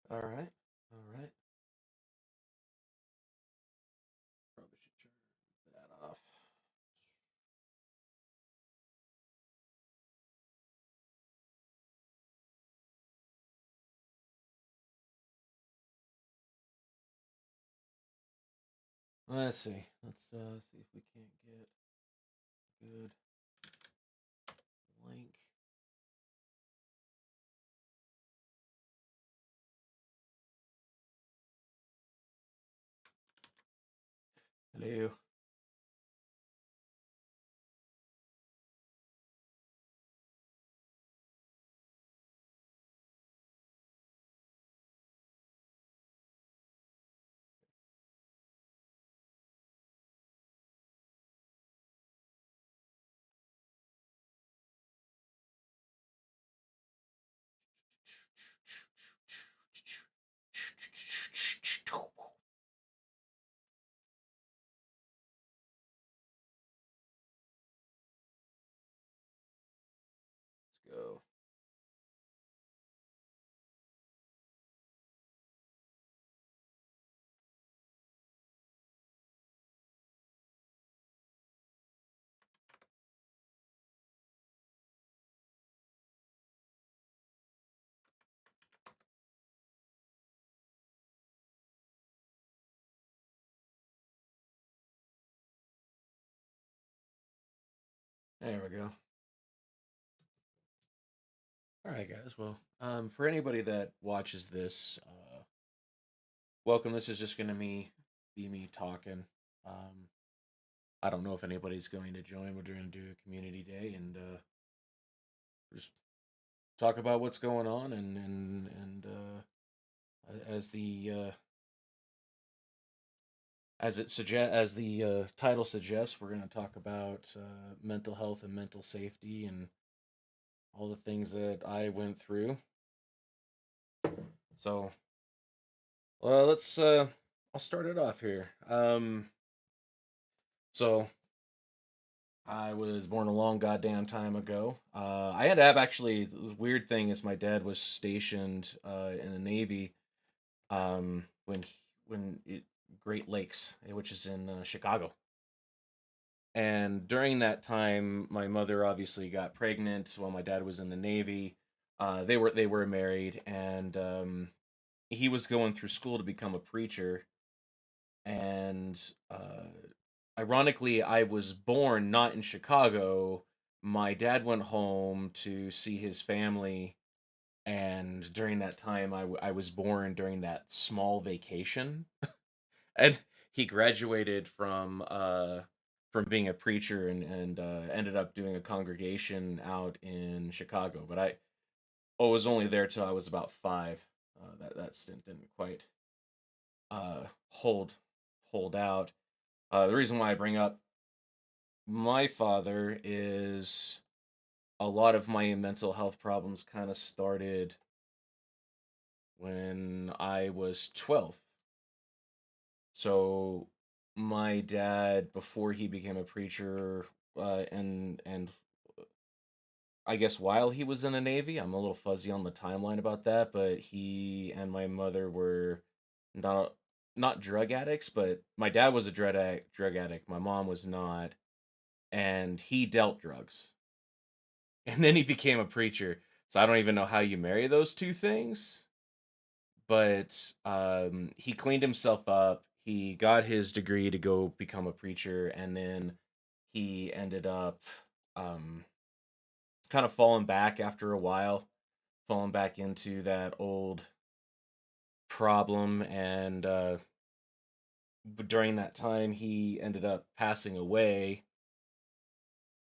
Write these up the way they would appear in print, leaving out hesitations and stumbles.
All right. All right. Probably should turn that off. Let's see. Let's see if we can't get a good link. Hello. Let's go. There we go. All right, guys. Well, for anybody that watches this, welcome. This is just gonna be me talking. Um, I don't know if anybody's going to join. We're going to do a community day and just talk about what's going on and as the title suggests, we're going to talk about mental health and mental safety and all the things that I went through. So, let's I'll start it off here. So I was born a long goddamn time ago. I had to have actually the weird thing is my dad was stationed in the Navy when it Great Lakes, which is in Chicago. And during that time, my mother obviously got pregnant while my dad was in the Navy. They were married, and he was going through school to become a preacher. And ironically, I was born not in Chicago. My dad went home to see his family, and during that time, I was born during that small vacation. And he graduated from being a preacher and ended up doing a congregation out in Chicago. But I was only there till I was about 5. That stint didn't quite uh, hold hold out. The reason why I bring up my father is a lot of my mental health problems kind of started when I was 12. So my dad, before he became a preacher, and I guess while he was in the Navy, I'm a little fuzzy on the timeline about that, but he and my mother were not not drug addicts, but my dad was a drug addict. My mom was not, and he dealt drugs, and then he became a preacher. So I don't even know how you marry those two things, but he cleaned himself up. He got his degree to go become a preacher, and then he ended up um, kind of falling back after a while, falling back into that old problem. And during that time, he ended up passing away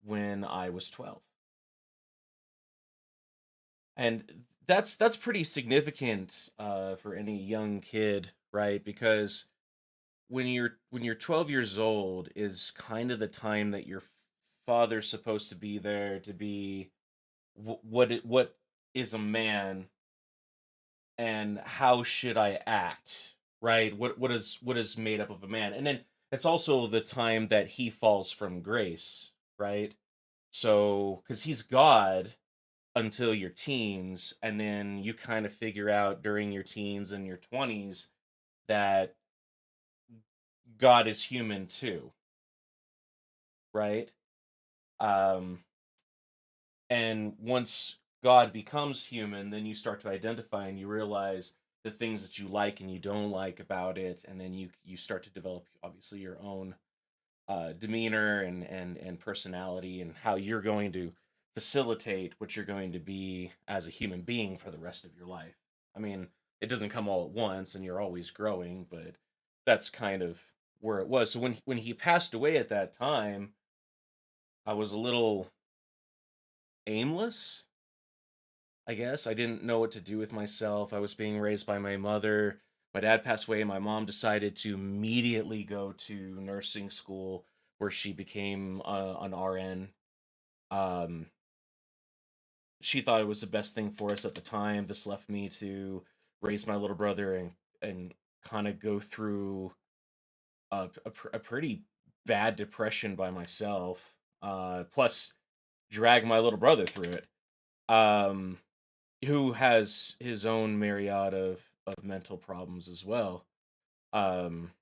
when I was 12. And that's pretty significant for any young kid, right? Because when you're 12 years old is kind of the time that your father's supposed to be there to be what is a man and how should I act, right? What is made up of a man, and then it's also the time that he falls from grace, right? So because he's God, until your teens, and then you kind of figure out during your teens and your 20s that God is human too, right? Um, and once God becomes human, then you start to identify and you realize the things that you like and you don't like about it, and then you start to develop obviously your own demeanor and personality and how you're going to facilitate what you're going to be as a human being for the rest of your life. I mean, it doesn't come all at once, and you're always growing, but that's kind of where it was. So when he passed away at that time, I was a little aimless. I guess I didn't know what to do with myself. I was being raised by my mother. My dad passed away. My mom decided to immediately go to nursing school where she became an RN. Um, she thought it was the best thing for us at the time. This left me to raise my little brother and kind of go through a pretty bad depression by myself. Plus, drag my little brother through it. Um, who has his own myriad of mental problems as well. Um,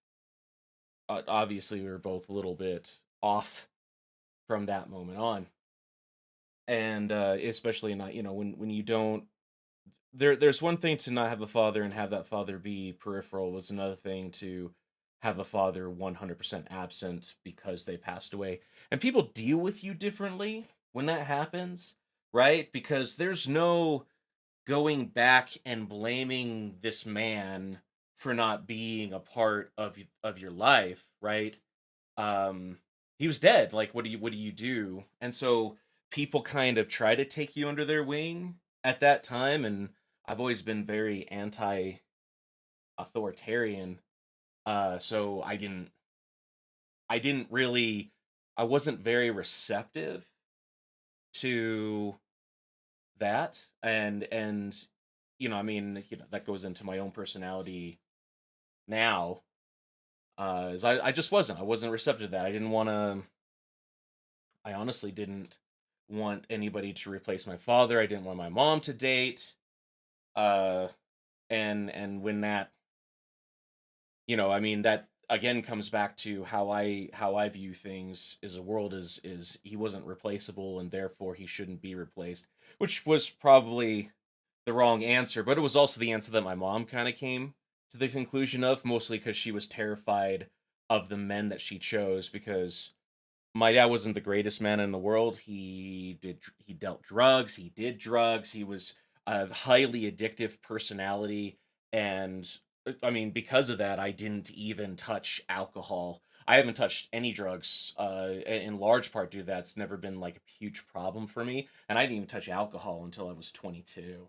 Obviously, we were both a little bit off from that moment on, and especially not when you don't. There's one thing to not have a father and have that father be peripheral. Was another thing to have a father 100% absent because they passed away, and people deal with you differently when that happens, right? Because there's no going back and blaming this man for not being a part of your life, right? Um he was dead. Like what do you do? And so people kind of try to take you under their wing at that time, and I've always been very anti authoritarian. So I didn't really I wasn't very receptive to that, and I mean, that goes into my own personality now. Is I just I wasn't receptive to that. I honestly didn't want anybody to replace my father. I didn't want my mom to date. Uh, and when that, I mean, that again comes back to how I view things. Is a world is he wasn't replaceable, and therefore he shouldn't be replaced, which was probably the wrong answer, but it was also the answer that my mom kind of came to the conclusion of, mostly because she was terrified of the men that she chose. Because my dad wasn't the greatest man in the world. He dealt drugs, he did drugs, he was a highly addictive personality, and I mean, because of that, I didn't even touch alcohol. I haven't touched any drugs, in large part due to that. It's never been like a huge problem for me, and I didn't even touch alcohol until I was 22.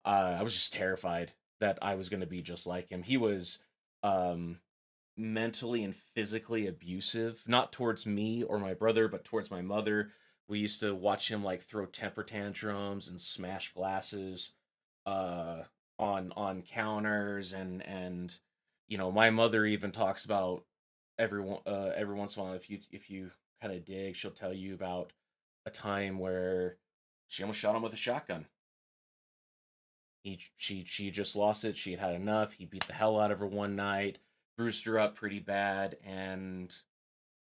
I was just terrified that I was going to be just like him. He was um, mentally and physically abusive, not towards me or my brother, but towards my mother. We used to watch him like throw temper tantrums and smash glasses uh, on counters, and my mother even talks about every once in a while, if you kind of dig, she'll tell you about a time where she almost shot him with a shotgun. She just lost it. She had had enough. He beat the hell out of her one night, bruised her up pretty bad, and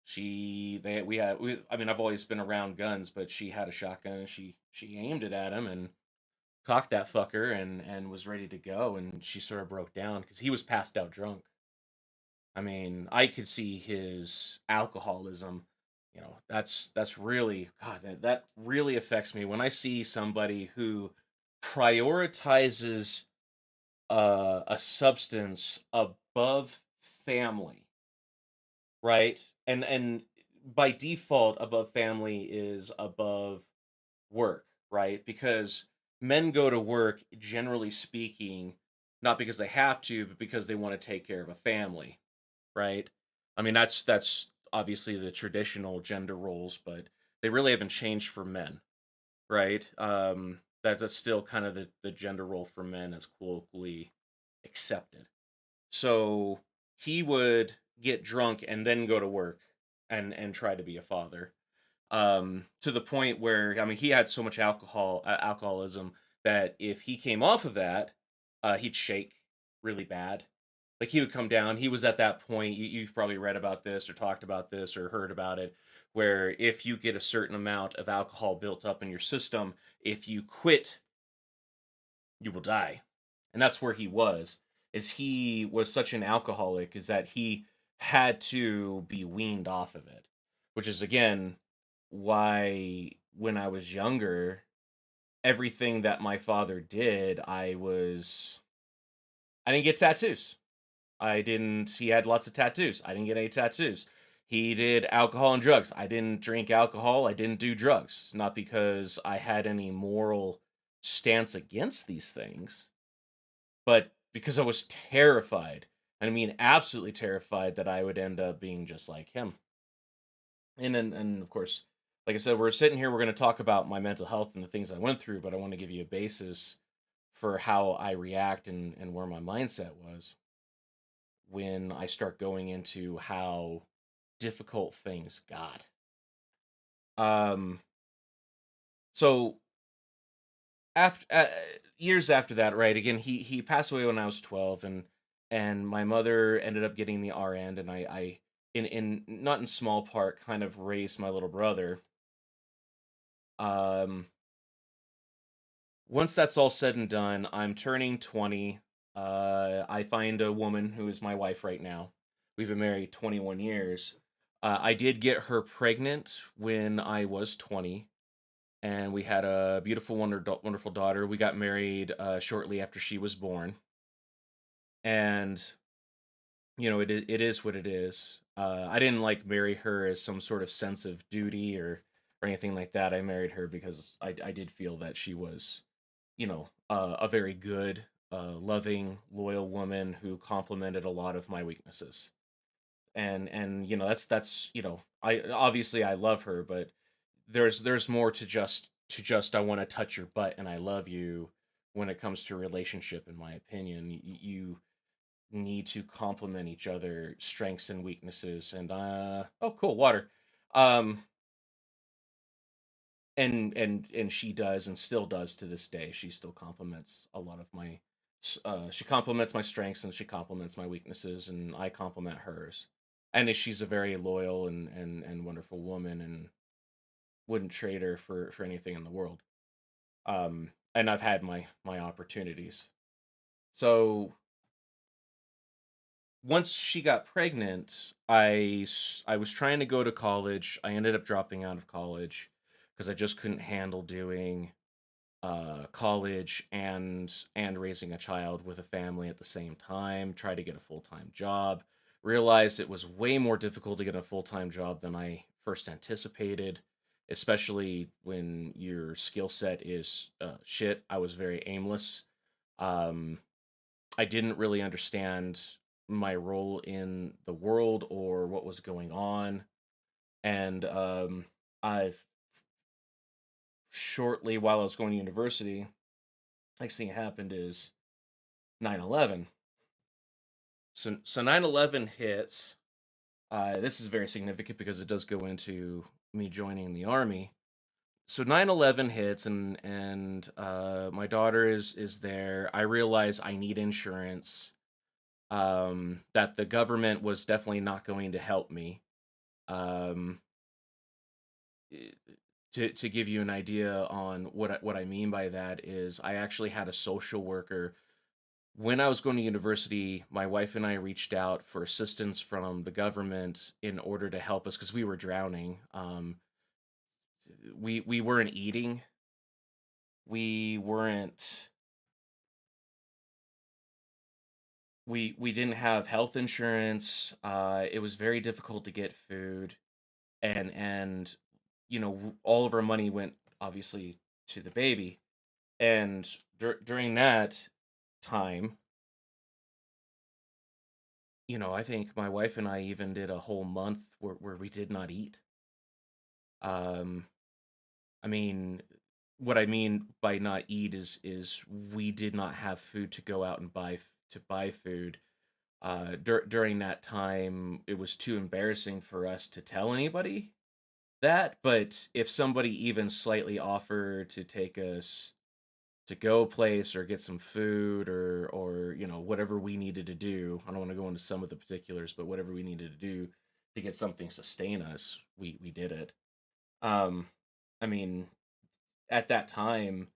she they we had we, I mean, I've always been around guns, but she had a shotgun, and she aimed it at him and cocked that fucker, and was ready to go, and she sort of broke down because he was passed out drunk. I mean, I could see his alcoholism. That's really, God, that really affects me when I see somebody who prioritizes a substance above family, right? And by default, above family is above work, right? Because men go to work, generally speaking, not because they have to, but because they want to take care of a family, right? I mean, that's obviously the traditional gender roles, but they really haven't changed for men, right? That's still kind of the gender role for men as colloquially accepted. So he would get drunk and then go to work and try to be a father. To the point where, I mean, he had so much alcoholism that if he came off of that, he'd shake really bad. Like he would come down. He was at that point. You've probably read about this or talked about this or heard about it, where if you get a certain amount of alcohol built up in your system, if you quit, you will die. And that's where he was. Is he was such an alcoholic is that he had to be weaned off of it, which is again why when I was younger, everything that my father did, I didn't get tattoos. I didn't He had lots of tattoos. I didn't get any tattoos. He did alcohol and drugs. I didn't drink alcohol. I didn't do drugs. Not because I had any moral stance against these things, but because I was terrified. And I mean absolutely terrified that I would end up being just like him. And of course, like I said, we're sitting here, we're going to talk about my mental health and the things I went through, but I want to give you a basis for how I react and where my mindset was when I start going into how difficult things got. Um, so after years after that, right? Again, he passed away when I was 12, and my mother ended up getting the RN, and I in not in small part kind of raised my little brother. Um, Once that's all said and done, I'm turning 20. I find a woman who is my wife right now. We've been married 21 years. I did get her pregnant when I was 20, and we had a beautiful, wonderful daughter. We got married shortly after she was born, and it is what it is. I didn't like marry her as some sort of sense of duty or anything like that. I married her because I did feel that she was, a very good, loving, loyal woman who complemented a lot of my weaknesses. And that's I obviously I love her, but there's more to just I want to touch your butt and I love you when it comes to relationship. In my opinion, you need to complement each other strengths and weaknesses. And oh cool, water. um and she does and still does to this day. She still complements a lot of my she complements my strengths and she complements my weaknesses, and I compliment hers. And she's a very loyal and wonderful woman, and wouldn't trade her for anything in the world. And I've had my opportunities. So once she got pregnant, I was trying to go to college. I ended up dropping out of college because I just couldn't handle doing college and raising a child with a family at the same time. Tried to get a full-time job. Realized it was way more difficult to get a full-time job than I first anticipated, especially when your skill set is shit. I was very aimless. um I didn't really understand my role in the world or what was going on. And I shortly while I was going to university, next thing that happened is 9/11. So 9/11 hits. This is very significant because it does go into me joining the army. So 9/11 hits, and my daughter is there. I realize I need insurance. That the government was definitely not going to help me. Um, i- to give you an idea on what I mean by that is I actually had a social worker when I was going to university. My wife and I reached out for assistance from the government in order to help us because we were drowning. We weren't eating. We weren't. We didn't have health insurance. It was very difficult to get food, and all of our money went obviously to the baby. And during that time, I think my wife and I even did a whole month where we did not eat. um I mean, what I mean by not eat is we did not have food to go out and buy food. During that time, it was too embarrassing for us to tell anybody. That, but if somebody even slightly offered to take us to go place or get some food or whatever we needed to do. I don't want to go into some of the particulars, but whatever we needed to do to get something sustain us, we did it. Um I mean, at that time,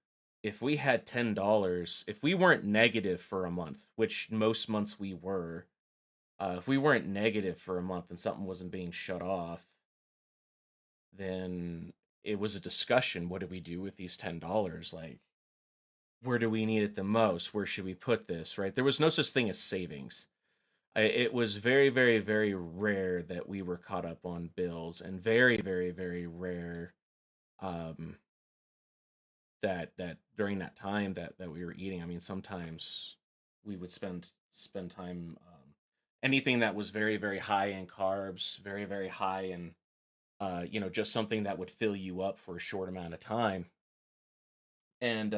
if we had $10, if we weren't negative for a month, which most months we were, if we weren't negative for a month and something wasn't being shut off, then it was a discussion. What do we do with these $10? Like, where do we need it the most? Where should we put this? Right? There was no such thing as savings. It was very, very, very rare that we were caught up on bills, and very, very, very rare um, that during that time that we were eating. I mean, sometimes we would spend time anything that was very, very high in carbs, very, very high in just something that would fill you up for a short amount of time. And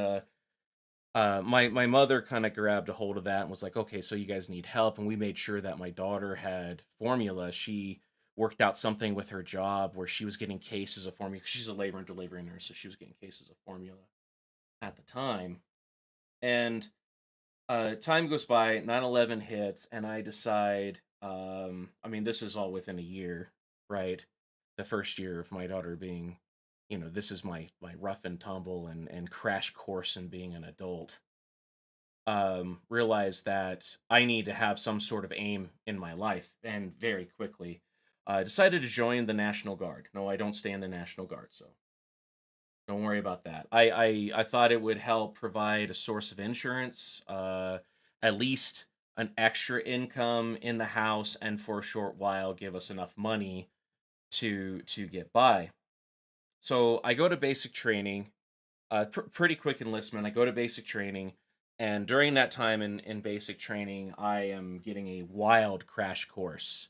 my mother kind of grabbed a hold of that and was like, okay, so you guys need help. And we made sure that my daughter had formula. She worked out something with her job where she was getting cases of formula. She's a labor and delivery nurse, so she was getting cases of formula at the time. And time goes by, 9/11 hits, and I decide, I mean, this is all within a year, right? The first year of my daughter being, this is my rough and tumble and crash course in being an adult. Realized that I need to have some sort of aim in my life, and very quickly decided to join the National Guard. No, I don't stay in the National Guard, so don't worry about that. I thought it would help provide a source of insurance, at least an extra income in the house, and for a short while give us enough money to get by. So I go to basic training, pretty quick enlistment. I go to basic training, and during that time in basic training, I am getting a wild crash course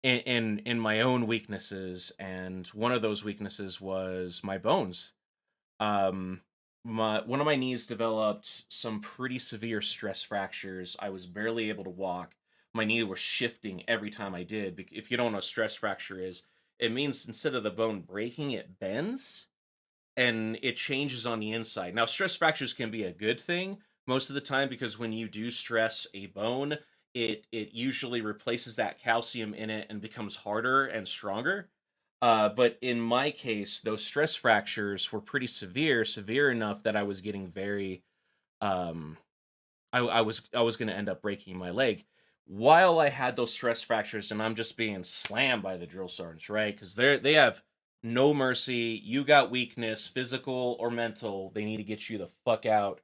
in my own weaknesses, and one of those weaknesses was my bones. Um, my one of my knees developed some pretty severe stress fractures. I was barely able to walk. My knee was shifting every time I did. If you don't know what stress fracture is, it means instead of the bone breaking, it bends and it changes on the inside. Now, stress fractures can be a good thing most of the time because when you do stress a bone, it usually replaces that calcium in it and becomes harder and stronger. But in my case, those stress fractures were pretty severe, severe enough that I was getting very um I was going to end up breaking my leg while I had those stress fractures, and I'm just being slammed by the drill sergeants, right? Because they have no mercy. You got weakness, physical or mental. They need to get you the fuck out,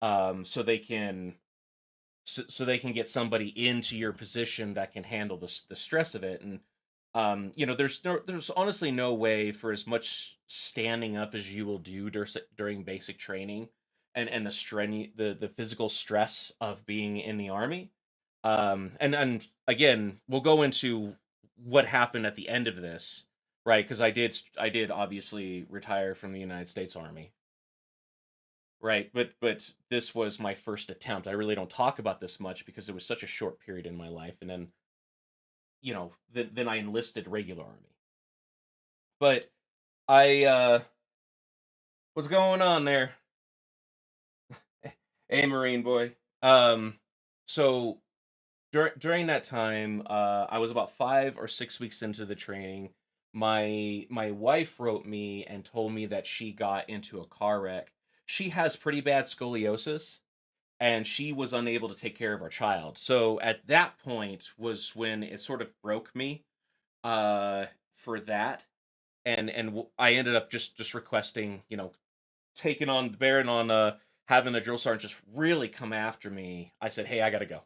so they can get somebody into your position that can handle the stress of it. And there's honestly no way for as much standing up as you will do during basic training and the physical stress of being in the army. And again, we'll go into what happened at the end of this, right? Because I did obviously retire from the United States Army, right? But this was my first attempt. I really don't talk about this much because it was such a short period in my life, and then then I enlisted regular army. But I what's going on there? Hey, Marine boy. So during that time, I was about 5 or 6 weeks into the training. My wife wrote me and told me that she got into a car wreck. She has pretty bad scoliosis, and she was unable to take care of our child. So at that point was when it sort of broke me for that, and I ended up just requesting, taking on bearing on having a drill sergeant just really come after me. I said, "Hey, I gotta go.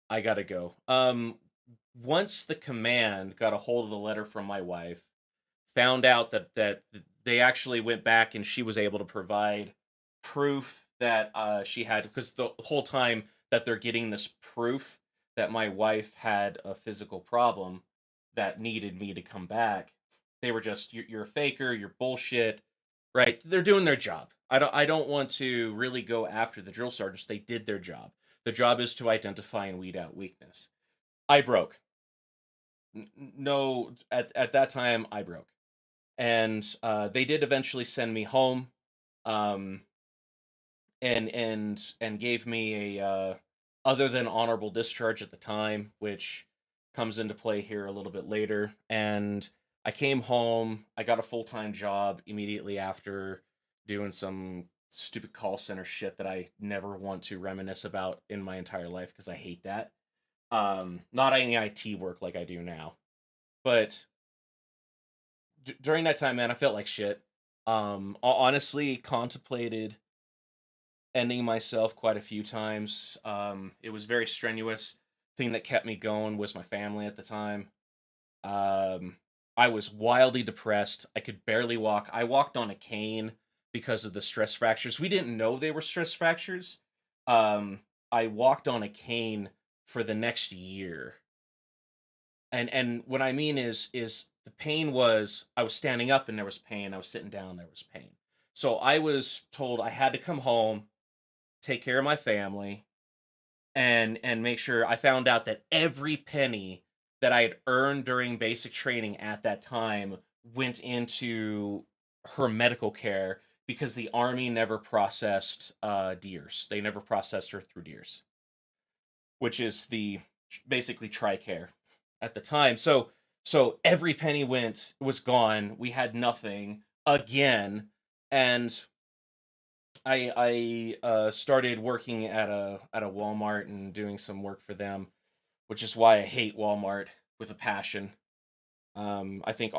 I gotta go." Once the command got a hold of the letter from my wife, found out that they actually went back and she was able to provide proof that she had, because the whole time that they're getting this proof that my wife had a physical problem that needed me to come back, they were just, you're a faker, you're bullshit, right? They're doing their job. I don't want to really go after the drill sergeants. They did their job. The job is to identify and weed out weakness. I broke. No, at that time I broke, and they did eventually send me home, um, and gave me a other than honorable discharge at the time, which comes into play here a little bit later. And I came home. I got a full time job immediately after doing some stupid call center shit that I never want to reminisce about in my entire life because I hate that. Not any IT work like I do now, but during that time, man, I felt like shit. Honestly, contemplated ending myself quite a few times. It was very strenuous. Thing that kept me going was my family at the time. Um, I was wildly depressed. I could barely walk. I walked on a cane because of the stress fractures. We didn't know they were stress fractures. Um, I walked on a cane for the next year. And what I mean is the pain was I was standing up and there was pain. I was sitting down, there was pain. So I was told I had to come home, take care of my family, and make sure. I found out that every penny that I had earned during basic training at that time went into her medical care because the army never processed DEERS. They never processed her through DEERS, which is the basically TRICARE at the time. So every penny was gone. We had nothing again, and I started working at a Walmart and doing some work for them, which is why I hate Walmart with a passion. I think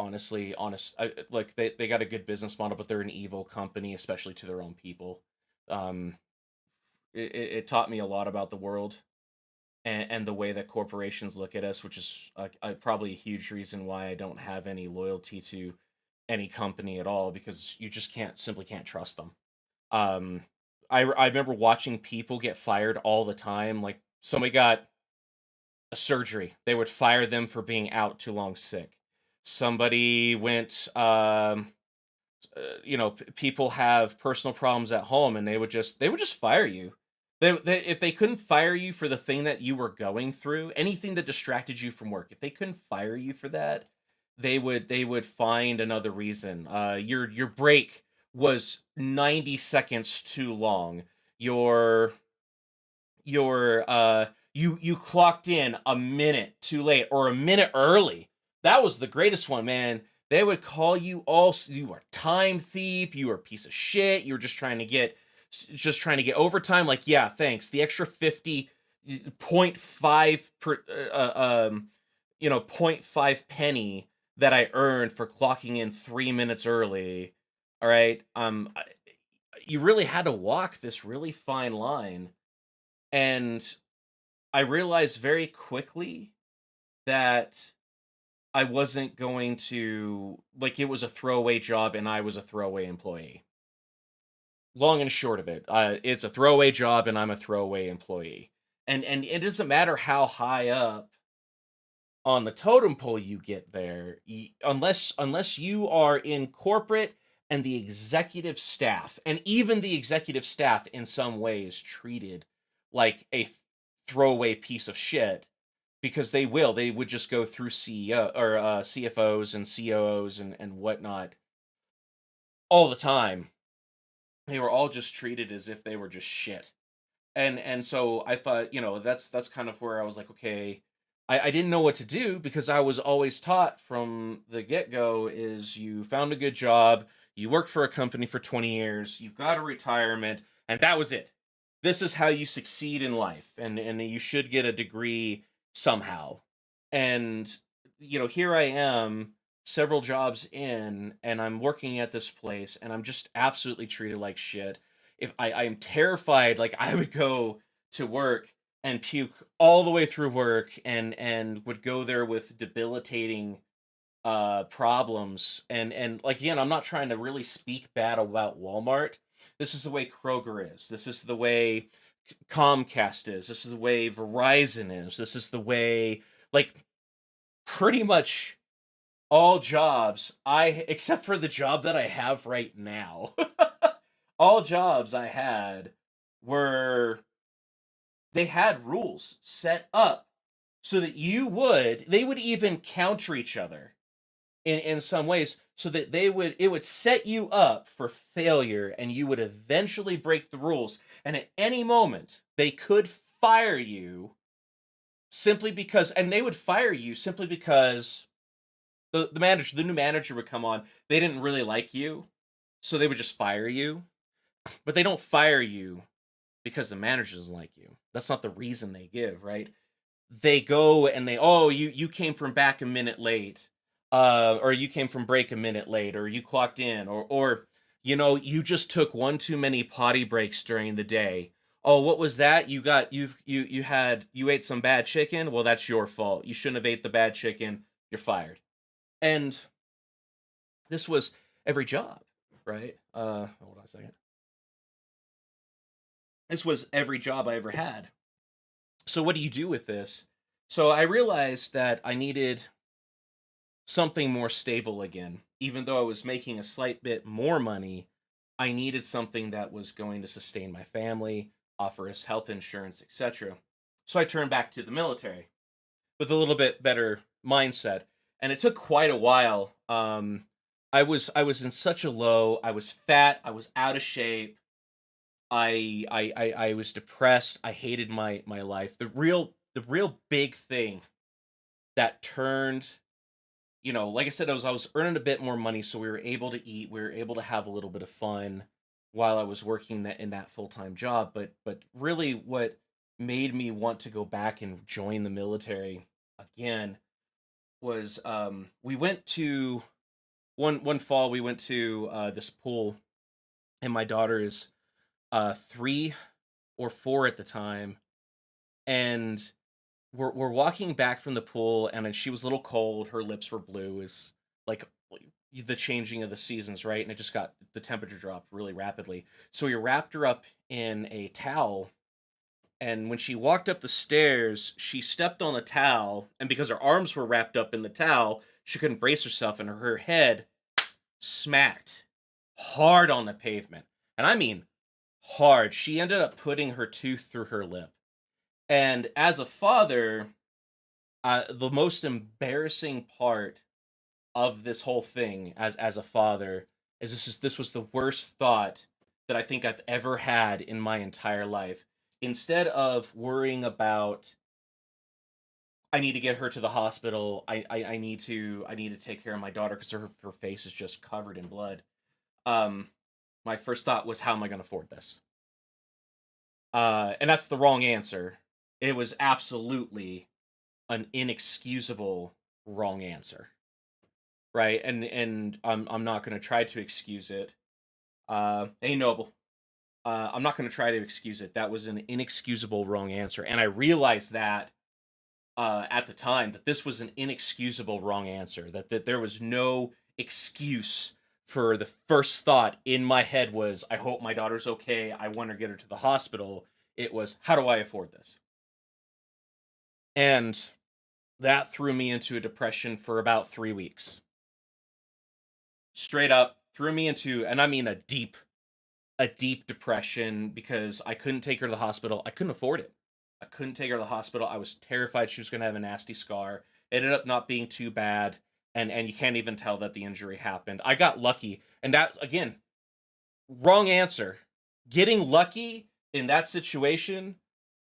like they got a good business model, but they're an evil company, especially to their own people. Um, it taught me a lot about the world and the way that corporations look at us, which is probably a huge reason why I don't have any loyalty to any company at all because you just can't trust them. Um, I remember watching people get fired all the time. Like somebody got a surgery, they would fire them for being out too long sick. Somebody went, people have personal problems at home, and they would just fire you. If they couldn't fire you for the thing that you were going through, anything that distracted you from work, if they couldn't fire you for that, they would find another reason. Your break was 90 seconds too long. Your you clocked in a minute too late or a minute early. That was the greatest one, man. They would call you all you are time thief, you are a piece of shit, you were just trying to get overtime. Like, yeah, thanks. The extra 50.5 per point 0.5 penny that I earned for clocking in 3 minutes early. All right. You really had to walk this really fine line. And I realized very quickly that I wasn't going to like it was a throwaway job and I was a throwaway employee. Long and short of it, it's a throwaway job and I'm a throwaway employee. And it doesn't matter how high up on the totem pole you get there, unless you are in corporate and the executive staff, and even the executive staff in some ways treated like a throwaway piece of shit because they would just go through CEO or CFOs and COOs and whatnot all the time. They were all just treated as if they were just shit. And so I thought, that's kind of where I was like, okay, I didn't know what to do because I was always taught from the get-go is you found a good job, you worked for a company for 20 years, you got a retirement, and that was it. This is how you succeed in life, and you should get a degree somehow. And here I am several jobs in and I'm working at this place and I'm just absolutely treated like shit. If I am terrified, like I would go to work and puke all the way through work and would go there with debilitating problems. And like again, I'm not trying to really speak bad about Walmart. This is the way Kroger is. This is the way Comcast is. This is the way Verizon is. This is the way like pretty much all jobs I except for the job that I have right now. All jobs I had were they had rules set up so that they would even counter each other in some ways, so that it would set you up for failure, and you would eventually break the rules, and at any moment they could fire you simply because and they would fire you simply because the new manager would come on. They didn't really like you, so they would just fire you. But they don't fire you because the manager doesn't like you. That's not the reason they give, right? They go and oh, you came from back a minute late, or you came from break a minute late, or you clocked in, or you just took one too many potty breaks during the day. Oh, what was that? You ate some bad chicken. Well, that's your fault. You shouldn't have ate the bad chicken. You're fired. And this was every job, right? Hold on a second. This was every job I ever had. So what do you do with this? So I realized that I needed something more stable again. Even though I was making a slight bit more money, I needed something that was going to sustain my family, offer us health insurance, etc. So I turned back to the military with a little bit better mindset. And it took quite a while. I was in such a low. I was fat. I was out of shape. I was depressed. I hated my life. The real big thing that turned, like I said, I was earning a bit more money, so we were able to eat, we were able to have a little bit of fun while I was working in that full-time job. But really what made me want to go back and join the military again was we went to one fall, we went to this pool, and my daughter is 3 or 4 at the time, and we're walking back from the pool, and then she was a little cold. Her lips were blue, is like the changing of the seasons, right? And it just got the temperature dropped really rapidly. So we wrapped her up in a towel, and when she walked up the stairs, she stepped on the towel, and because her arms were wrapped up in the towel, she couldn't brace herself, and her head smacked hard on the pavement. And I mean hard. She ended up putting her tooth through her lip. And as a father, the most embarrassing part of this whole thing as a father is this was the worst thought that I think I've ever had in my entire life. Instead of worrying about I need to get her to the hospital, I need to take care of my daughter because her face is just covered in blood. Um, my first thought was, how am I going to afford this? And that's the wrong answer. It was absolutely an inexcusable wrong answer, right? And I'm not going to try to excuse it. Hey, Noble, I'm not going to try to excuse it. That was an inexcusable wrong answer, and I realized that at the time that this was an inexcusable wrong answer. That there was no excuse for the first thought in my head was, I hope my daughter's okay. I want to get her to the hospital. It was, how do I afford this? And that threw me into a depression for about 3 weeks. Straight up threw me into, and I mean a deep depression because I couldn't take her to the hospital. I couldn't afford it. I couldn't take her to the hospital. I was terrified she was going to have a nasty scar. It ended up not being too bad, and you can't even tell that the injury happened. I got lucky, and that again, wrong answer. Getting lucky in that situation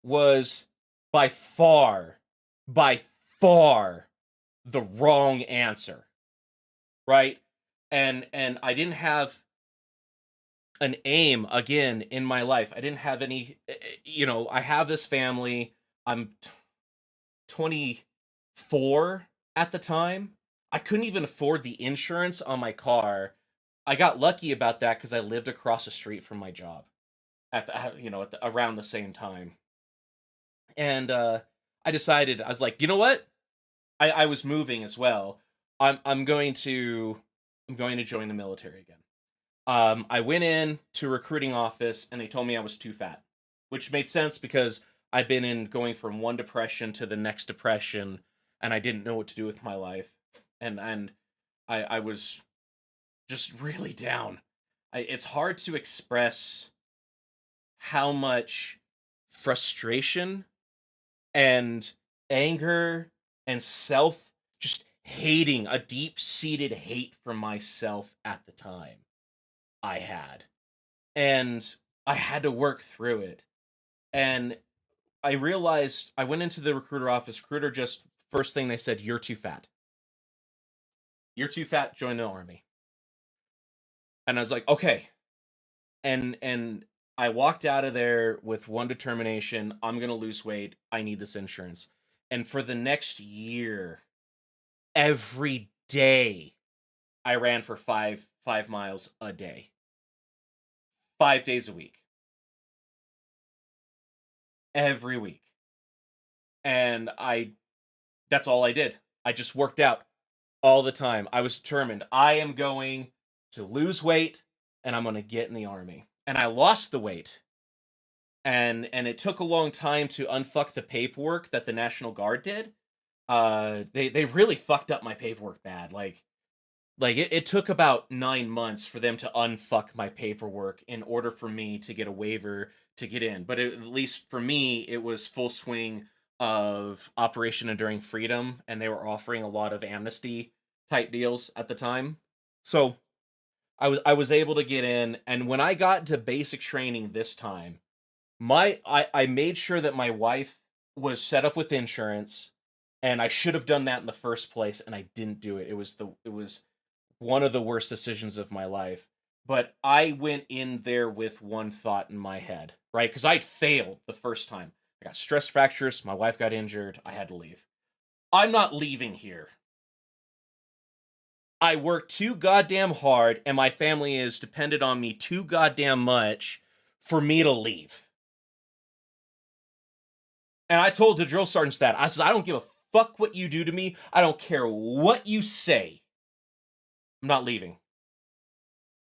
was by far, by far the wrong answer, right? And I didn't have an aim again in my life. I didn't have any, I have this family. I'm 24 at the time. I couldn't even afford the insurance on my car. I got lucky about that because I lived across the street from my job around the same time. And I decided, I was like, you know what? I was moving as well. I'm going to join the military again. I went in to a recruiting office and they told me I was too fat, which made sense because I've been in going from one depression to the next depression, and I didn't know what to do with my life, and I was just really down. It's hard to express how much frustration and anger and self, just hating, a deep-seated hate for myself at the time I had. And I had to work through it. And I realized I went into the recruiter office. Recruiter just first thing they said, "You're too fat. You're too fat. Join the army." And I was like, "Okay." And I walked out of there with one determination: I'm gonna lose weight. I need this insurance. And for the next year, every day, I ran for five miles a day, 5 days a week, every week. And that's all I did. I just worked out all the time. I was determined. I am going to lose weight and I'm going to get in the army. And I lost the weight. And it took a long time to unfuck the paperwork that the National Guard did. They really fucked up my paperwork bad. It took about 9 months for them to unfuck my paperwork in order for me to get a waiver to get in. But at least for me, it was full swing of Operation Enduring Freedom, and they were offering a lot of amnesty type deals at the time. So I was able to get in, and when I got to basic training this time, I made sure that my wife was set up with insurance, and I should have done that in the first place, and I didn't do it. It was one of the worst decisions of my life. But I went in there with one thought in my head, right? Because I'd failed the first time. I got stress fractures. My wife got injured. I had to leave. I'm not leaving here. I work too goddamn hard, and my family is dependent on me too goddamn much for me to leave. And I told the drill sergeants that. I said, I don't give a fuck what you do to me. I don't care what you say. I'm not leaving.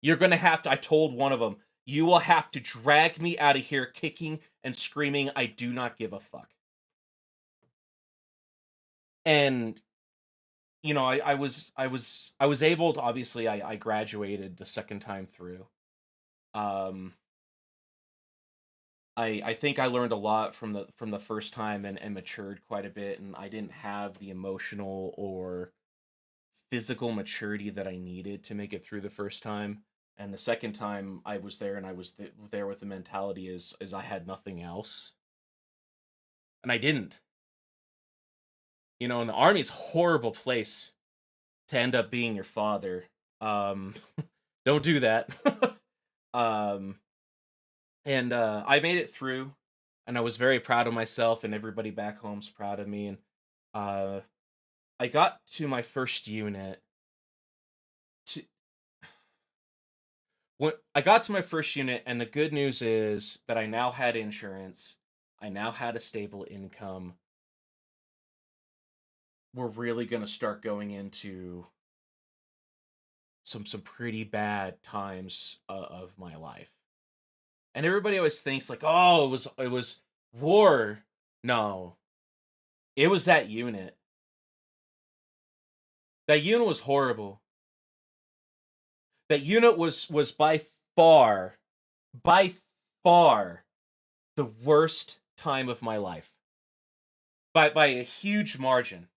You're gonna have to, I told one of them, you will have to drag me out of here kicking and screaming. I do not give a fuck. And I was able to, obviously I graduated the second time through. Um I think I learned a lot from the first time and matured quite a bit, and I didn't have the emotional or physical maturity that I needed to make it through the first time. And the second time I was there, and I was there with the mentality is I had nothing else, and I didn't. And the army's a horrible place to end up being your father. Um, don't do that. um, and I made it through, and I was very proud of myself, and everybody back home's proud of me. And uh, I got to my first unit. To, when I got to my first unit, and the good news is that I now had insurance. I now had a stable income. We're really gonna start going into some pretty bad times of my life. And everybody always thinks like, oh, it was war. No, it was that unit. That unit was horrible. That unit was by far the worst time of my life. By a huge margin.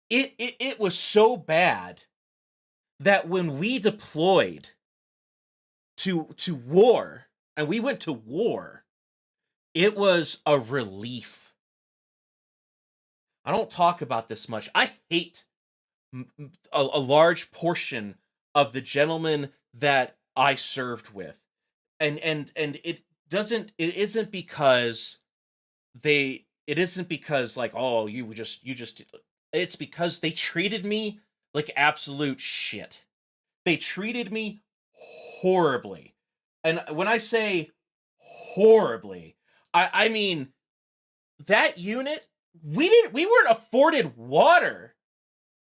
It was so bad that when we deployed to war, and we went to war, it was a relief. I don't talk about this much. I hate a large portion of the gentlemen that I served with. And it isn't because like, oh, you just it's because they treated me like absolute shit. They treated me horribly. And when I say horribly, I mean that unit, we weren't afforded water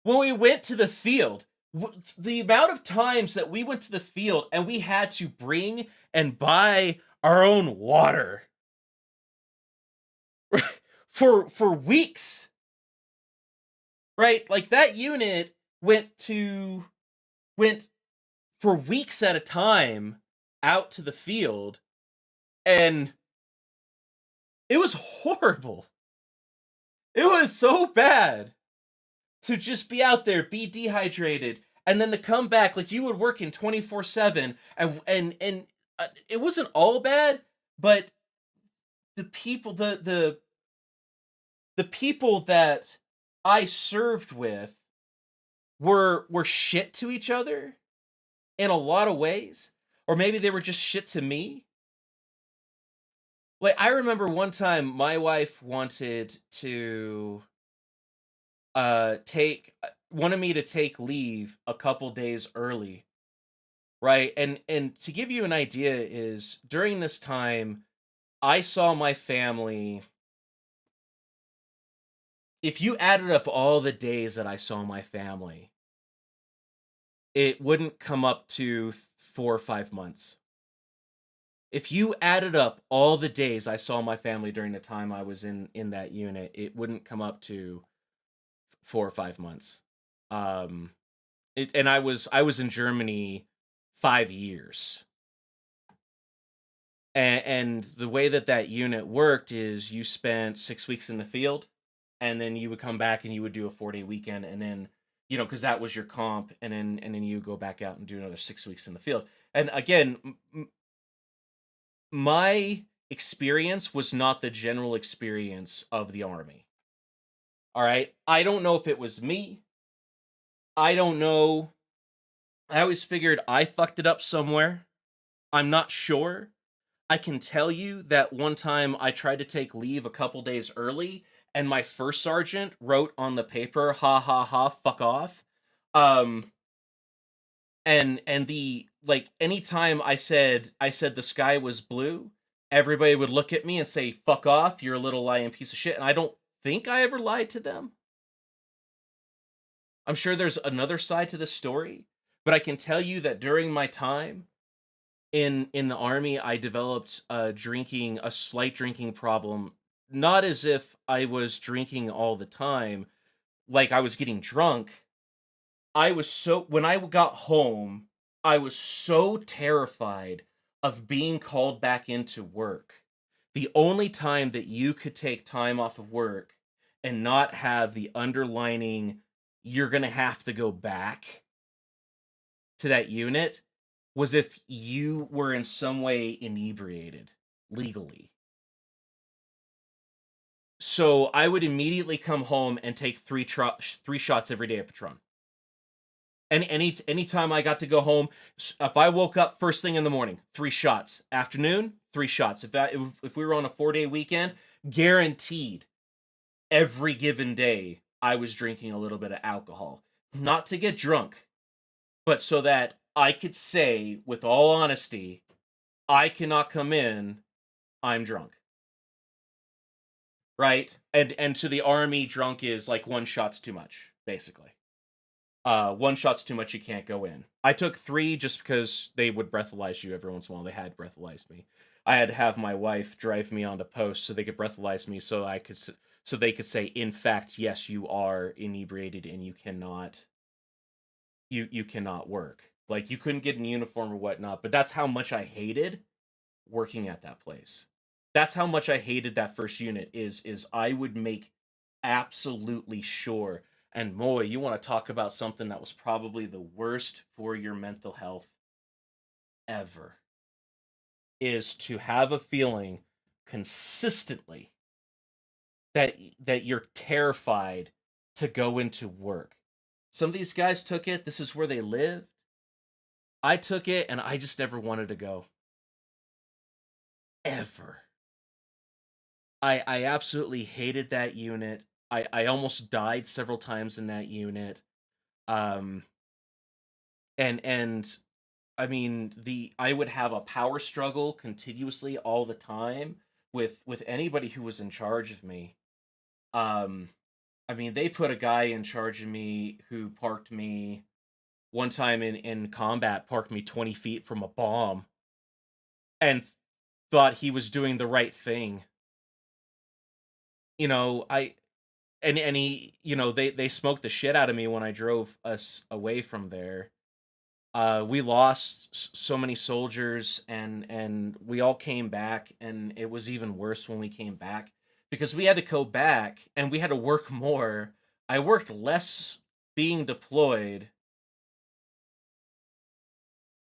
when we went to the field. The amount of times that we went to the field and we had to bring and buy our own water for weeks, right? Like that unit went for weeks at a time out to the field, and it was horrible. It was so bad to just be out there, be dehydrated, and then to come back like you would work in 24/7, and it wasn't all bad, but the people the people that I served with were shit to each other in a lot of ways, or maybe they were just shit to me. Like, I remember one time my wife wanted to take wanted me to take leave a couple days early, right? And to give you an idea is during this time I saw my family. If you added up all the days that I saw my family, it wouldn't come up to 4 or 5 months. If you added up all the days I saw my family during the time I was in that unit, it wouldn't come up to 4 or 5 months. Um, and I was in Germany 5 years. And the way that that unit worked is you spent 6 weeks in the field, and then you would come back and you would do a 4-day weekend, and then, because that was your comp, and then you go back out and do another 6 weeks in the field. And again, my experience was not the general experience of the army. All right. I don't know if it was me. I don't know. I always figured I fucked it up somewhere. I'm not sure. I can tell you that one time I tried to take leave a couple days early, and my first sergeant wrote on the paper, "Ha ha ha, fuck off." Um, and the like anytime I said the sky was blue, everybody would look at me and say, "Fuck off, you're a little lying piece of shit." And I don't think I ever lied to them. I'm sure there's another side to the story, but I can tell you that during my time in the army, I developed a slight drinking problem. Not as if I was drinking all the time, like I was getting drunk. I was so When I got home, I was so terrified of being called back into work. The only time that you could take time off of work and not have the underlining, you're going to have to go back to that unit, was if you were in some way inebriated legally. So I would immediately come home and take three shots every day of Patron. And anytime I got to go home, if I woke up first thing in the morning, 3 shots. Afternoon, 3 shots. If we were on a 4-day weekend, guaranteed every given day I was drinking a little bit of alcohol, not to get drunk, but so that I could say with all honesty, I cannot come in, I'm drunk. Right? And to the army, drunk is like one shot's too much, basically. One shot's too much, you can't go in. I took 3 just because they would breathalyze you every once in a while. They had breathalyzed me. I had to have my wife drive me onto post so they could breathalyze me so they could say, in fact, yes, you are inebriated and you cannot work. Like, you couldn't get in uniform or whatnot, but that's how much I hated working at that place. That's how much I hated that first unit is I would make absolutely sure. And boy, you want to talk about something that was probably the worst for your mental health ever, is to have a feeling consistently that you're terrified to go into work. Some of these guys took it, this is where they lived. I took it and I just never wanted to go. Ever. I absolutely hated that unit. I almost died several times in that unit. Um and I mean, the I would have a power struggle continuously all the time with anybody who was in charge of me. Um I mean, they put a guy in charge of me who parked me one time in combat, parked me 20 feet from a bomb, and thought he was doing the right thing. You know, I and he, they smoked the shit out of me when I drove us away from there. We lost so many soldiers, and we all came back, and it was even worse when we came back because we had to go back and we had to work more. I worked less being deployed.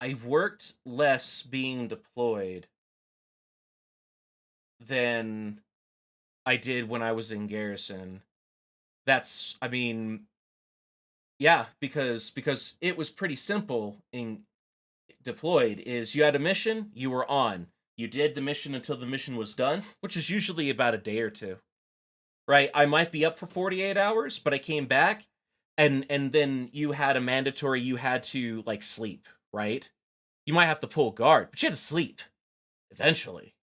I worked less being deployed than I did when I was in garrison. That's, I mean, yeah, because it was pretty simple in deployed. Is you had a mission, you were on. You did the mission until the mission was done, which is usually about a day or two. Right? I might be up for 48 hours, but I came back and then you had a mandatory, you had to like sleep, right? You might have to pull guard, but you had to sleep eventually.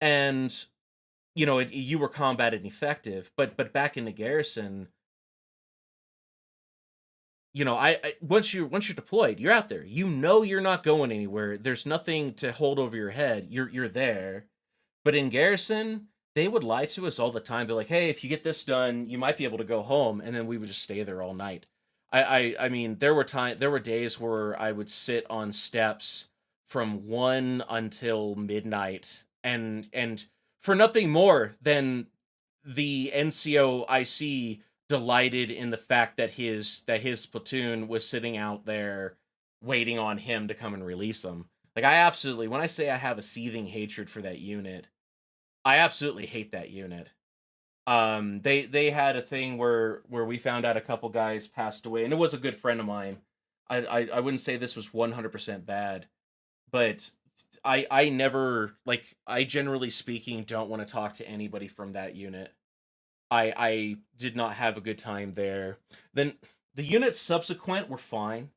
And you were combat ineffective, but back in the garrison, I once you're deployed, you're out there. You're not going anywhere. There's nothing to hold over your head. You're there. But in garrison, they would lie to us all the time. Be like, "Hey, if you get this done, you might be able to go home," and then we would just stay there all night. I mean, there were days where I would sit on steps from 1 until midnight, and for nothing more than the NCOIC delighted in the fact that his platoon was sitting out there waiting on him to come and release them. Like, I absolutely, when I say I have a seething hatred for that unit, I absolutely hate that unit. They had a thing where we found out a couple guys passed away, and it was a good friend of mine. I wouldn't say this was 100% bad, but I never, like, I generally speaking don't want to talk to anybody from that unit. I did not have a good time there. Then the units subsequent were fine.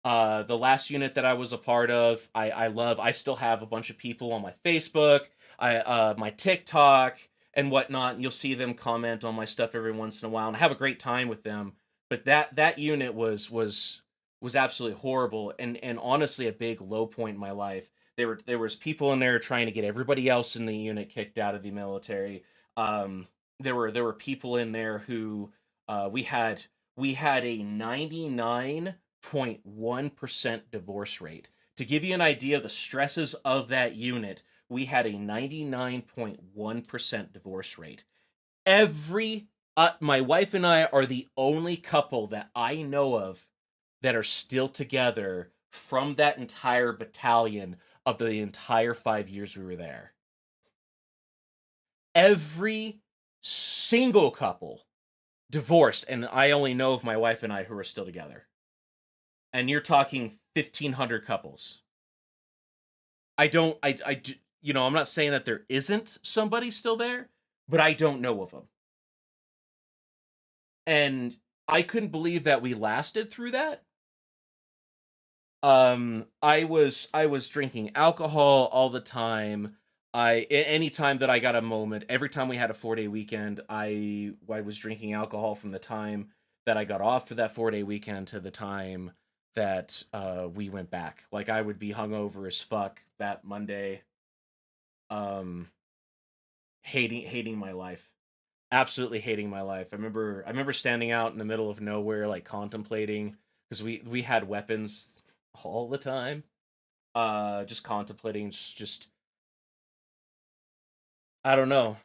The last unit that I was a part of, I love. I still have a bunch of people on my Facebook, my TikTok and whatnot. And you'll see them comment on my stuff every once in a while, and I have a great time with them. But that unit was absolutely horrible, and honestly a big low point in my life. There was people in there trying to get everybody else in the unit kicked out of the military. Um, there were people in there who we had a 99.1% divorce rate. To give you an idea of the stresses of that unit, we had a 99.1% divorce rate. Every My wife and I are the only couple that I know of that are still together from that entire battalion of the entire 5 years we were there. Every single couple divorced, and I only know of my wife and I who are still together. And you're talking 1,500 couples. I don't, I'm not saying that there isn't somebody still there, but I don't know of them. And I couldn't believe that we lasted through that. I was drinking alcohol all the time. Anytime that I got a moment, every time we had a 4-day weekend, I was drinking alcohol from the time that I got off for that 4-day weekend to the time that we went back. Like, I would be hungover as fuck that Monday, um, hating my life, absolutely hating my life. I remember standing out in the middle of nowhere, like contemplating, because we had weapons all the time. Just contemplating, just I don't know,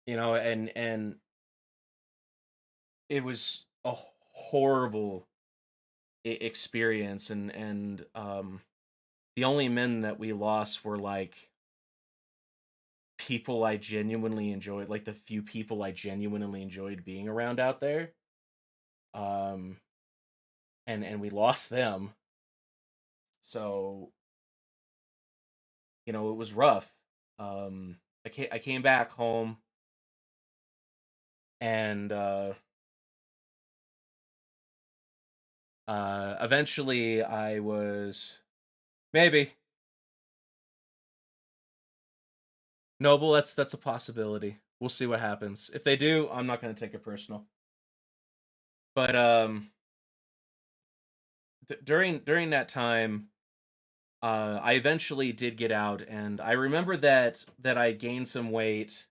and it was a horrible experience, and the only men that we lost were like people I genuinely enjoyed, like the few people I genuinely enjoyed being around out there. Um, and we lost them, so it was rough. I came back home, and eventually I was maybe Noble. That's a possibility. We'll see what happens. If they do, I'm not going to take it personal. But during that time, I eventually did get out, and I remember that I gained some weight,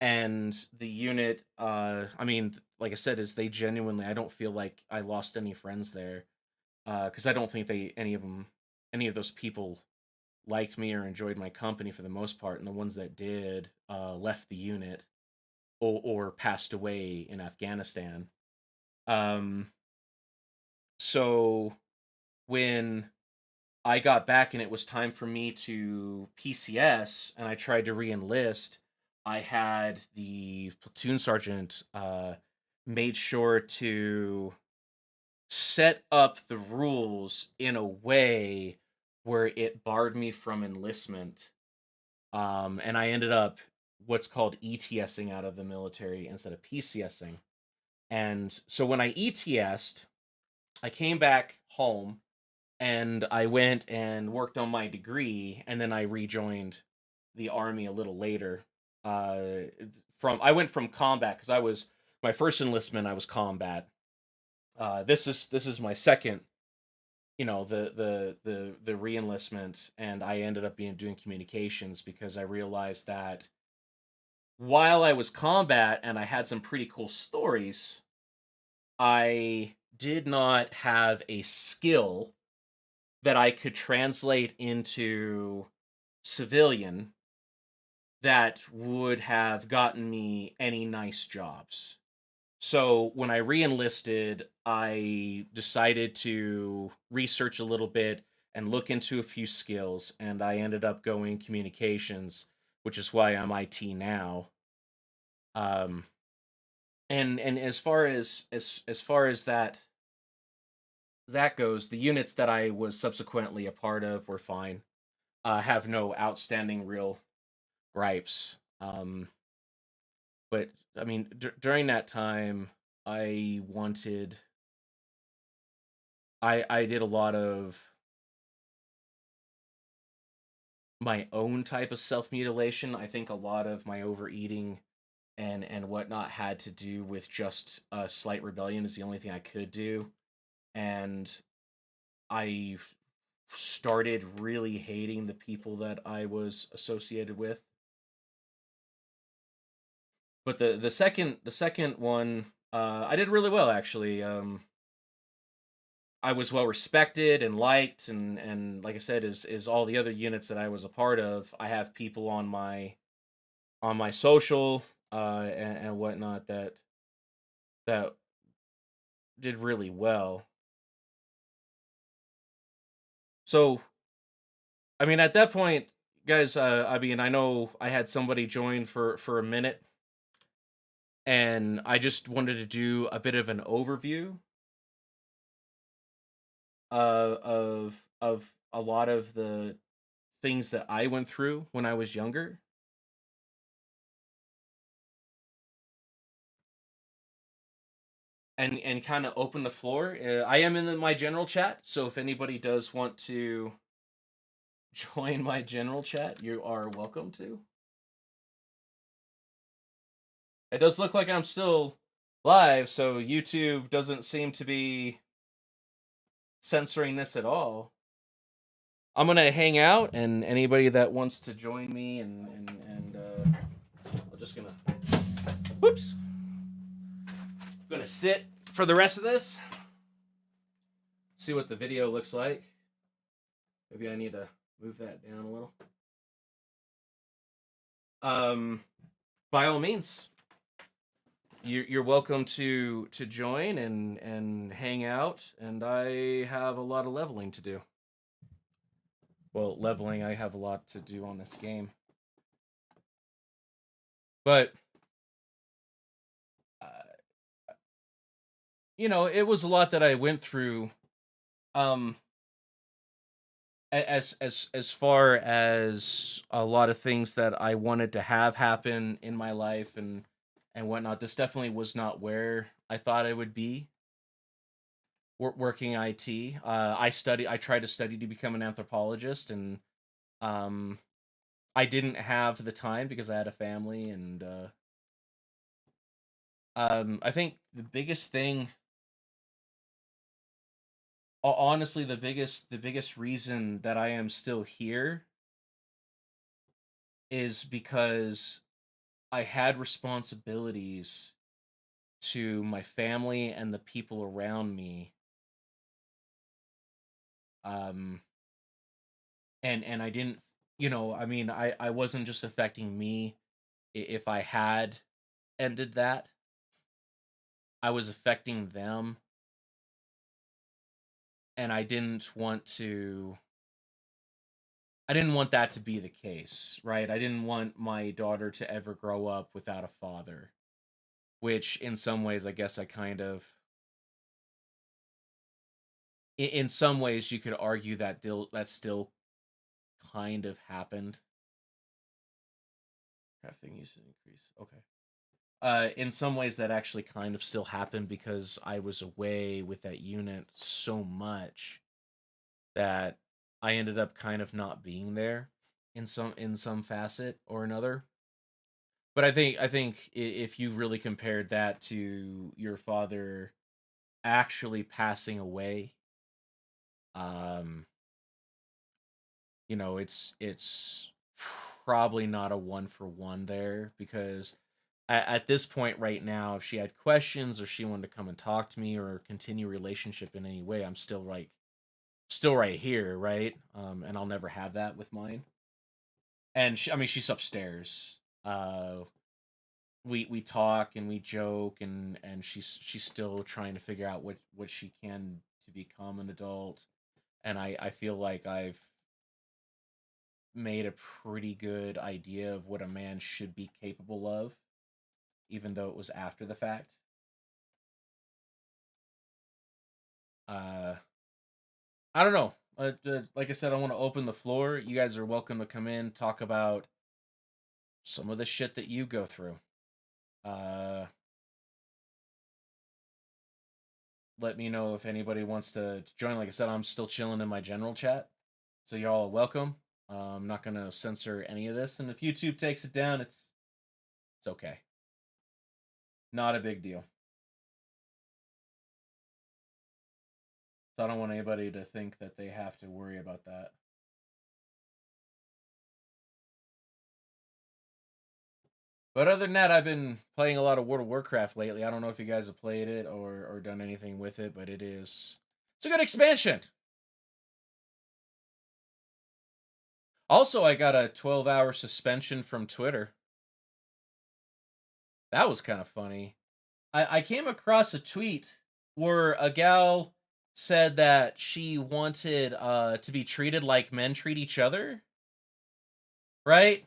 and the unit. I mean, like I said, is they genuinely. I don't feel like I lost any friends there, because I don't think any of those people liked me or enjoyed my company for the most part, and the ones that did left the unit or passed away in Afghanistan. Um, so when I got back and it was time for me to PCS and I tried to re-enlist, I had the platoon sergeant made sure to set up the rules in a way where it barred me from enlistment. And I ended up what's called ETSing out of the military instead of PCSing. And so when I ETSed, I came back home and I went and worked on my degree, and then I rejoined the army a little later. Uh, from I went from combat because I was my first enlistment. I was combat. This is my second. The reenlistment, and I ended up being doing communications because I realized that while I was combat and I had some pretty cool stories, I did not have a skill that I could translate into civilian that would have gotten me any nice jobs. So when I re-enlisted, I decided to research a little bit and look into a few skills, and I ended up going communications, which is why I'm IT now. Um, and as far as that goes, the units that I was subsequently a part of were fine. Have no outstanding real gripes. But I mean, during that time, I wanted, I did a lot of my own type of self mutilation. I think a lot of my overeating and whatnot had to do with just a slight rebellion is the only thing I could do, and I started really hating the people that I was associated with. But the second one, I did really well actually. I was well respected and liked, and like I said, is all the other units that I was a part of. I have people on my social and whatnot that did really well. So I mean, at that point, guys, I mean, I know I had somebody join for a minute, and I just wanted to do a bit of an overview of a lot of the things that I went through when I was younger, and kind of open the floor. I am in my general chat, so if anybody does want to join my general chat, you are welcome to. It does look like I'm still live, so YouTube doesn't seem to be censoring this at all. I'm gonna hang out, and anybody that wants to join me, and I'm just gonna, whoops, gonna sit for the rest of this. See what the video looks like. Maybe I need to move that down a little. Um, by all means, you're welcome to join and hang out. And I have a lot of leveling to do. Well, leveling, I have a lot to do on this game, but uh, it was a lot that I went through. Um, as far as a lot of things that I wanted to have happen in my life and whatnot, this definitely was not where I thought I would be working IT. I tried to study to become an anthropologist, and um, I didn't have the time because I had a family, and I think the biggest thing, honestly, the biggest reason that I am still here is because I had responsibilities to my family and the people around me. Um, and I didn't, I mean, I wasn't just affecting me. If I had ended that, I was affecting them, and I didn't want that to be the case, right? I didn't want my daughter to ever grow up without a father, which in some ways I guess I kind of, in some ways you could argue that that still kind of happened. Crafting usage increase. Okay. In some ways that actually kind of still happened because I was away with that unit so much that I ended up kind of not being there in some facet or another. But I think if you really compared that to your father actually passing away, um, it's probably not a one for one there, because at this point right now, if she had questions or she wanted to come and talk to me or continue a relationship in any way, I'm still right here, right? And I'll never have that with mine. And I mean, she's upstairs. We talk and we joke, and she's still trying to figure out what she can to become an adult. And I feel like I've made a pretty good idea of what a man should be capable of, even though it was after the fact. Uh, I don't know. Like I said, I want to open the floor. You guys are welcome to come in, talk about some of the shit that you go through. Uh, Let me know if anybody wants to join. Like I said, I'm still chilling in my general chat, so y'all are welcome. I'm not gonna censor any of this, and if YouTube takes it down, it's okay. Not a big deal. So I don't want anybody to think that they have to worry about that. But other than that, I've been playing a lot of World of Warcraft lately. I don't know if you guys have played it or done anything with it, but it's a good expansion. Also, I got a 12-hour suspension from Twitter. That was kind of funny. I came across a tweet where a gal said that she wanted to be treated like men treat each other, right?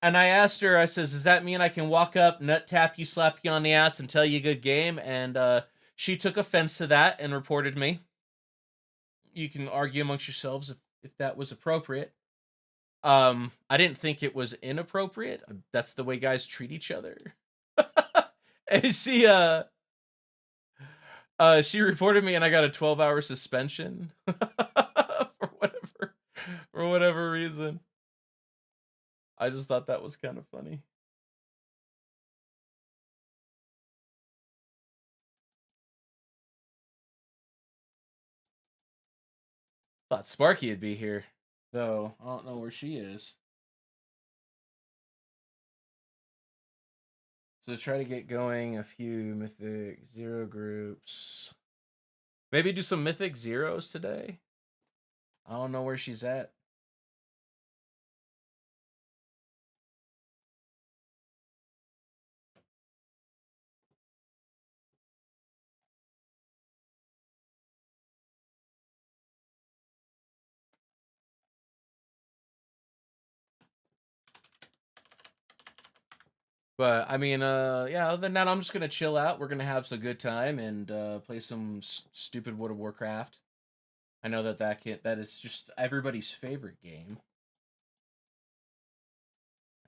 And I asked her, I says, does that mean I can walk up, nut tap you, slap you on the ass, and tell you good game? And she took offense to that and reported me. You can argue amongst yourselves if that was appropriate. I didn't think it was inappropriate. That's the way guys treat each other. And she reported me, and I got a 12-hour suspension for whatever reason. I just thought that was kind of funny. Thought Sparky would be here, though. I don't know where she is. So try to get going a few Mythic Zero groups. Maybe do some Mythic Zeros today. I don't know where she's at. But I mean, yeah. Other than that, I'm just gonna chill out. We're gonna have some good time and play some stupid World of Warcraft. I know that is just everybody's favorite game.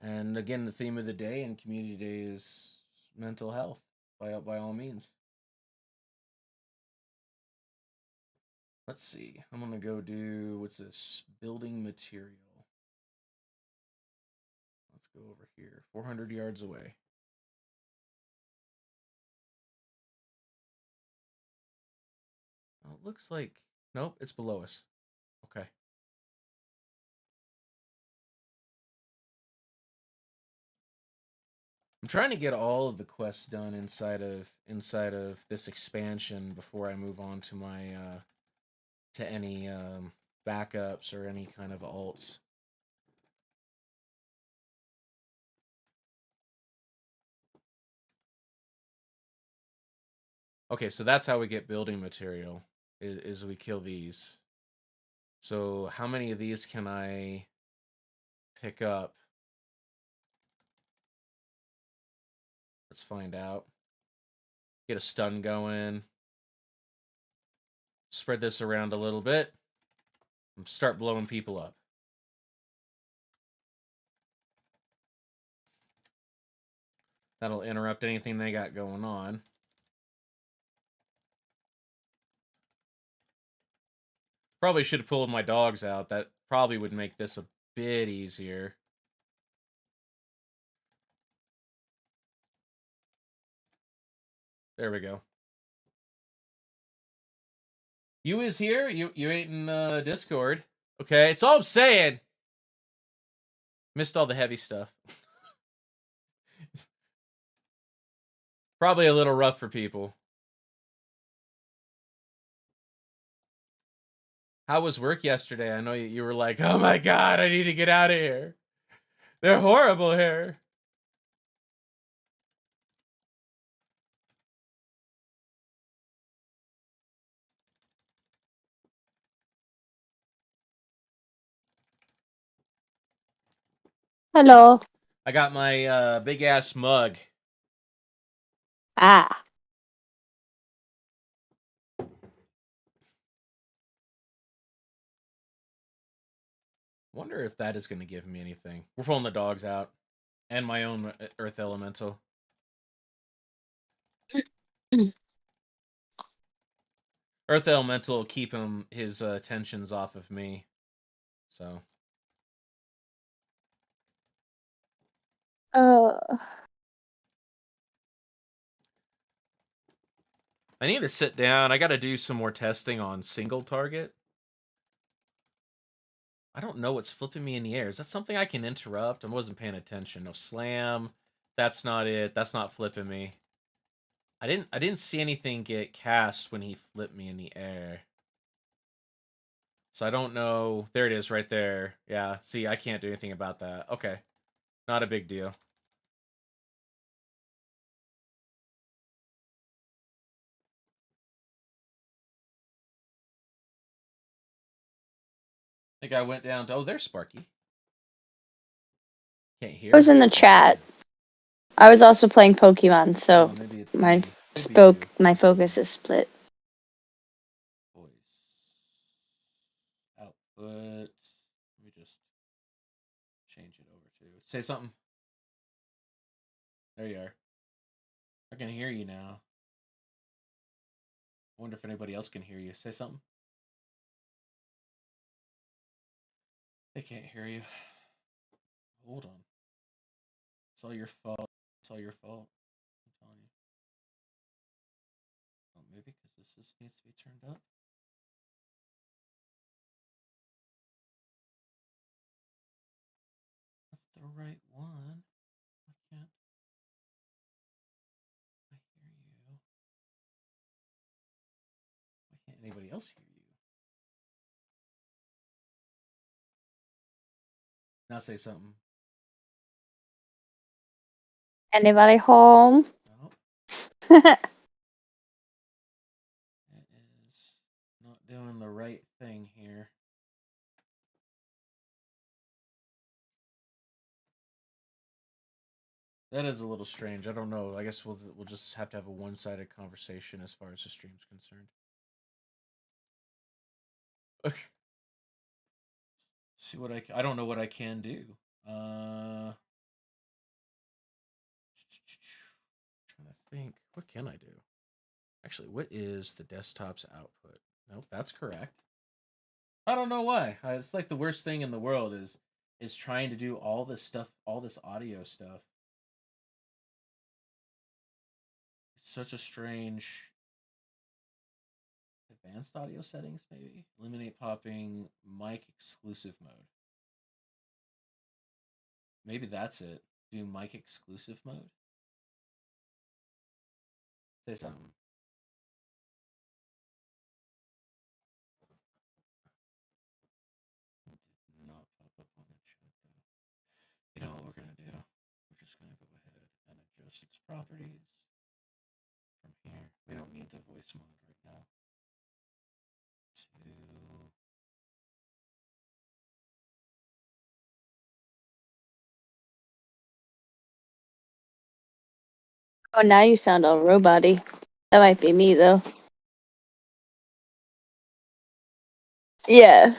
And again, the theme of the day and Community Day is mental health, by all means. Let's see. I'm gonna go do what's this? Building material. Let's go over here. 400 yards away. Oh, it looks like nope, it's below us. Okay. I'm trying to get all of the quests done inside of this expansion before I move on to my to any backups or any kind of alts. Okay, so that's how we get building material, is we kill these. So how many of these can I pick up? Let's find out. Get a stun going. Spread this around a little bit. And start blowing people up. That'll interrupt anything they got going on. Probably should have pulled my dogs out. That probably would make this a bit easier. There we go. You is here? You ain't in Discord. Okay, that's all I'm saying. Missed all the heavy stuff. Probably a little rough for people. How was work yesterday? I know you were like, oh my god, I need to get out of here. They're horrible here. Hello. I got my big ass mug. Ah. Wonder if that is going to give me anything. We're pulling the dogs out. And my own Earth Elemental. Earth Elemental will keep his tensions off of me. So. I need to sit down. I got to do some more testing on single target. I don't know what's flipping me in the air. Is that something I can interrupt? I wasn't paying attention. No slam. That's not it. That's not flipping me. I didn't see anything get cast when he flipped me in the air. So I don't know. There it is right there. Yeah, see, I can't do anything about that. Okay. Not a big deal. I think I went down to... Oh, there's Sparky. Can't hear. I was in the chat. I was also playing Pokemon, so my focus is split. Voice. Output. Let me just change it over to... Say something. There you are. I can hear you now. I wonder if anybody else can hear you. Say something. They can't hear you. Hold on. It's all your fault. It's all your fault. I'm telling you. Oh, maybe because this needs to be turned up. That's the right one. I can't. I hear you. Why can't anybody else hear you? Now say something. Anybody home? Nope. It is not doing the right thing here. That is a little strange. I don't know. I guess we'll just have to have a one-sided conversation as far as the stream's concerned. See what I don't know what I can do. Trying to think. What can I do? Actually, what is the desktop's output? Nope, that's correct. I don't know why. It's like the worst thing in the world is trying to do all this stuff, all this audio stuff. It's such a strange... Advanced audio settings, maybe? Eliminate popping, mic exclusive mode. Maybe that's it. Do mic exclusive mode? Say something. we're gonna do. We're just gonna go ahead and adjust its properties from here. We don't need the voice mod right now. Oh, now you sound all robot-y. That might be me, though. Yeah.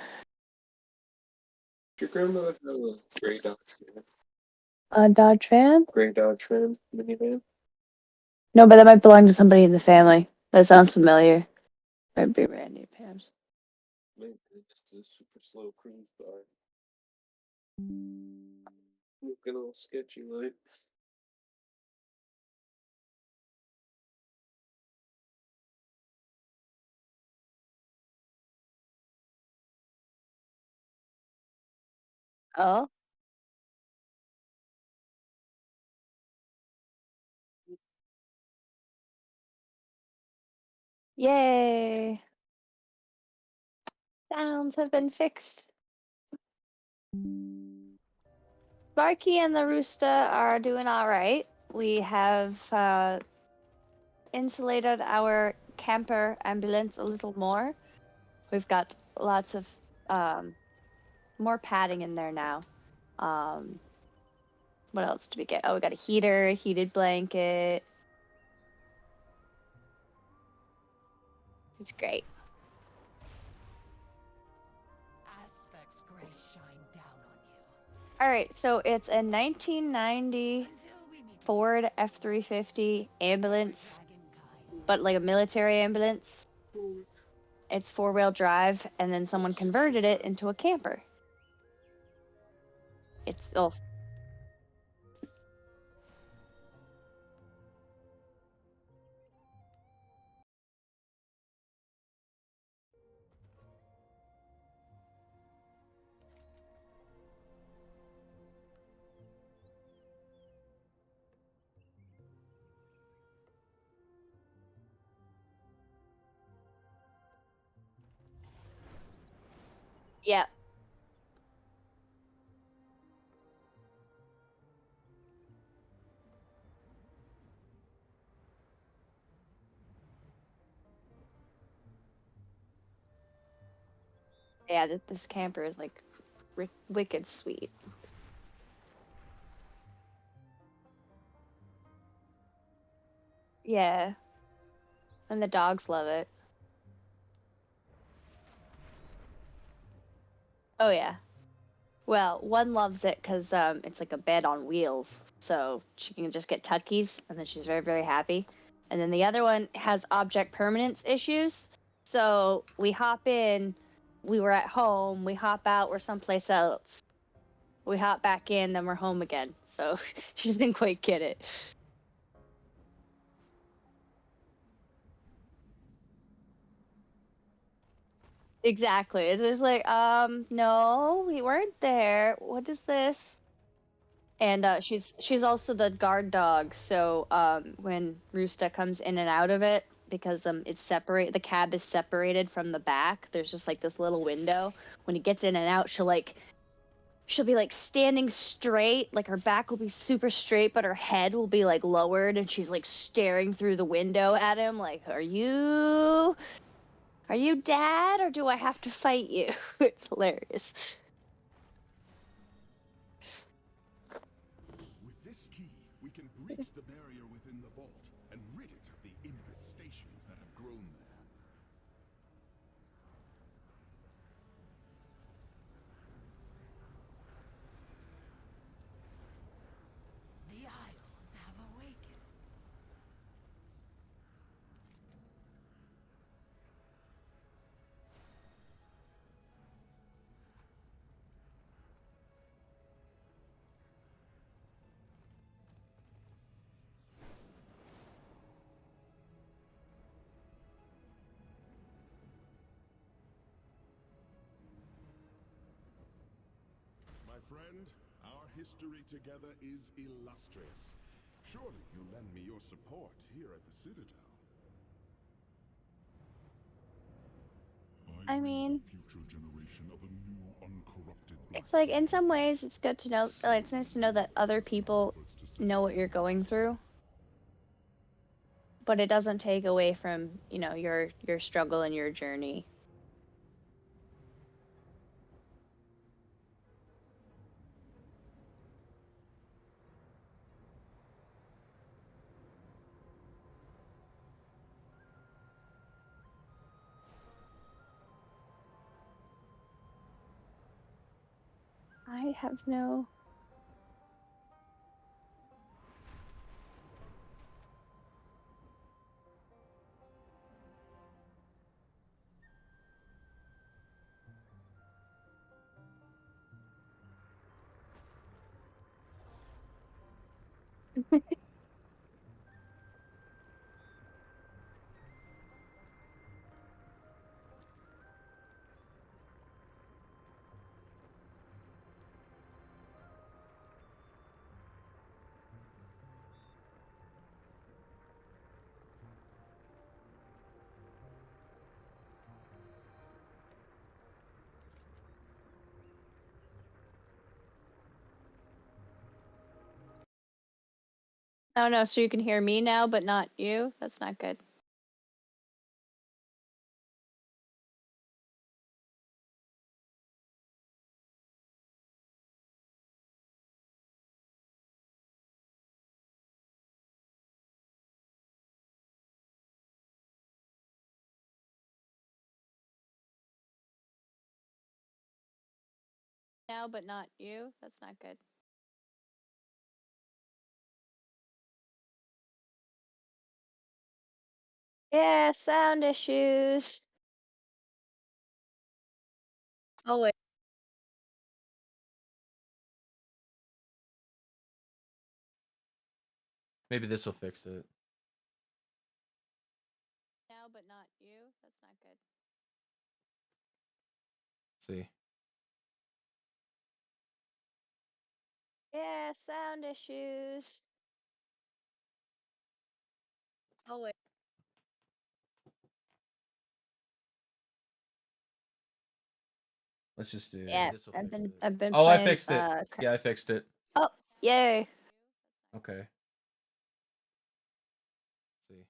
Your grandmother have a gray Dodge Ram? A Dodge van? Gray Dodge Ram minivan? No, but that might belong to somebody in the family. That sounds familiar. Might be Randy Pam's. Maybe it's just a super slow cruise by. Looking all sketchy like. Oh? Yay! Sounds have been fixed. Sparky and the Rooster are doing alright. We have insulated our camper ambulance a little more. We've got lots of more padding in there now. What else did we get? Oh, we got a heater, a heated blanket. It's great. Aspect's grace shine down on you. All right, so it's a 1990 Ford F-350 ambulance, but like a military ambulance. It's 4-wheel drive, and then someone converted it into a camper. It's also yeah. Yeah, this camper is like wicked sweet. Yeah. And the dogs love it. Oh yeah. Well, one loves it because it's like a bed on wheels, so she can just get tuckies, and then she's very, very happy. And then the other one has object permanence issues, so we hop in, we were at home, we hop out, we're someplace else, we hop back in, then we're home again. So she doesn't quite get it. Exactly. It's just like, no, we weren't there. What is this? And she's also the guard dog. So when Roosta comes in and out of it, because it's separate, the cab is separated from the back. There's just like this little window. When he gets in and out, she'll be like standing straight, like her back will be super straight, but her head will be like lowered, and she's like staring through the window at him, like, Are you dad, or do I have to fight you?" It's hilarious. With this key, we can breach the barrier within the vault and rid it of the infestations that have grown there. The idols have awakened. My friend, our history together is illustrious. Surely you'll lend me your support here at the Citadel. I mean, the future generation of a new uncorrupted if It's like in some ways it's good to know. It's nice to know that other people know what you're going through, but it doesn't take away from your struggle and your journey. I have no. Oh no, so you can hear me now, but not you? That's not good. Now, but not you? That's not good. Yeah, sound issues. Oh wait. Maybe this will fix it. Now, but not you? That's not good. See. Yeah, sound issues. Oh wait. Let's just do. Yeah, This will I've fix been it. I've been Oh, I playing fixed it. Yeah, I fixed it. Oh, yay. Okay. See.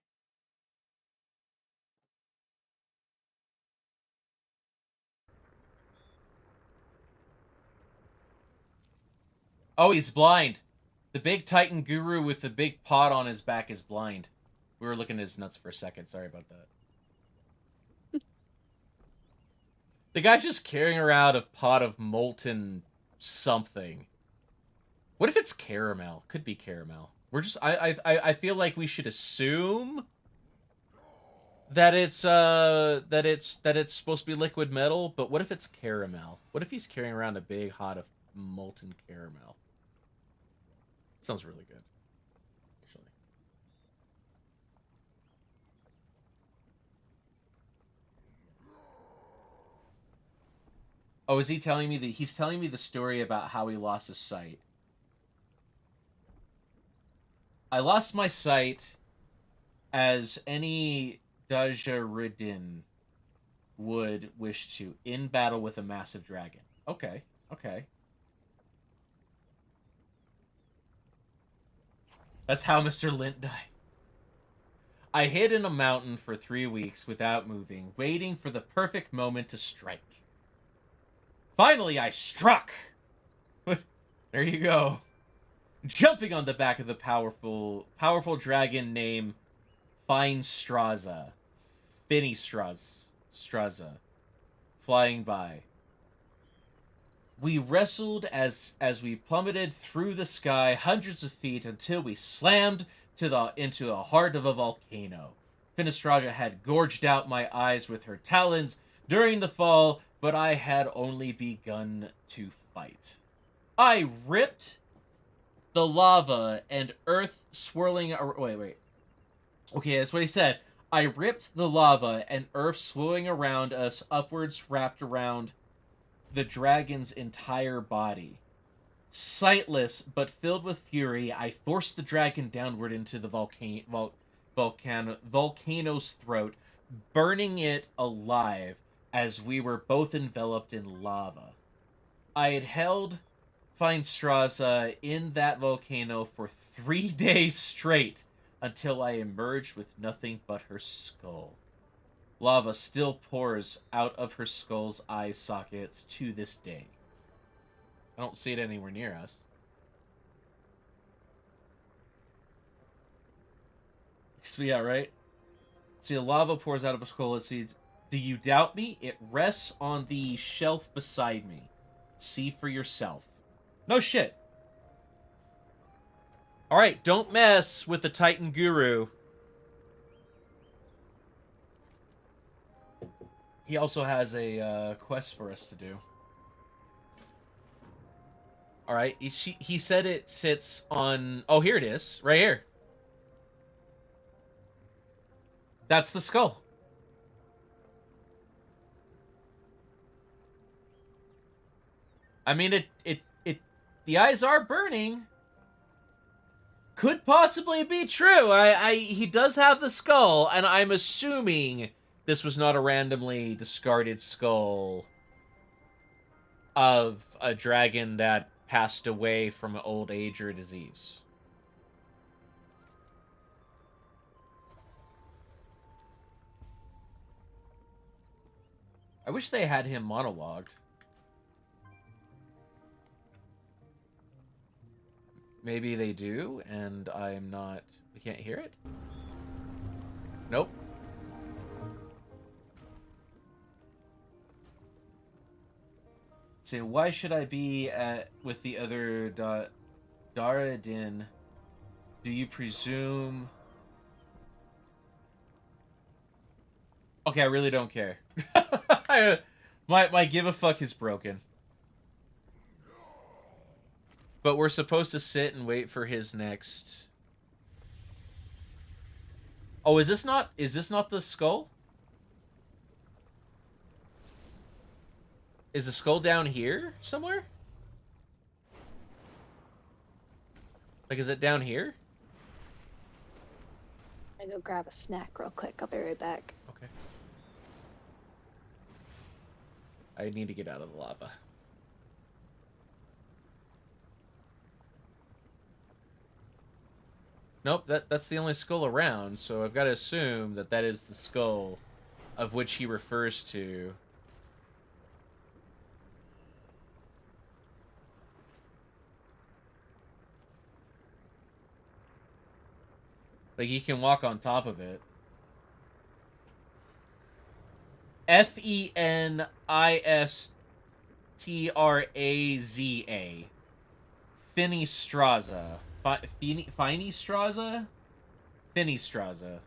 Oh, he's blind. The big Titan guru with the big pot on his back is blind. We were looking at his nuts for a second. Sorry about that. The guy's just carrying around a pot of molten something. What if it's caramel? Could be caramel. We're just I feel like we should assume that it's supposed to be liquid metal, but what if it's caramel? What if he's carrying around a big hot of molten caramel? Sounds really good, actually. Oh, is he telling me that he's telling me the story about how he lost his sight? I lost my sight as any Dajaridin would wish to in battle with a massive dragon. Okay, okay. That's how Mr. Lint died. I hid in a mountain for 3 weeks without moving, waiting for the perfect moment to strike. Finally, I struck! There you go. Jumping on the back of the powerful dragon named Feinstraza. Straza. Flying by. We wrestled as we plummeted through the sky hundreds of feet until we slammed into the heart of a volcano. Finistraja had gorged out my eyes with her talons during the fall, but I had only begun to fight. I ripped the lava and earth swirling. Wait. Okay, that's what he said. I ripped the lava and earth swirling around us upwards, wrapped around the dragon's entire body. Sightless but filled with fury, I forced the dragon downward into the volcano's throat, burning it alive as we were both enveloped in lava. I had held Feinstrasse in that volcano for 3 days straight until I emerged with nothing but her skull. Lava still pours out of her skull's eye sockets to this day. I don't see it anywhere near us. Yeah, right? See, the lava pours out of her skull. Let's see. Do you doubt me? It rests on the shelf beside me. See for yourself. No shit. Alright, don't mess with the Titan Guru. He also has a quest for us to do. Alright, he said it sits on... Oh, here it is. Right here. That's the skull. I mean, the eyes are burning. Could possibly be true. He does have the skull, and I'm assuming this was not a randomly discarded skull of a dragon that passed away from old age or disease. I wish they had him monologued. Maybe they do, and I'm not... We can't hear it? Nope. So why should I be with the other Daradin? Do you presume... Okay, I really don't care. My give a fuck is broken. But we're supposed to sit and wait for his next... Oh, is this not the skull? Is the skull down here somewhere? Like, is it down here? I'm gonna go grab a snack real quick. I'll be right back. Okay. I need to get out of the lava. Nope, that's the only skull around, so I've got to assume that that is the skull of which he refers to. Like, he can walk on top of it. Fenistraza. Finistraza. Finistraza? Finistraza.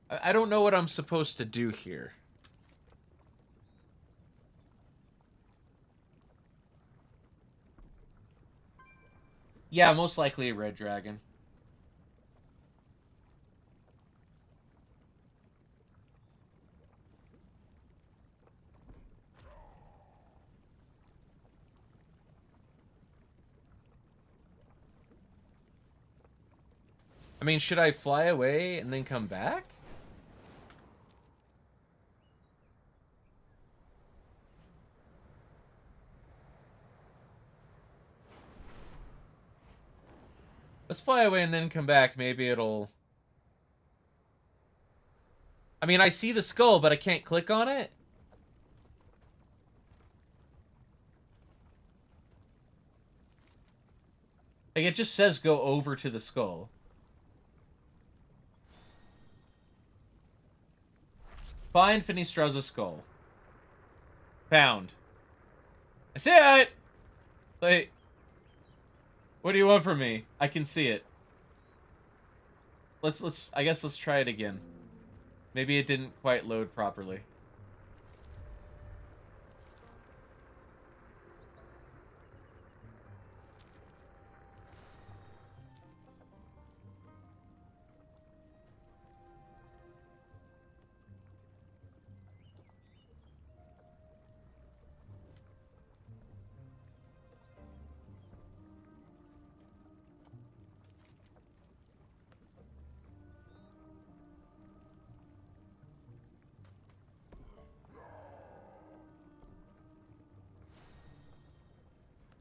I don't know what I'm supposed to do here. Yeah, most likely a red dragon. I mean, should I fly away and then come back? Let's fly away and then come back. Maybe it'll... I mean, I see the skull, but I can't click on it. Like, it just says go over to the skull. Find Finistraza's skull. Found. I see it! Like... What do you want from me? I can see it. I guess let's try it again. Maybe it didn't quite load properly.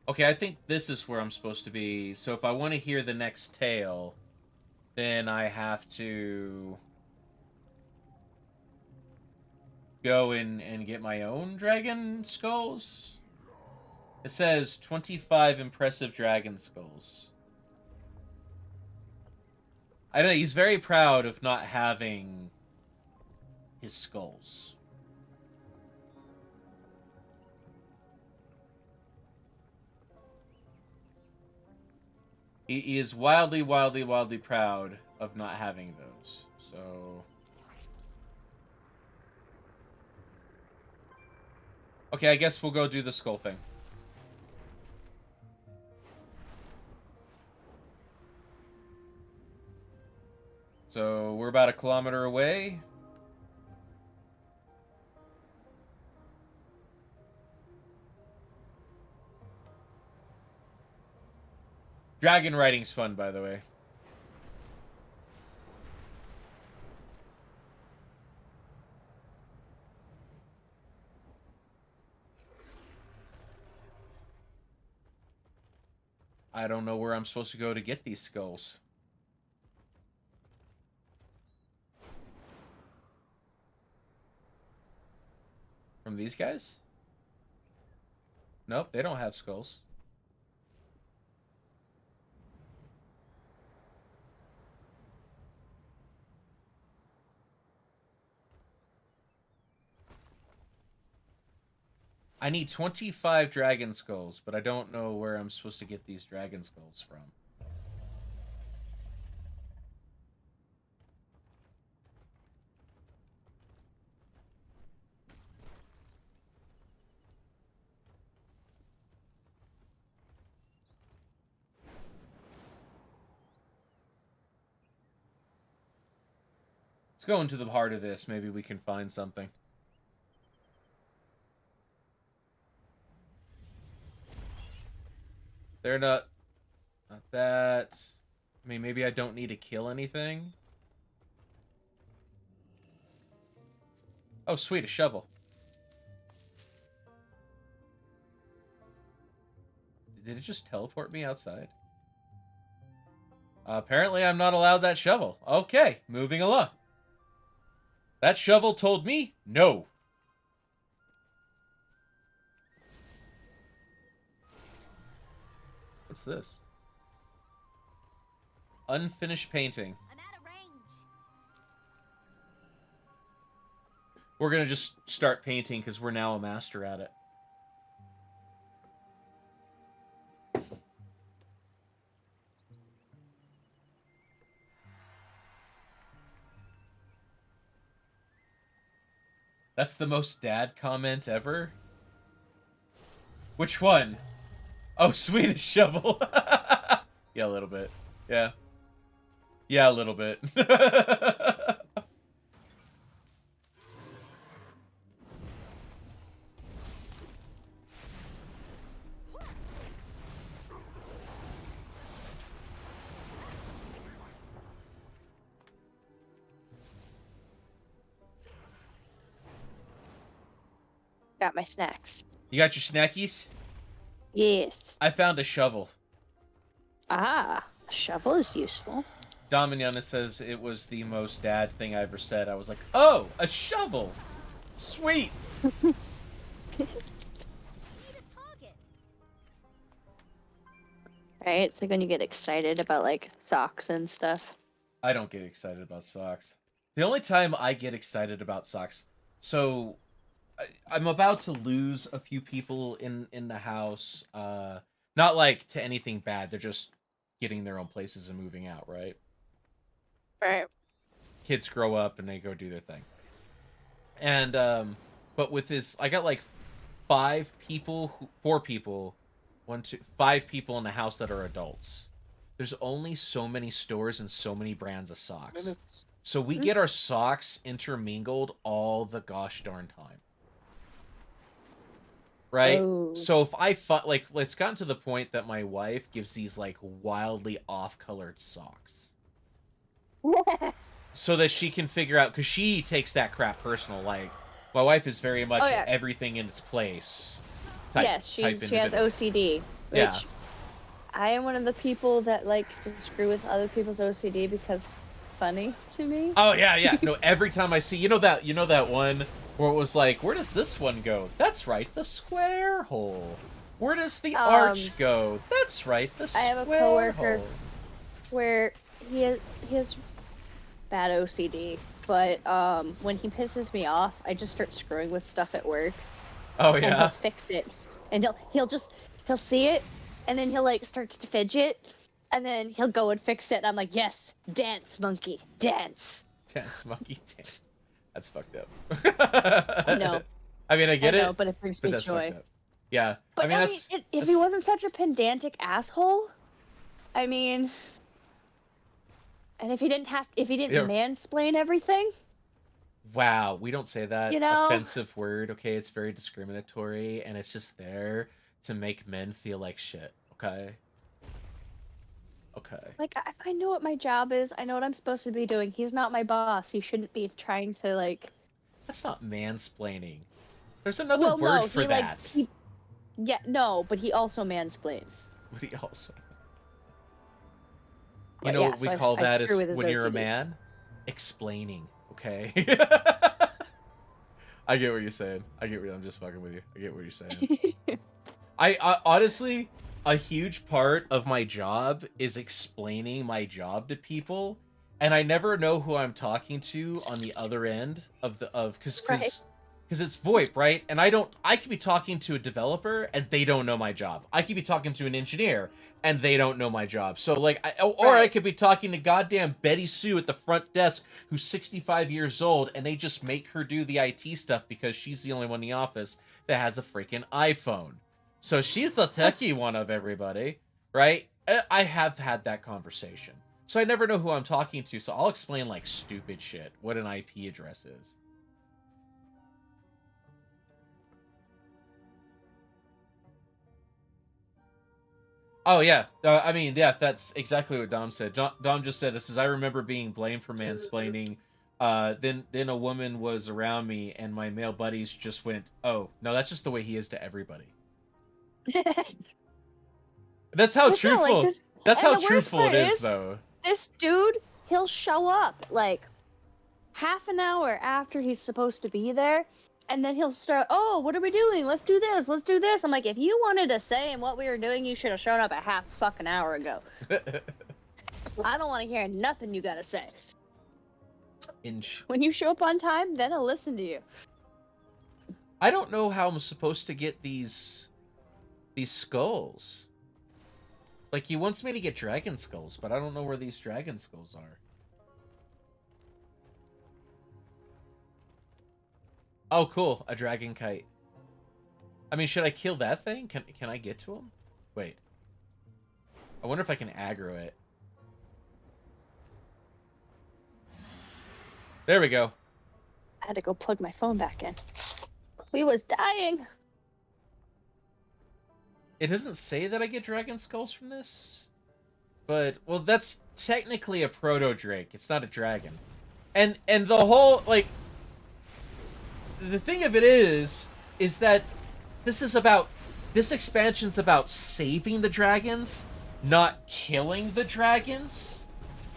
Okay, I think this is where I'm supposed to be. So if I want to hear the next tale, then I have to go and get my own dragon skulls. It says 25 impressive dragon skulls. I don't know, he's very proud of not having his skulls. He is wildly, wildly, wildly proud of not having those. So... okay, I guess we'll go do the skull thing. So, we're about 1 kilometer away. Dragon riding's fun, by the way. I don't know where I'm supposed to go to get these skulls. From these guys? Nope, they don't have skulls. I need 25 dragon skulls, but I don't know where I'm supposed to get these dragon skulls from. Let's go into the heart of this. Maybe we can find something. They're not that. I mean, maybe I don't need to kill anything. Oh, sweet, a shovel. Did it just teleport me outside? Apparently, I'm not allowed that shovel. Okay, moving along. That shovel told me no. What's this? Unfinished painting. I'm out of range. We're gonna just start painting because we're now a master at it. That's the most dad comment ever? Which one? Oh, Swedish shovel. Yeah, a little bit. Yeah. Yeah, a little bit. Got my snacks. You got your snackies? Yes. I found a shovel. Ah, a shovel is useful. Dominiana says it was the most dad thing I ever said. I was like, oh, a shovel! Sweet! Need a target. Right? It's like when you get excited about like socks and stuff. I don't get excited about socks. The only time I get excited about socks, so I'm about to lose a few people in the house. Not like to anything bad. They're just getting their own places and moving out, right? Right. Kids grow up and they go do their thing. And but with this, I got like 5 people, 4 people, 5 people in the house that are adults. There's only so many stores and so many brands of socks. So we get our socks intermingled all the gosh darn time. Right? Oh. So if like, it's gotten to the point that my wife gives these like wildly off-colored socks. So that she can figure out, because she takes that crap personal. Like, my wife is very much Oh, yeah. everything in its place. Yes, she has individual. OCD. Which Yeah. I am one of the people that likes to screw with other people's OCD because it's funny to me. Oh yeah, yeah. No, every time I see, you know that one where it was like, where does this one go? That's right, the square hole. Where does the arch go? That's right, the I square have a coworker hole. where he has bad OCD, but when he pisses me off, I just start screwing with stuff at work, Oh and he'll yeah. fix it, and he'll see it, and then he'll like start to fidget, and then he'll go and fix it. And I'm like, yes, dance, monkey, dance. Dance monkey dance. That's fucked up. I know. I mean, I get I know, it, but it brings but me that's joy. fucked up. Yeah. But I mean, if he that's- wasn't such a pedantic asshole, I mean, and if he didn't Yeah. mansplain everything, Wow, we don't say that You know? offensive word, okay? It's very discriminatory, and it's just there to make men feel like shit, okay? Okay. like I know what my job is. I know what I'm supposed to be doing. He's not my boss. He shouldn't be trying to like. That's not mansplaining. There's another Well, word no, for he that. yeah, no, but he also mansplains. But he also... You But know yeah, what so we I- call I that screw is with his when you're a OCD. man? Explaining, okay? I get what you're saying. I'm just fucking with you. I get what you're saying. I honestly, a huge part of my job is explaining my job to people, and I never know who I'm talking to on the other end of because Right. it's VoIP, right? And I could be talking to a developer and they don't know my job. I could be talking to an engineer and they don't know my job. So like, I Right. could be talking to goddamn Betty Sue at the front desk who's 65 years old, and they just make her do the IT stuff because she's the only one in the office that has a freaking iPhone. So she's the techie one of everybody, right? I have had that conversation. So I never know who I'm talking to, so I'll explain like stupid shit, what an IP address is. Oh yeah, I mean, yeah, that's exactly what Dom said. Dom just said, "This is I remember being blamed for mansplaining. Then a woman was around me, and my male buddies just went, "Oh no, that's just the way he is to everybody." That's how But no, like, truthful. this- That's and how the worst truthful it part is, is- though. This dude, he'll show up like half an hour after he's supposed to be there, and then he'll start, oh, what are we doing? Let's do this. Let's do this. I'm like, if you wanted to say what we were doing, you should have shown up a half fucking hour ago. I don't want to hear nothing you gotta say. When you show up on time, then I'll listen to you. I don't know how I'm supposed to get these skulls. Like, he wants me to get dragon skulls, but I don't know where these dragon skulls are. Oh, cool. A dragon kite. I mean, should I kill that thing? Can I get to him? Wait. I wonder if I can aggro it. There we go. I had to go plug my phone back in. We was dying. It doesn't say that I get dragon skulls from this. But, well, that's technically a proto-drake. It's not a dragon. And the whole, like... The thing of it is that this expansion's about saving the dragons, not killing the dragons.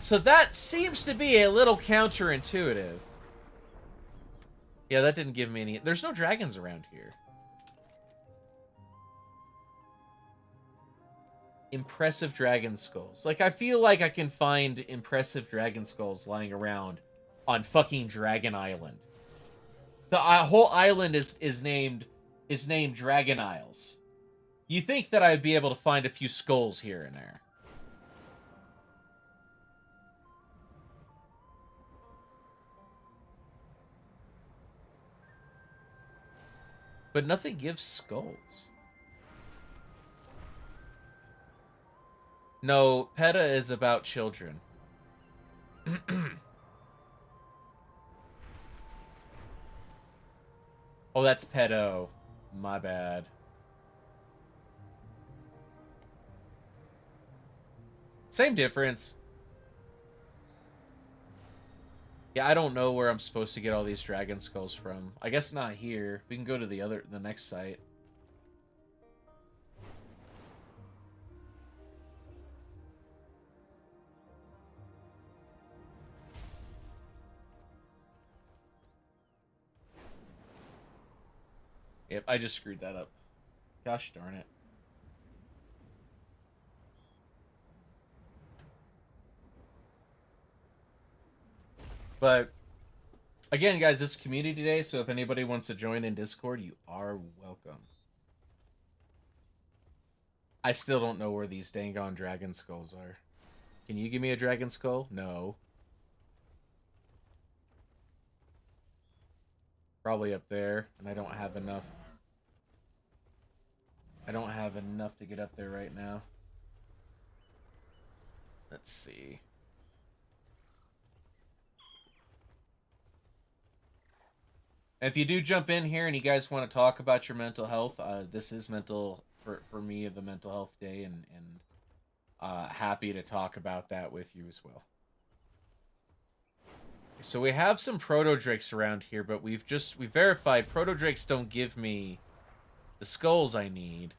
So that seems to be a little counterintuitive. Yeah, that didn't give me any... There's no dragons around here. Impressive dragon skulls. Like, I feel like I can find impressive dragon skulls lying around on fucking Dragon Island. The whole island is named Dragon Isles. You think that I'd be able to find a few skulls here and there. But nothing gives skulls. No, PETA is about children. Oh, that's pedo. My bad. Same difference. Yeah, I don't know where I'm supposed to get all these dragon skulls from. I guess not here. We can go to the next site. Yep, I just screwed that up. Gosh darn it. But again, guys, this is community day, so if anybody wants to join in Discord, you are welcome. I still don't know where these dang on dragon skulls are. Can you give me a dragon skull? No. Probably up there, and I don't have enough. I don't have enough to get up there right now. Let's see. If you do jump in here and you guys want to talk about your mental health, this is mental for me of the mental health day, and happy to talk about that with you as well. So we have some proto drakes around here, but we verified proto drakes don't give me the skulls I need.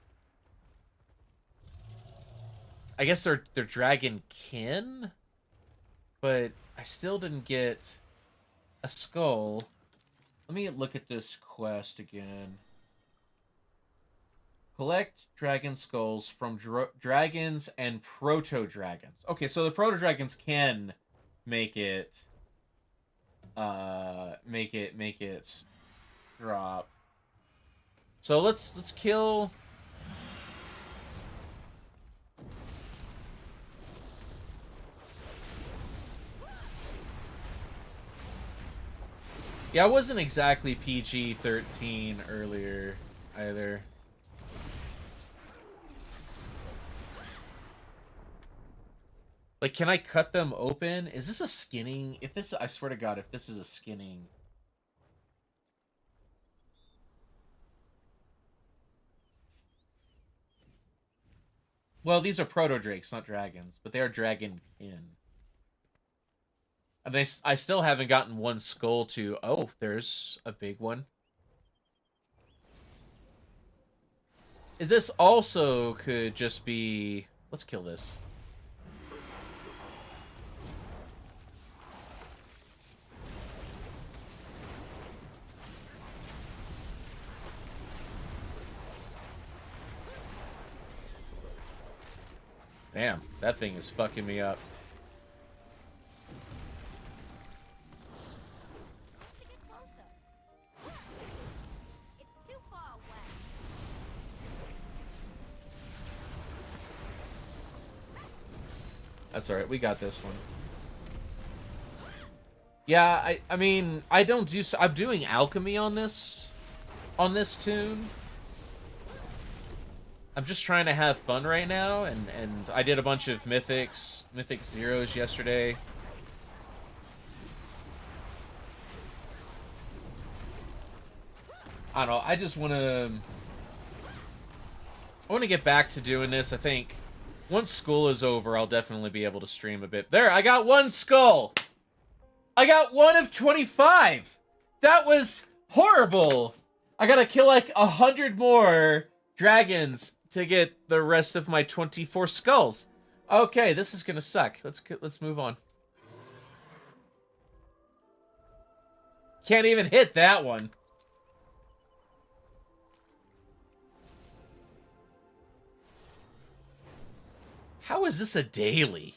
I guess they're dragon kin, but I still didn't get a skull. Let me look at this quest again. Collect dragon skulls from dragons and proto dragons. Okay, so the proto dragons can make it drop. So let's kill. Yeah, I wasn't exactly PG-13 earlier either. Like, can I cut them open? Is this a skinning? If this, I swear to God, if this is a skinning. Well, these are proto drakes, not dragons, but they are dragon kin. And I still haven't gotten one skull to... Oh, there's a big one. This also could just be... Let's kill this. Damn, that thing is fucking me up. That's alright, we got this one. Yeah, I mean, I don't do... I'm doing alchemy on this tune. I'm just trying to have fun right now, and I did a bunch of Mythic Zeros yesterday. I don't know, I just want to... I want to get back to doing this. I think once school is over, I'll definitely be able to stream a bit. There, I got one skull! I got 1 of 25! That was horrible! I gotta kill like 100 more dragons to get the rest of my 24 skulls. Okay, this is gonna suck. Let's move on. Can't even hit that one. How is this a daily?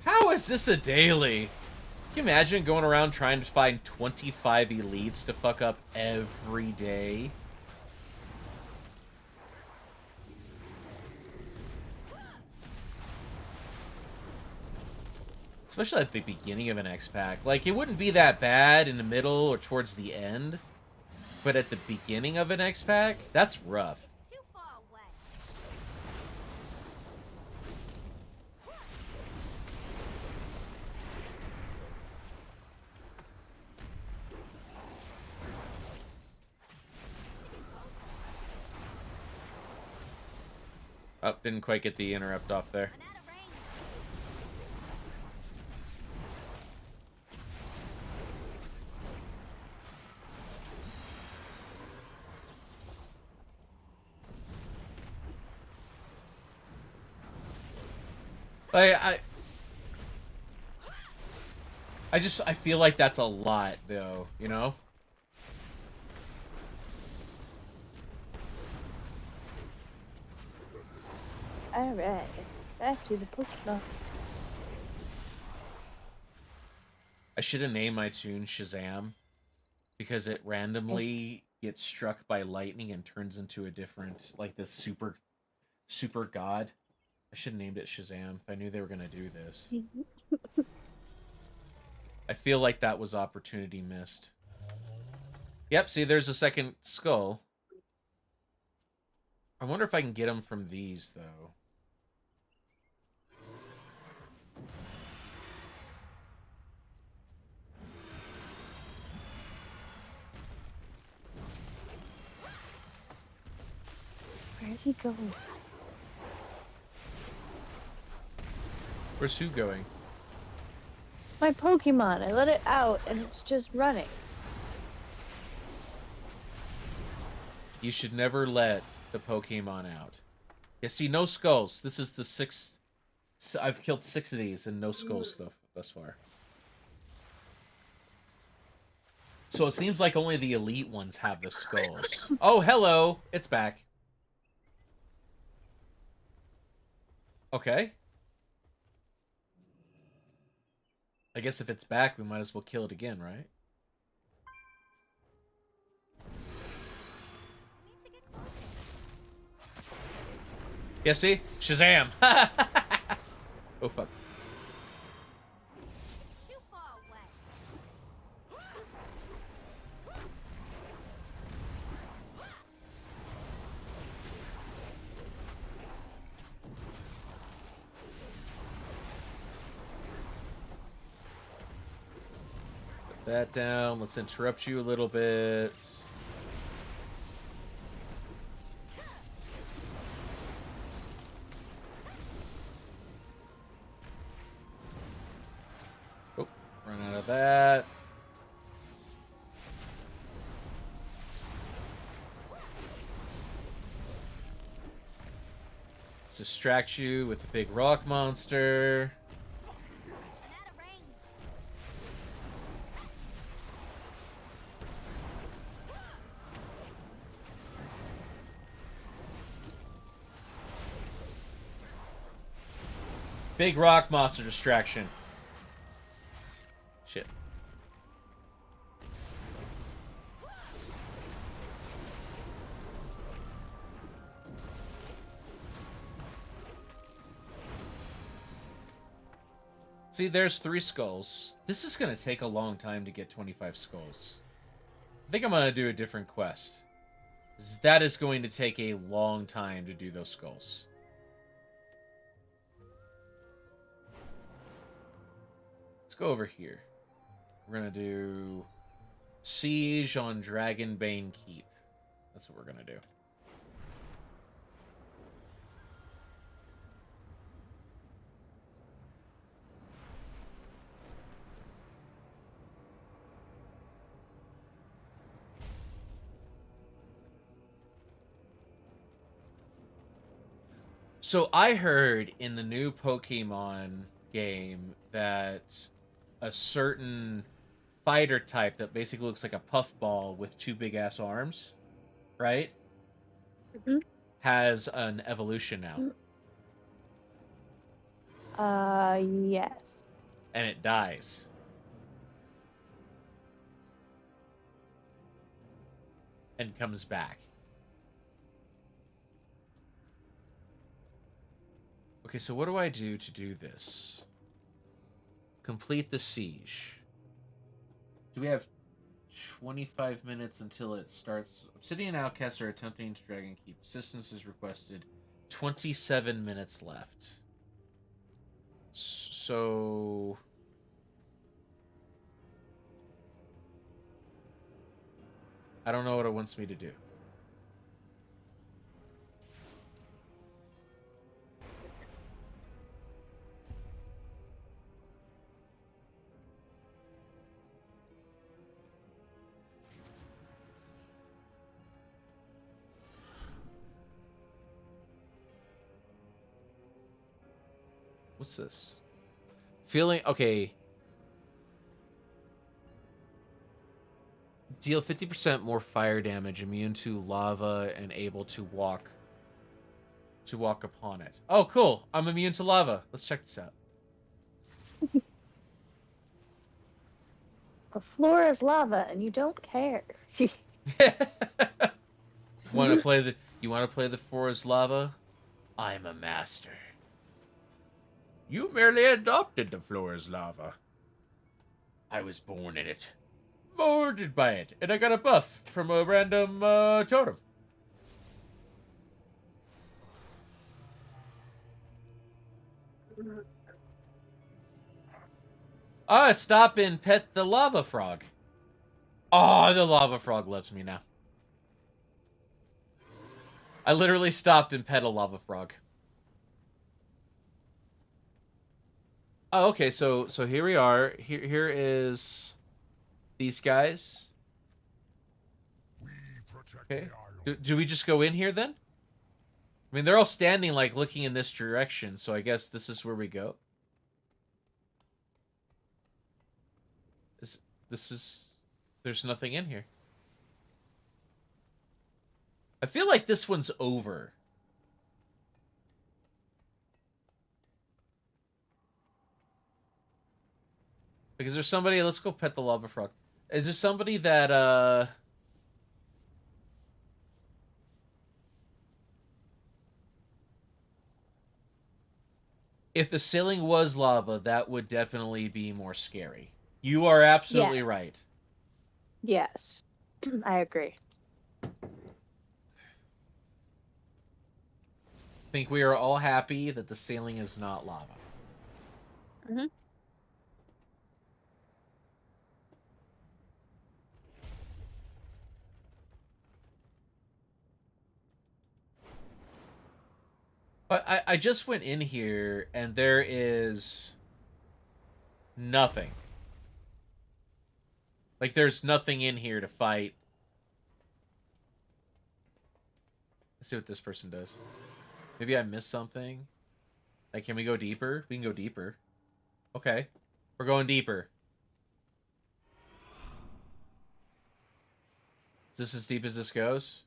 How is this a daily? Can you imagine going around trying to find 25 elites to fuck up every day? Especially at the beginning of an X-Pack. Like, it wouldn't be that bad in the middle or towards the end. But at the beginning of an X-Pack, that's rough. Oh, didn't quite get the interrupt off there. I I feel like that's a lot though, you know? Alright, back to the Pokemon. I should have named my tune Shazam because it randomly gets struck by lightning and turns into a different, like this super god. I should have named it Shazam if I knew they were gonna do this. I feel like that was opportunity missed. Yep, see, there's a second skull. I wonder if I can get them from these, though. Where is he going? Where's who going? My Pokemon. I let it out and it's just running. You should never let the Pokemon out. Yeah, see, no skulls. This is the 6th. I've killed 6 of these and no skulls stuff thus far. So it seems like only the elite ones have the skulls. Oh, hello! It's back. Okay. I guess if it's back, we might as well kill it again, right? Yeah, see? Shazam! Oh, fuck. Put that down. Let's interrupt you a little bit. Oh, run out of that. Let's distract you with the big rock monster. Big rock monster distraction. Shit. See, there's 3 skulls. This is going to take a long time to get 25 skulls. I think I'm going to do a different quest. That is going to take a long time to do those skulls. Let's go over here. We're going to do Siege on Dragonbane Keep. That's what we're going to do. So I heard in the new Pokemon game that a certain fighter type that basically looks like a puffball with 2 big ass arms, right? Mhm. Has an evolution now. Yes. And it dies. And comes back. Okay, so what do I do to do this? Complete the siege. Do we have 25 minutes until it starts? Obsidian outcasts are attempting to Dragon Keep. Assistance is requested. 27 minutes left. So... I don't know what it wants me to do. What's this? Feeling okay. Deal 50% more fire damage, immune to lava, and able to walk upon it. Oh, cool. I'm immune to lava. Let's check this out. The floor is lava, and you don't care. Want to play the? You want to play the floor is lava? I'm a master. You merely adopted the floor is lava. I was born in it, molded by it, and I got a buff from a random totem. Stop and pet the lava frog. Oh, the lava frog loves me now. I literally stopped and pet a lava frog. Oh, okay, so here we are. Here is these guys. We protect Okay. the isle. Do we just go in here then? I mean, they're all standing like looking in this direction, so I guess this is where we go. There's nothing in here. I feel like this one's over. Like, is there somebody? Let's go pet the lava frog. Is there somebody that if the ceiling was lava, that would definitely be more scary. You are absolutely right. Yes, I agree. I think we are all happy that the ceiling is not lava. Mm-hmm. But I just went in here and there is nothing. Like, there's nothing in here to fight. Let's see what this person does. Maybe I missed something. Like, can we go deeper? We can go deeper. Okay. We're going deeper. Is this as deep as this goes?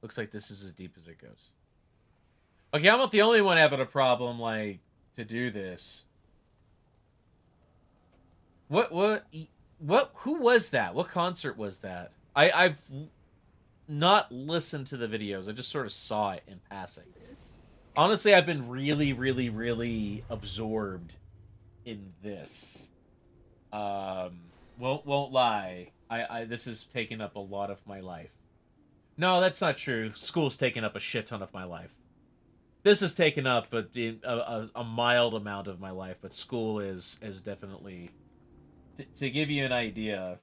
Looks like this is as deep as it goes. Okay, I'm not the only one having a problem, like, to do this. Who was that? What concert was that? I've not listened to the videos. I just sort of saw it in passing. Honestly, I've been really, really, really absorbed in this. Won't lie. This has taken up a lot of my life. No, that's not true. School's taken up a shit ton of my life. This has taken up a mild amount of my life, but school is definitely... To give you an idea...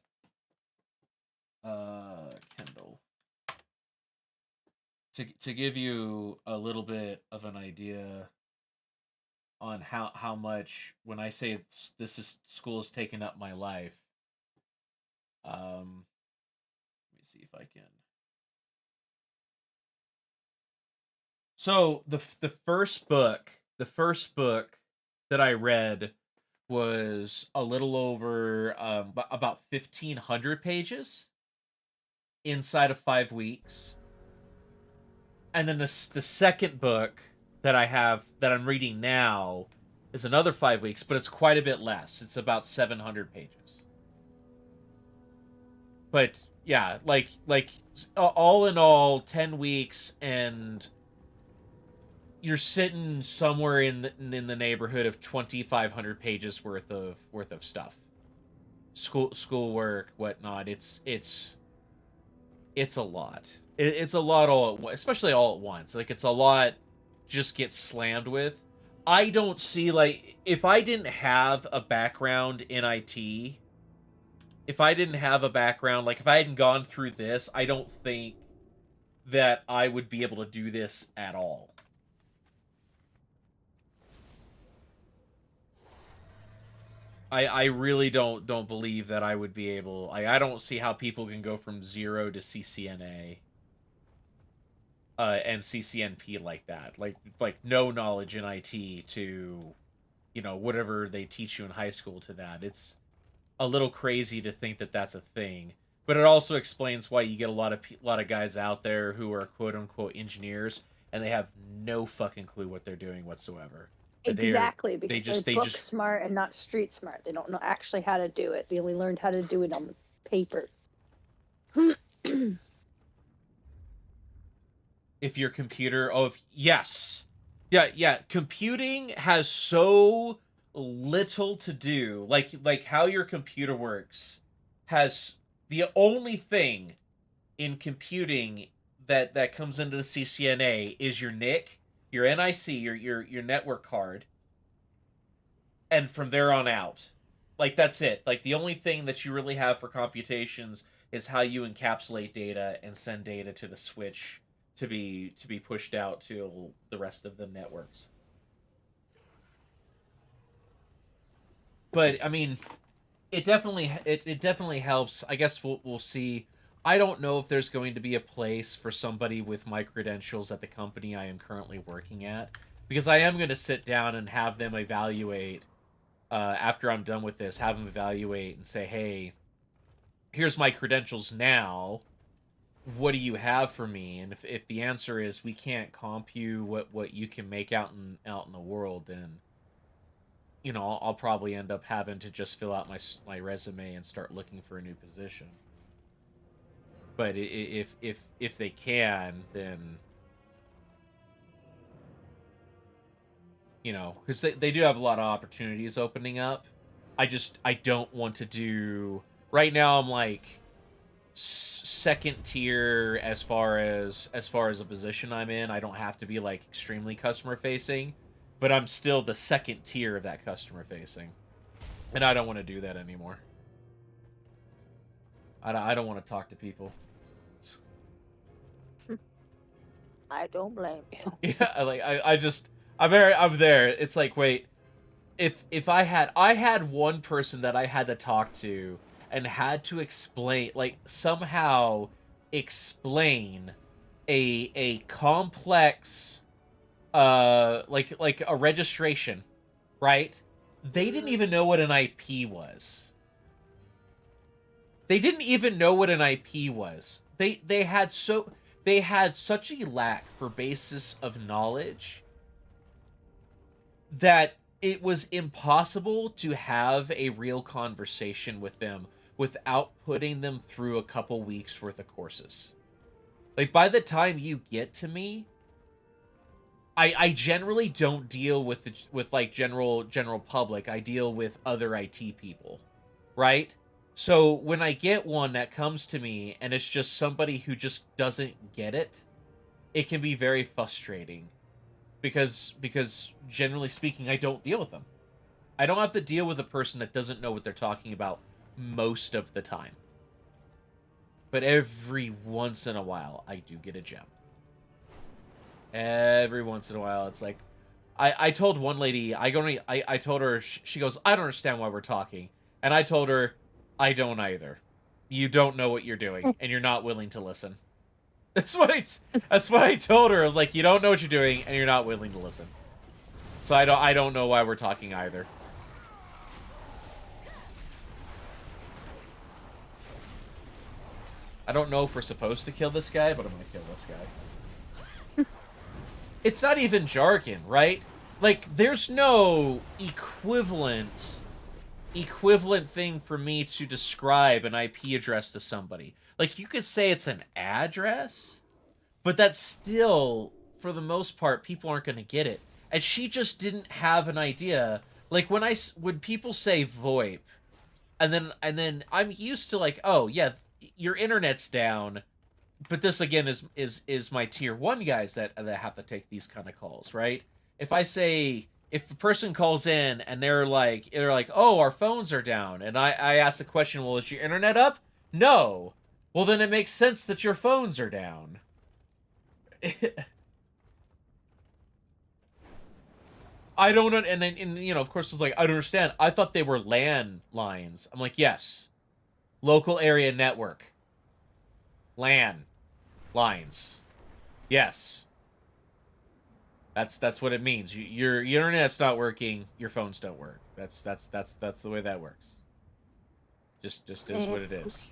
Kendall. To give you a little bit of an idea on how much, when I say school has taken up my life, let me see if I can. So the first book that I read was a little over about 1,500 pages inside of 5 weeks. And then the second book that I'm reading now is another 5 weeks, but it's quite a bit less. It's about 700 pages. But yeah, like all in all, 10 weeks, and you're sitting somewhere in the neighborhood of 2,500 pages worth of stuff. Schoolwork, whatnot. It's a lot. It's a lot especially all at once. Like, it's a lot just get slammed with. I don't see, like, if I didn't have a background in IT, if I didn't have a background, like, if I hadn't gone through this, I don't think that I would be able to do this at all. I really don't believe that I would be able... I don't see how people can go from 0 to CCNA and CCNP like that. Like no knowledge in IT to you know, whatever they teach you in high school to that. It's a little crazy to think that that's a thing. But it also explains why you get a lot of guys out there who are quote unquote engineers and they have no fucking clue what they're doing whatsoever. Exactly, because they they're book just smart and not street smart. They don't know actually how to do it. They only learned how to do it on paper. if your computer yes. Yeah, computing has so little to do. Like how your computer works has the only thing in computing that comes into the CCNA is your NIC, your NIC, your network card, and from there on out. Like that's it. Like the only thing that you really have for computations is how you encapsulate data and send data to the switch to be pushed out to the rest of the networks. But I mean, it definitely helps. I guess we'll see. I don't know if there's going to be a place for somebody with my credentials at the company I am currently working at, because I am going to sit down and have them evaluate after I'm done with this. Have them evaluate and say, "Hey, here's my credentials now. What do you have for me?" And if the answer is we can't comp you what you can make out in the world, then you know I'll probably end up having to just fill out my resume and start looking for a new position. But if they can, then you know, because they do have a lot of opportunities opening up. I don't want to do right now. I'm like second tier as far as a position I'm in. I don't have to be like extremely customer facing, but I'm still the second tier of that customer facing, and I don't want to do that anymore. I don't want to talk to people. I don't blame you. Yeah, like I'm there. It's like, wait, if I had one person that I had to talk to and had to explain, like somehow explain a complex like a registration, right? They didn't even know what an IP was. They didn't even know what an IP was. They had such a lack for basis of knowledge that it was impossible to have a real conversation with them without putting them through a couple weeks worth of courses. Like by the time you get to me, I generally don't deal with like general public. I deal with other IT people, right? So when I get one that comes to me and it's just somebody who just doesn't get it, it can be very frustrating because generally speaking, I don't deal with them. I don't have to deal with a person that doesn't know what they're talking about most of the time. But every once in a while, I do get a gem. Every once in a while, it's like, I told one lady, I told her, she goes, I don't understand why we're talking. And I told her, I don't either. You don't know what you're doing, and you're not willing to listen. That's what I told her. I was like, you don't know what you're doing, and you're not willing to listen. So I don't know why we're talking either. I don't know if we're supposed to kill this guy, but I'm gonna kill this guy. It's not even jargon, right? Like, there's no equivalent thing for me to describe an IP address to somebody. Like, you could say it's an address, but that's still, for the most part, people aren't going to get it. And she just didn't have an idea. Like, when people say VoIP, and then I'm used to like, oh yeah, your internet's down, but this again is my tier 1 guys that have to take these kind of calls, right? If a person calls in and they're like, oh, our phones are down, and I ask the question, well, is your internet up? No. Well, then it makes sense that your phones are down. I don't know, and then you know, of course, it's like, I don't understand. I thought they were LAN lines. I'm like, yes, local area network, LAN lines, yes. That's what it means. Your internet's not working. Your phones don't work. That's the way that works. Just is what it is.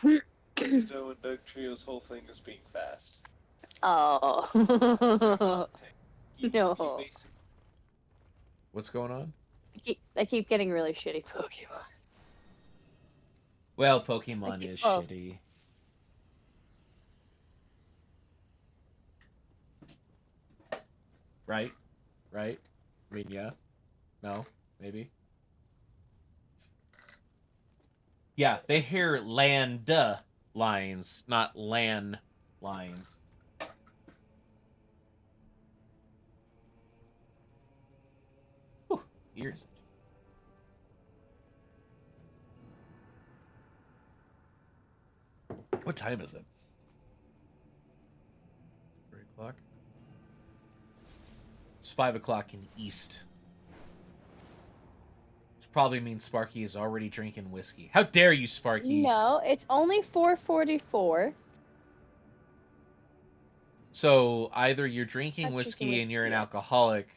No, and Doug Trio's whole thing is being fast. Oh. He No. basically- What's going on? I keep getting really shitty Pokemon. Well, Pokemon is Oh. shitty. Right? Right? I mean, yeah. No? Maybe? Yeah, they hear land lines, not lan lines. Whew, ears. What time is it? 3 o'clock? It's 5 o'clock in the east. Which probably means Sparky is already drinking whiskey. How dare you, Sparky? No, it's only 4:44. So either you're drinking I'm whiskey drinking and you're an whiskey, yeah. alcoholic,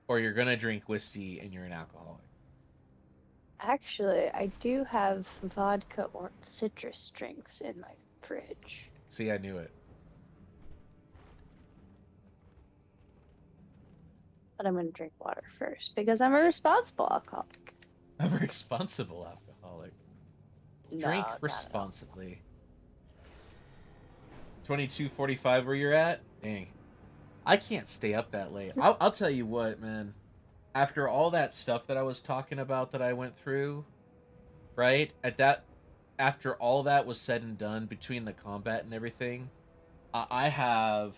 or you're gonna drink whiskey and you're an alcoholic. Actually, I do have vodka or citrus drinks in my fridge. See, I knew it. But I'm gonna drink water first because I'm a responsible alcoholic. I'm a responsible alcoholic. No, Drink not at all. responsibly. 22:45 where you're at? Dang. I can't stay up that late. I'll tell you what, man. After all that stuff that I was talking about that I went through, right? After all that was said and done, between the combat and everything, I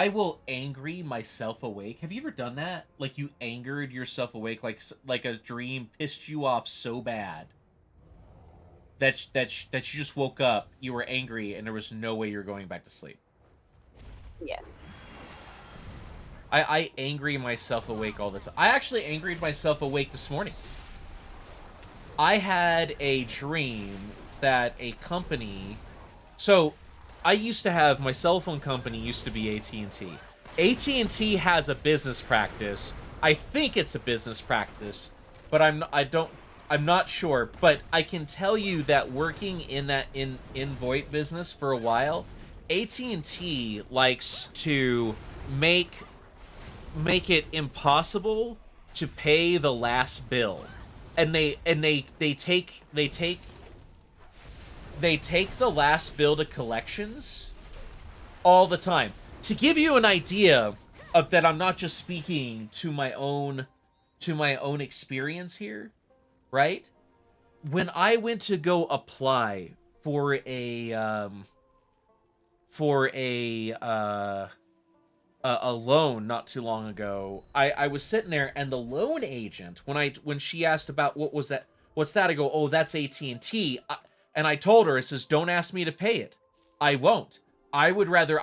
will angry myself awake. Have you ever done that? Like you angered yourself awake, like a dream pissed you off so bad that you just woke up, you were angry, and there was no way you were going back to sleep. Yes. I angry myself awake all the time. I actually angried myself awake this morning. I had a dream that a company... So, I used to have... My cell phone company used to be AT&T. AT&T has a business practice. I think it's a business practice, but I'm not sure. But I can tell you that working in that in VoIP business for a while, AT&T likes to make it impossible to pay the last bill, and they take the last bill to collections all the time. To give you an idea of that, I'm not just speaking to my own experience here, right? When I went to go apply for a loan not too long ago, I was sitting there, and the loan agent, when she asked about what's that, I go, oh, that's AT&T, and I told her, it says, don't ask me to pay it. I won't. I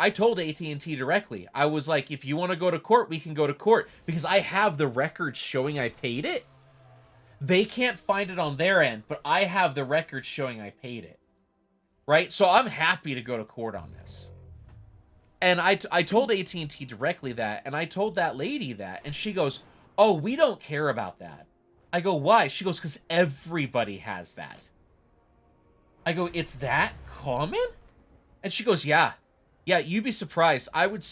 told AT&T directly. I was like, if you want to go to court, we can go to court, because I have the records showing I paid it. They can't find it on their end, but I have the records showing I paid it. Right? So I'm happy to go to court on this. And I told AT&T directly that, and I told that lady that, and she goes, oh, we don't care about that. I go, why? She goes, because everybody has that. I go, it's that common? And she goes, yeah. Yeah, you'd be surprised.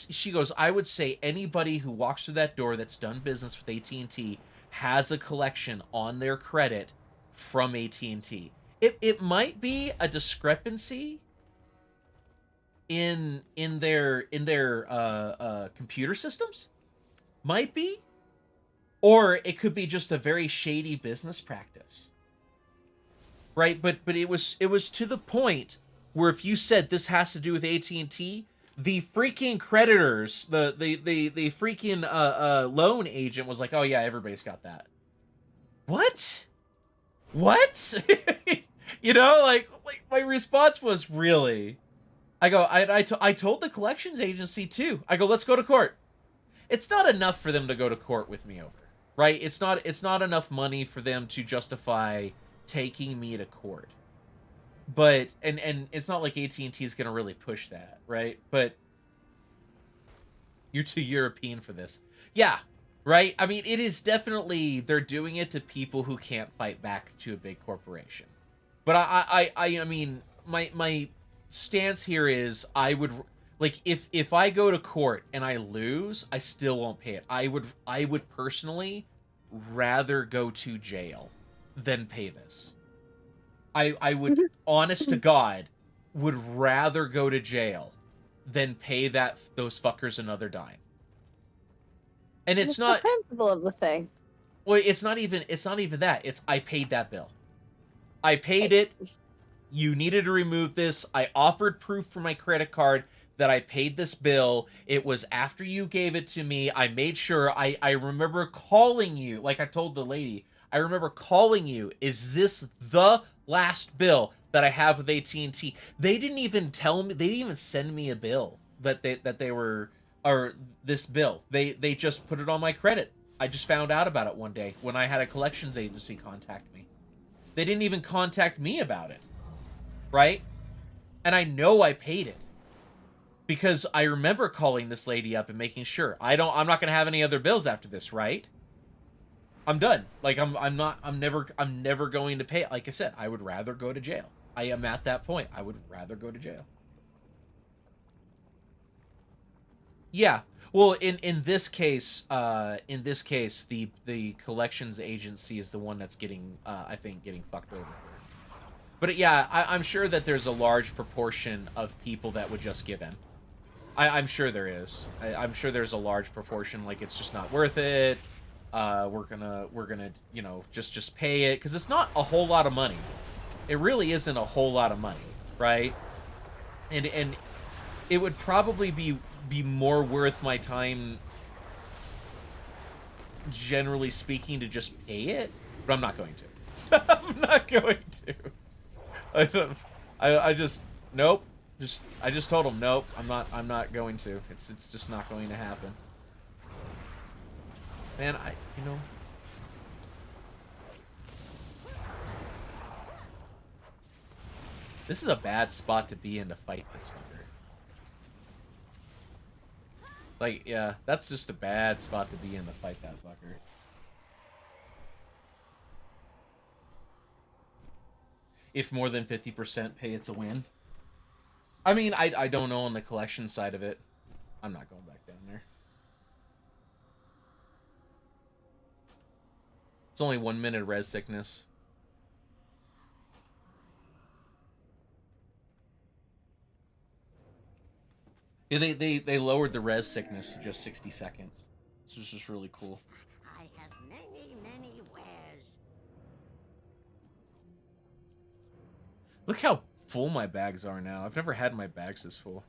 She goes, I would say anybody who walks through that door that's done business with AT&T has a collection on their credit from AT&T. It might be a discrepancy in their computer systems, might be, or it could be just a very shady business practice, right? But it was to the point where if you said this has to do with AT&T, the freaking creditors, the freaking loan agent was like, oh yeah, everybody's got that. What? You know, like my response was, really? I go, I told the collections agency too. I go, let's go to court. It's not enough for them to go to court with me over, right? It's not enough money for them to justify taking me to court. But and it's not like AT&T is going to really push that, right? But You're too European for this. Yeah, right? I mean, it is definitely, they're doing it to people who can't fight back to a big corporation. But I mean, my stance here is I would, like, if I go to court and I lose, I still won't pay it. I would personally rather go to jail than pay this. I would, honest to God, would rather go to jail than pay those fuckers another dime. And it's the not, principle of the thing. well, it's not even that. It's I paid that bill. I paid it. You needed to remove this. I offered proof for my credit card that I paid this bill. It was after you gave it to me. I made sure. I remember calling you, like I told the lady. I remember calling you. Is this the last bill that I have with AT&T? They didn't even tell me. They didn't even send me a bill that they were, or this bill. They just put it on my credit. I just found out about it one day when I had a collections agency contact me. They didn't even contact me about it. Right? And I know I paid it. Because I remember calling this lady up and making sure. I'm not going to have any other bills after this, right? I'm done. Like I'm never going to pay it. Like I said, I would rather go to jail. I am at that point. I would rather go to jail. Yeah. Well, in this case, the collections agency is the one that's getting, I think, getting fucked over. But yeah, I'm sure that there's a large proportion of people that would just give in. I'm sure there is. I'm sure there's a large proportion, like, it's just not worth it. We're gonna, you know, just pay it, because it's not a whole lot of money. It really isn't a whole lot of money, right? And it would probably be more worth my time, generally speaking, to just pay it, but I'm not going to. I'm not going to. I just nope. I just told him nope. I'm not going to. It's just not going to happen. Man, you know. This is a bad spot to be in to fight this fucker. Like, yeah, that's just a bad spot to be in to fight that fucker. If more than 50% pay, it's a win. I mean, I don't know on the collection side of it. I'm not going back down there. It's only 1 minute res sickness. Yeah, they lowered the res sickness to just 60 seconds. This is just really cool. I have many wares. Look how full my bags are now. I've never had my bags this full.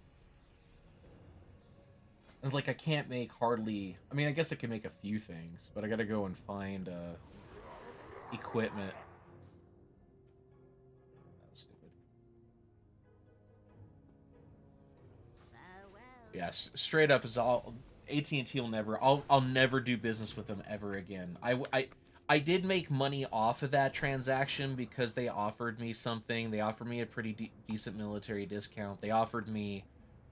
And like, I can't make hardly... I mean, I guess I can make a few things, but I gotta go and find equipment. That was stupid. Yeah, straight up is all... AT&T will never... I'll never do business with them ever again. I did make money off of that transaction because they offered me something. They offered me a pretty decent military discount. They offered me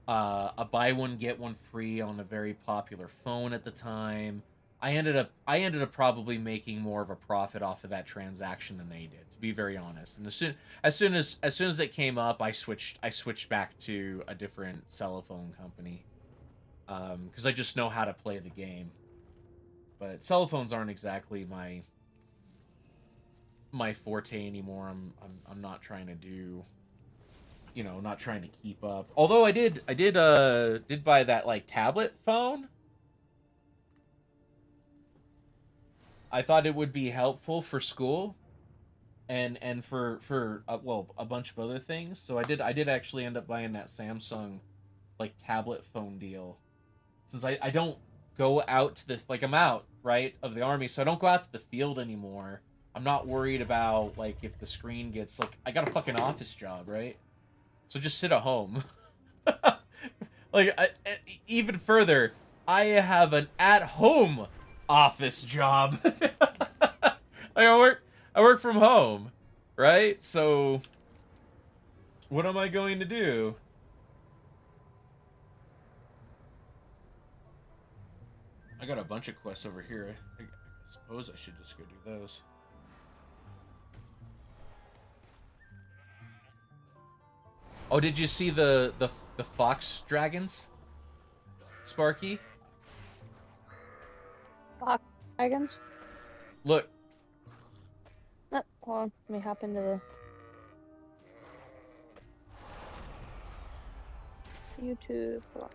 a buy one get one free on a very popular phone at the time. I ended up probably making more of a profit off of that transaction than they did, to be very honest. And as soon as it came up, I switched back to a different cell phone company because I just know how to play the game. But cell phones aren't exactly my forte anymore. I'm not trying to do, you know, not trying to keep up. Although I did buy that like tablet phone. I thought it would be helpful for school and for well, a bunch of other things. So I did actually end up buying that Samsung like tablet phone deal. Since I don't go out to this, like, I'm out, right, of the army, so I don't go out to the field anymore. I'm not worried about, like, if the screen gets, like, I got a fucking office job, right? So just sit at home. Like, even further, I have an at-home office job. Like, I work from home, right? So what am I going to do? I got a bunch of quests over here. I suppose I should just go do those. Oh, did you see the fox dragons, Sparky? Fuck dragons. Look, Oh, hold on. Let me hop into the YouTube. Hold on.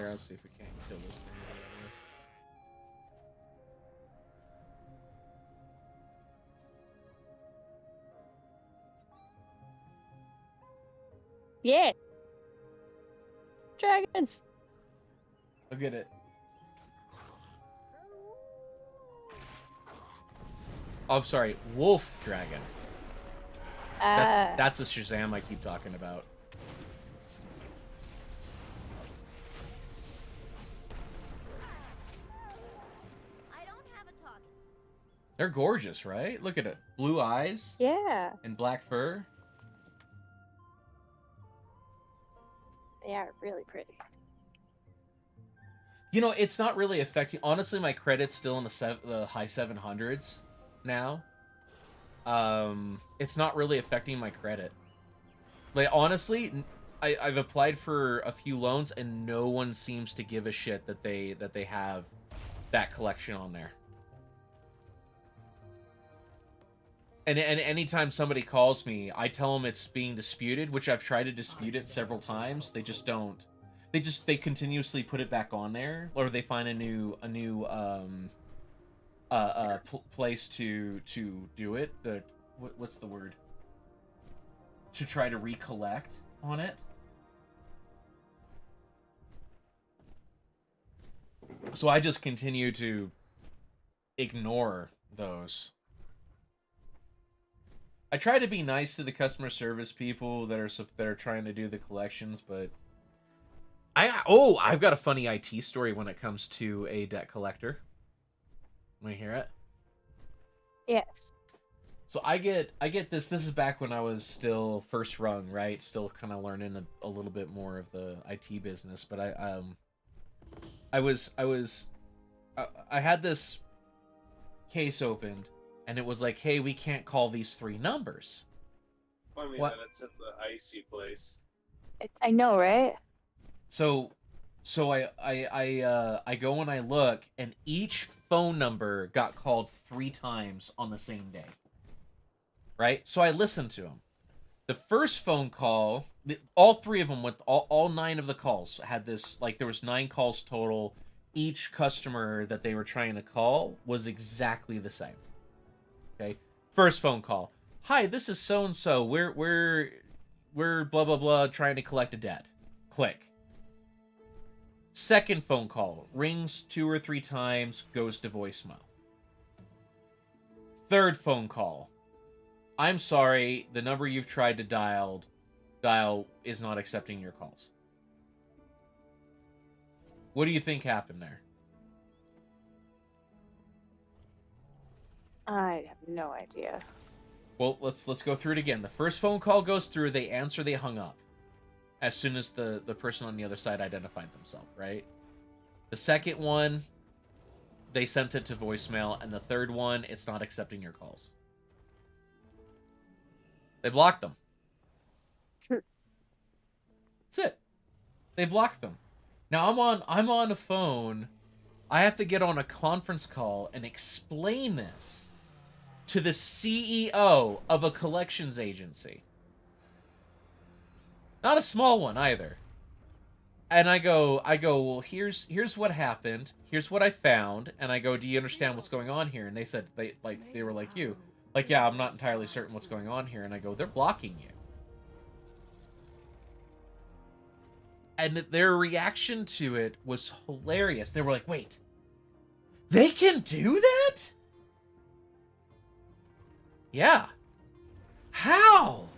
here, let's see if we can't kill this thing. Yeah. Dragons. Look at it. Oh, I'm sorry, wolf dragon. That's the Shazam I keep talking about. I don't have a target. They're gorgeous, right? Look at it. Blue eyes yeah. and black fur. They are really pretty. You know, it's not really affecting... Honestly, my credit's still in the high 700s now. It's not really affecting my credit. Like, honestly, I've applied for a few loans, and no one seems to give a shit that they have that collection on there. And anytime somebody calls me, I tell them it's being disputed, which I've tried to dispute it several times. They just don't. They continuously put it back on there, or they find a new place to do it. What's the word? To try to recollect on it. So I just continue to ignore those. I try to be nice to the customer service people that are trying to do the collections, but I've got a funny IT story when it comes to a debt collector. Want to hear it? Yes. So I get this. This is back when I was still first rung, right? Still kind of learning a little bit more of the IT business. But I had this case opened, and it was like, hey, we can't call these 3 numbers. I mean, What? that's at the icy place. I know, right? So I go and I look, and each phone number got called 3 times on the same day. Right? So I listened to them. The first phone call, all 3 of them, with all 9 of the calls had this, like, there was 9 calls total. Each customer that they were trying to call was exactly the same. Okay? First phone call. Hi, this is so-and-so. We're blah, blah, blah, trying to collect a debt. Click. Second phone call. Rings 2 or 3 times, goes to voicemail. Third phone call. I'm sorry, the number you've tried to dial is not accepting your calls. What do you think happened there? I have no idea. Well, let's go through it again. The first phone call goes through, they answer, they hung up. As soon as the person on the other side identified themselves, right? The second one, they sent it to voicemail, and the third one, it's not accepting your calls. They blocked them. Sure. That's it. They blocked them. Now I'm on a phone. I have to get on a conference call and explain this to the CEO of a collections agency. Not a small one either. And I go, well, here's what happened. Here's what I found. And I go, do you understand what's going on here? And they said they were like you. Like, yeah, I'm not entirely certain what's going on here. And I go, they're blocking you. And their reaction to it was hilarious. They were like, wait, they can do that? Yeah. How?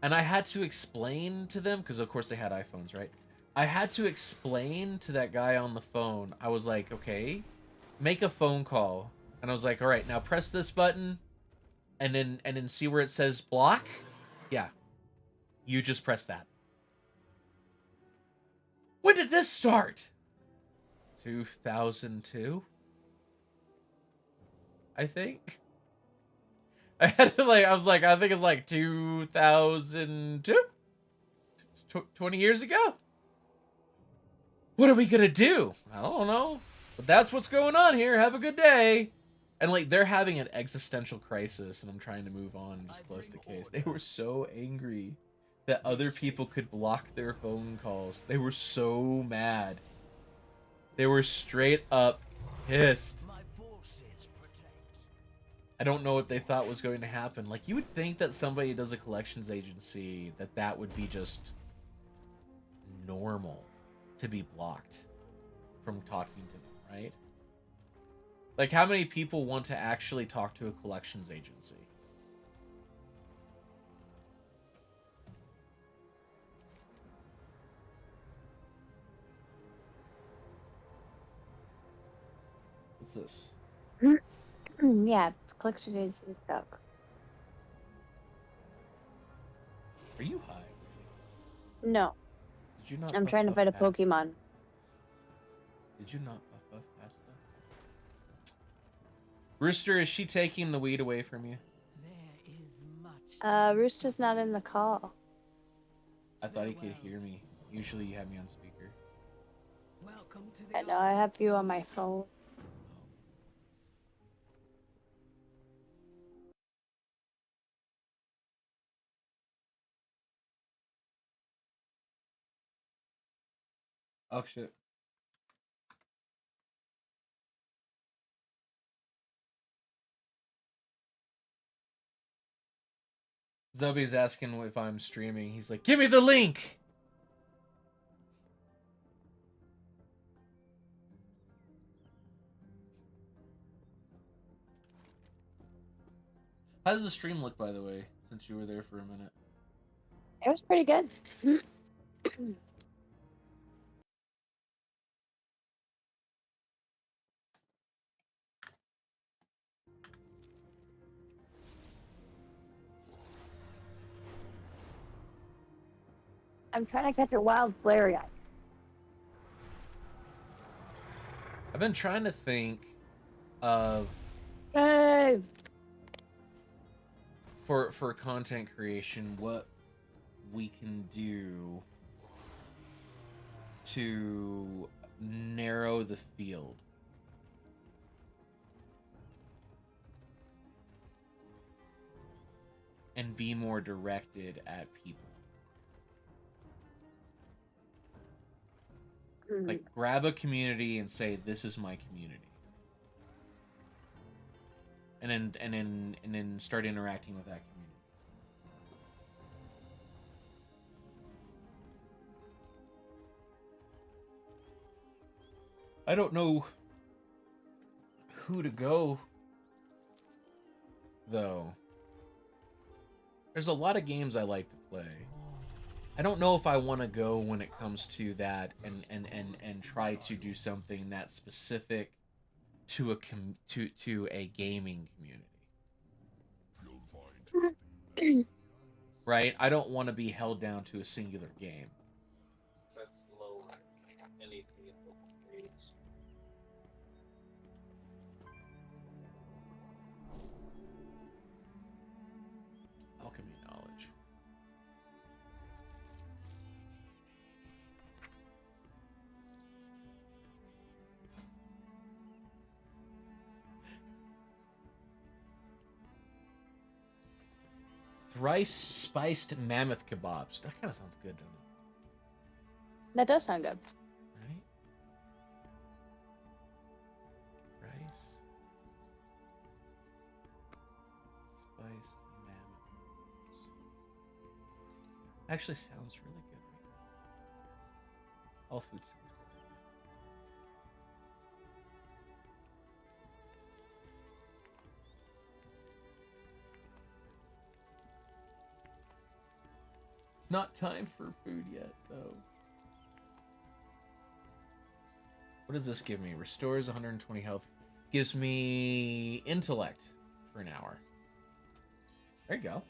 And I had to explain to them, because of course they had iPhones, right? I had to explain to that guy on the phone. I was like, okay, make a phone call. And I was like, all right, now press this button and then see where it says block. Yeah, You just press that. When did this start? 2002? I think. I had to I was like, I think it's like 2002? 20 years ago? What are we gonna do? I don't know. But that's what's going on here. Have a good day. And like they're having an existential crisis and I'm trying to move on and just close the case. They were so angry that other people could block their phone calls. They were so mad. They were straight up pissed. I don't know what they thought was going to happen. Like, you would think that somebody who does a collections agency, that would be just normal to be blocked from talking to them, right? Like, how many people want to actually talk to a collections agency? What's this? Yeah, collection is stuck. Are you high? No, Did you not? I'm puff trying to puff fight a past? Pokemon. Did you not puff puff past that? Rooster, is she taking the weed away from you? There is much. Rooster's not in the call. I thought he could hear me. Usually you have me on speaker. Welcome to the I know, I have you on my phone. Oh shit. Zobi's asking if I'm streaming. He's like, give me the link! How does the stream look, by the way, since you were there for a minute? It was pretty good. I'm trying to catch a wild Flareon. I've been trying to think of Hey! for content creation what we can do to narrow the field. And be more directed at people. Like, grab a community and say, this is my community. And then start interacting with that community. I don't know who to go, though. There's a lot of games I like to play. I don't know if I want to go when it comes to that and try to do something that's specific to a gaming community. Right? I don't want to be held down to a singular game. That's low anything in local ratings. Alchemy knowledge. Thrice spiced mammoth kebabs. That kind of sounds good, doesn't it? That does sound good. Right? Rice. Spiced mammoth kebabs. Actually sounds really good right now. All food sounds good. It's not time for food yet, though. What does this give me? Restores 120 health. Gives me intellect for an hour. There you go.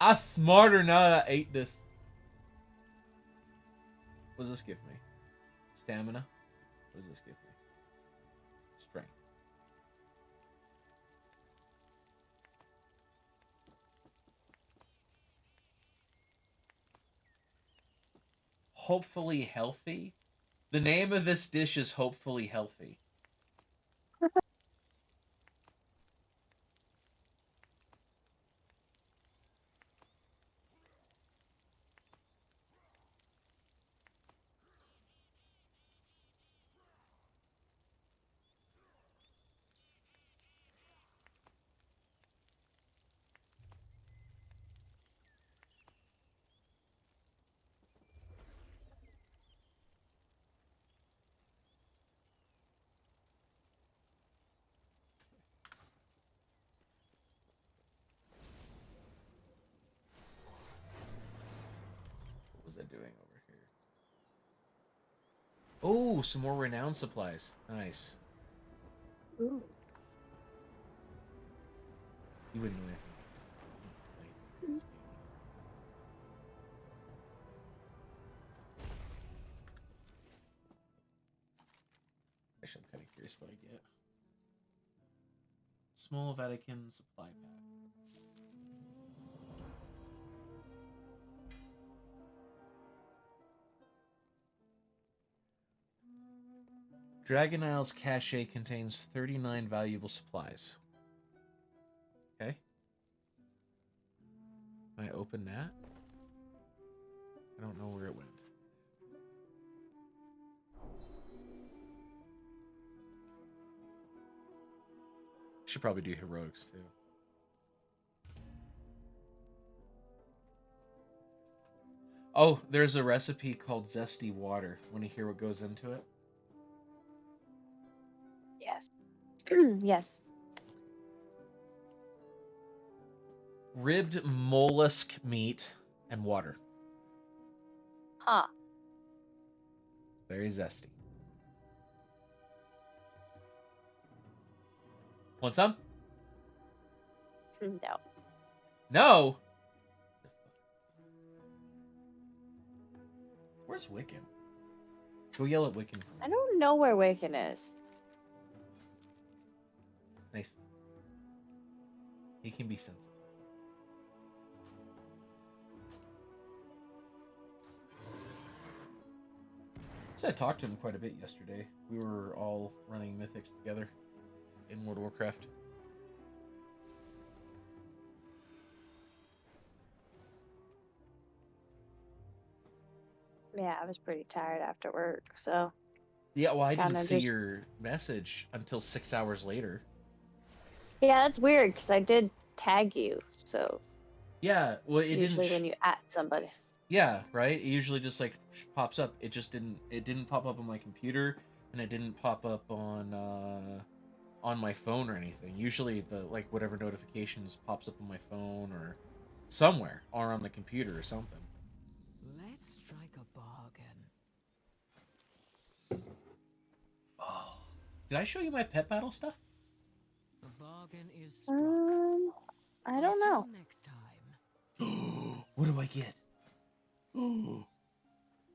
I smarter now that I ate this. What does this give me? Stamina? What does this give me? Strength. Hopefully healthy? The name of this dish is hopefully healthy. What was I doing over here? Oh, some more renown supplies. Nice. Ooh. You wouldn't know anything. Actually, I'm kind of curious what I get. Small Vatican supply pack. Dragon Isle's cache contains 39 valuable supplies. Okay. Can I open that? I don't know where it went. Should probably do heroics too. Oh, there's a recipe called Zesty Water. Want to hear what goes into it? Yes. Yes. Ribbed mollusk meat and water. Huh. Very zesty. Want some? No. No. Where's Wiccan? Go yell at Wiccan for me. I don't know where Wiccan is. Nice. He can be sensitive. So I talked to him quite a bit yesterday. We were all running Mythics together in World of Warcraft. Yeah, I was pretty tired after work, so Yeah, well, I didn't Kinda see just- your message until 6 hours later. yeah, that's weird because I did tag you. So Yeah, well, it usually didn't. when you at somebody, Yeah, right. It usually just like pops up. It just didn't. It didn't pop up on my computer, and it didn't pop up on my phone or anything. Usually, the like whatever notifications pops up on my phone or somewhere, or on the computer or something. Let's strike a bargain. Oh, did I show you my pet battle stuff? The bargain is struck. I don't know. Until next time. What do I get?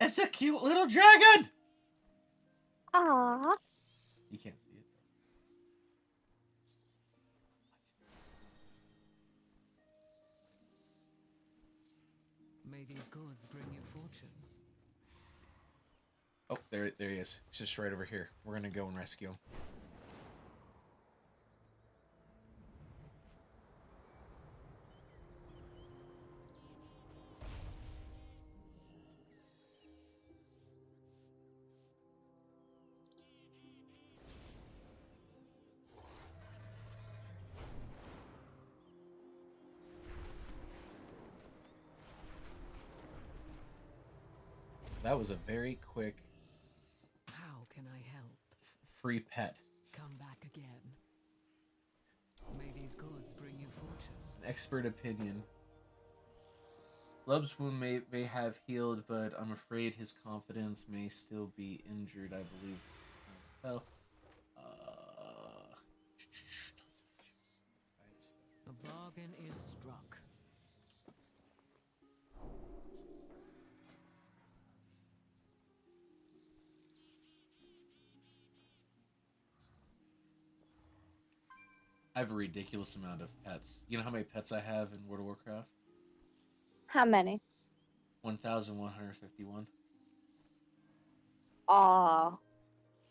It's a cute little dragon. Ah. You can't see it. May these goods bring you fortune. Oh, there he is. He's just right over here. We're gonna go and rescue him. That was a very quick How can I help? free pet. Come back again. May these goods bring you fortune. Expert opinion. Lub's wound may have healed, but I'm afraid his confidence may still be injured, I believe. Well, The bargain is struck. I have a ridiculous amount of pets. You know how many pets I have in World of Warcraft? How many? 1,151. Aw.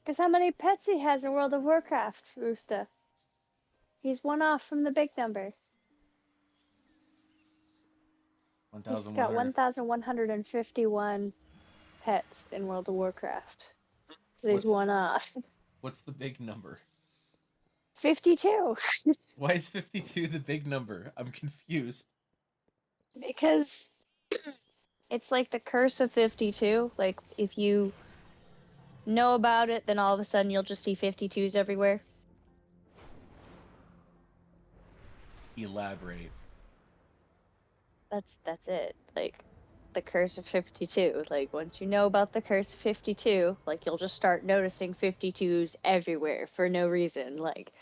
Guess how many pets he has in World of Warcraft, Rooster? He's one off from the big number. He's got 1,100. 1,151 pets in World of Warcraft. So he's What's- one off. What's the big number? 52. Why is 52 the big number? I'm confused. Because it's like the curse of 52. Like, if you know about it, then all of a sudden you'll just see 52s everywhere. Elaborate. That's it. Like, the curse of 52. Like, once you know about the curse of 52, like, you'll just start noticing 52s everywhere for no reason. Like,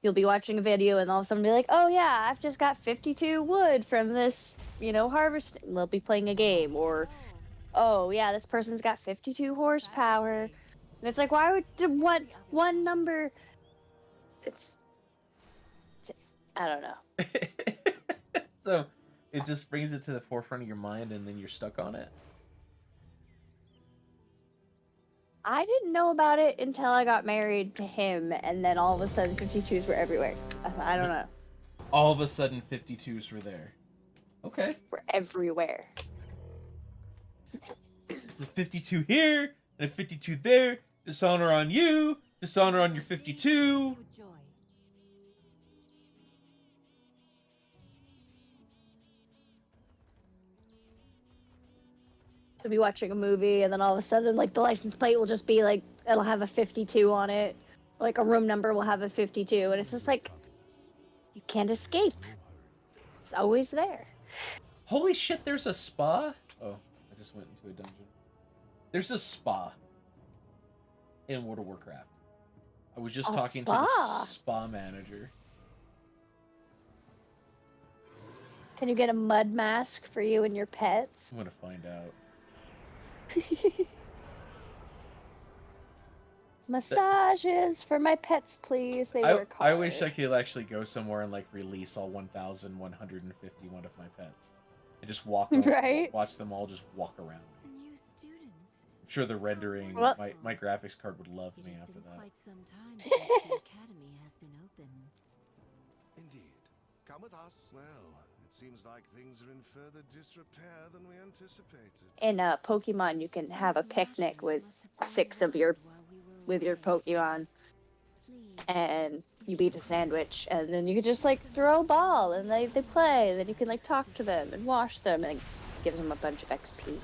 you'll be watching a video and all of a sudden be like, oh yeah, I've just got 52 wood from this, harvest. And they'll be playing a game. Or, oh yeah, this person's got 52 horsepower. And it's like, why would one number? I don't know. So it just brings it to the forefront of your mind and then you're stuck on it. I didn't know about it until I got married to him, and then all of a sudden 52s were everywhere. I don't know. All of a sudden 52s were there. Okay. Were everywhere. There's a 52 here and a 52 there. Dishonor on you. Dishonor on your 52. Your joy. You'll be watching a movie, and then all of a sudden, like, the license plate will just be like, it'll have a 52 on it. Like, a room number will have a 52, and it's just like, you can't escape. It's always there. Holy shit, there's a spa? Oh, I just went into a dungeon. There's a spa in World of Warcraft. I was just A talking to spa? the spa manager. Can you get a mud mask for you and your pets? I'm gonna find out. Massages for my pets, please. They work hard. I wish I could actually go somewhere and like release all 1,151 of my pets and just walk around, Right? watch them all just walk around me. New students. I'm sure the rendering, Well- my graphics card would love It me has after been that. quite some time since the academy has been open. Indeed. Come with us. Well, it seems like things are in further disrepair than we anticipated. In Pokemon, you can have a picnic with 6 of your Pokemon, and you eat a sandwich, and then you can just like throw a ball, and they play, and then you can like talk to them and wash them, and it gives them a bunch of XP.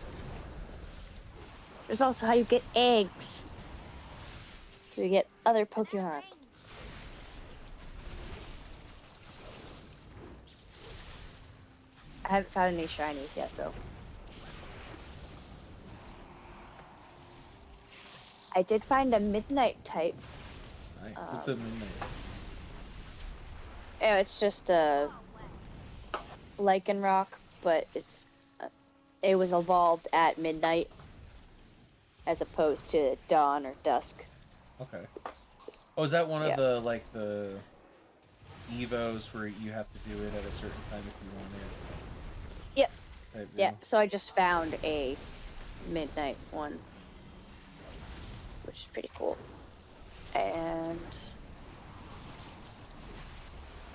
There's also how you get eggs, so you get other Pokemon. I haven't found any shinies yet, though. I did find a midnight type. Nice. What's a midnight? Yeah, it's just a Lycanroc, but it was evolved at midnight as opposed to dawn or dusk. Okay. Oh, is that one of Yeah. the like the Evos where you have to do it at a certain time if you want it? Yep. Type Yeah, deal? so I just found a midnight one, which is pretty cool. And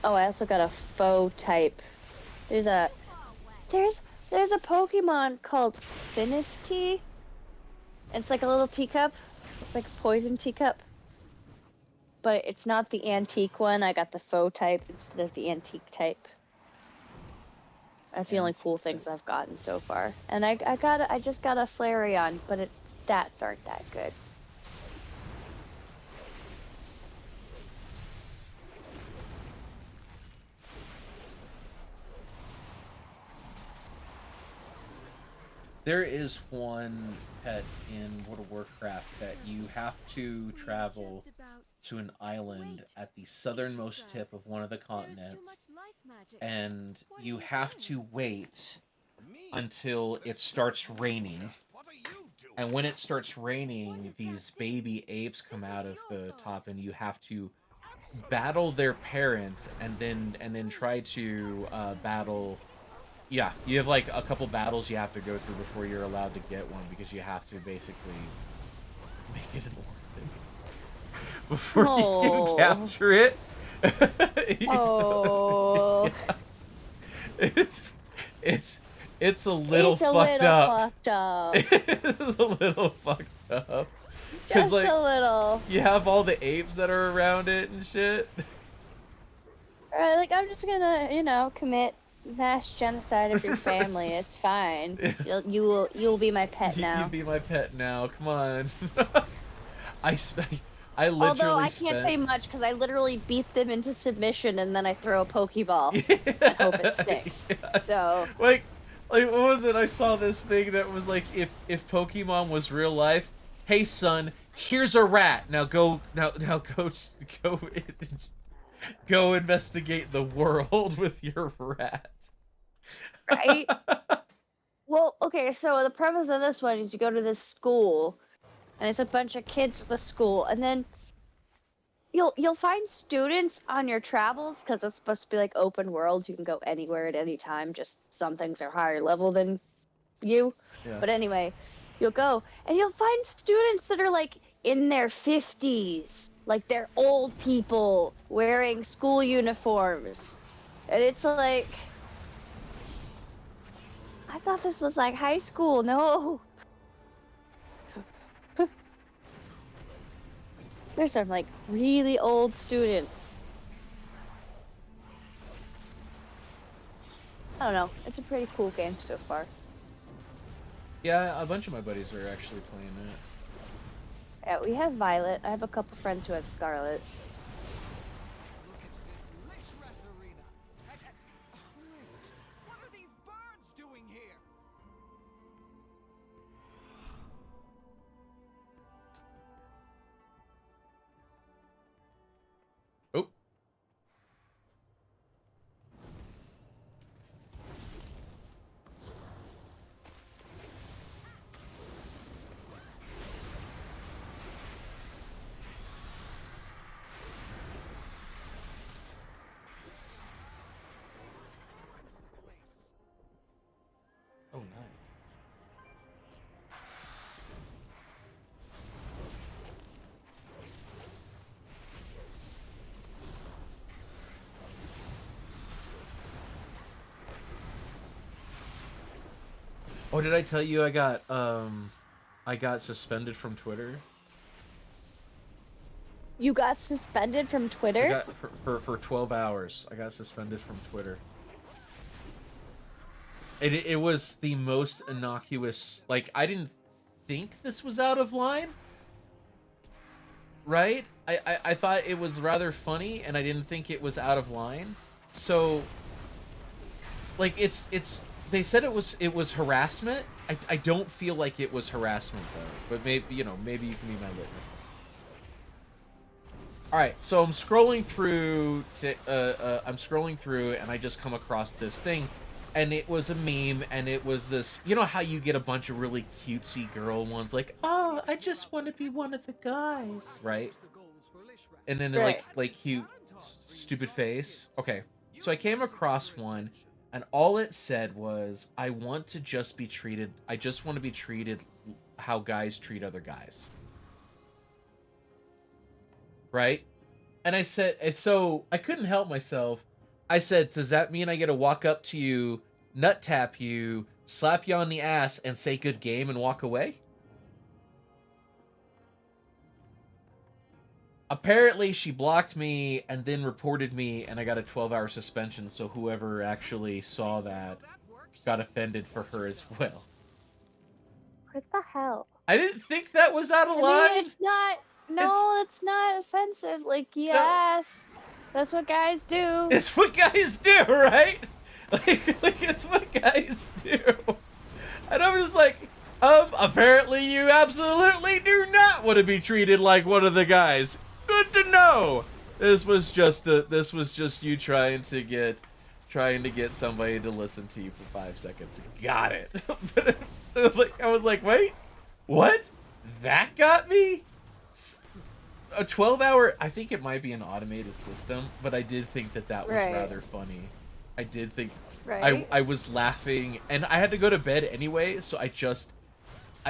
oh, I also got a faux type. There's a Pokemon called Sinistea. It's like a little teacup. It's like a poison teacup. But it's not the antique one. I got the faux type instead of the antique type. That's the only cool things I've gotten so far. And I just got a Flareon, but its stats aren't that good. There is one pet in World of Warcraft that you have to travel to an island at the southernmost tip of one of the continents, and you have to wait until it starts raining. What are you doing? And when it starts raining, these baby apes come out of the top, and you have to battle their parents and then try to battle. Yeah, you have like a couple battles you have to go through before you're allowed to get one, because you have to basically make it an orphan before you Oh. can capture it. You know? Oh. Yeah. It's a little It's a fucked little up. fucked up. It's a little fucked up. Just like, a little. you have all the apes that are around it and shit. Alright, like, I'm just gonna, commit mass genocide of your family. It's fine. You'll be my pet now. You be my pet now. Come on. I literally Although I can't say much because I literally beat them into submission and then I throw a Pokeball and hope it sticks. Yeah. So Like what was it? I saw this thing that was like, if Pokemon was real life, hey son, here's a rat. Now go go investigate the world with your rat. right? Well, okay, so the premise of this one is you go to this school and it's a bunch of kids at the school, and then you'll find students on your travels because it's supposed to be like open world. You can go anywhere at any time. Just some things are higher level than you. Yeah. But anyway, you'll go and you'll find students that are like in their 50s, like they're old people wearing school uniforms, and it's like, I thought this was like high school. No. There's some like really old students. I don't know. It's a pretty cool game so far. Yeah, a bunch of my buddies are actually playing it. Yeah, we have Violet. I have a couple friends who have Scarlet. Look at this Lish Rat arena. Wait, what are these birds doing here? Oh. Oh, nice. Oh, did I tell you I got suspended from Twitter? You got suspended from I Twitter? got for 12 hours. I got suspended from Twitter. It was the most innocuous. Like, I didn't think this was out of line. Right? I thought it was rather funny, and I didn't think it was out of line. So, like, it's they said it was harassment. I don't feel like it was harassment though. But maybe maybe you can be my witness. All right, so I'm scrolling through and I just come across this thing, and it was a meme, and it was this, you know how you get a bunch of really cutesy girl ones, like, oh, I just want to be one of the guys, right? And then Right. like cute, stupid face. Okay, so I came across one, and all it said was, I want to just be treated. I just want to be treated how guys treat other guys. Right? And I said, and so I couldn't help myself. I said, does that mean I get to walk up to you, nut tap you, slap you on the ass, and say good game and walk away? Apparently, she blocked me and then reported me, and I got a 12-hour suspension, so whoever actually saw that got offended for her as well. What the hell? I didn't think that was out of I line. mean, it's not. No, it's not offensive. Like, yes, that's what guys do. It's what guys do, right? Like it's what guys do. And I'm just like, apparently you absolutely do not want to be treated like one of the guys. Good to know. This was just you trying to get somebody to listen to you for 5 seconds. Got it. But I was like, wait, what? That got me? a 12-hour, I think it might be an automated system, but I did think that was Right. rather funny. I did think Right. I was laughing, and I had to go to bed anyway, so I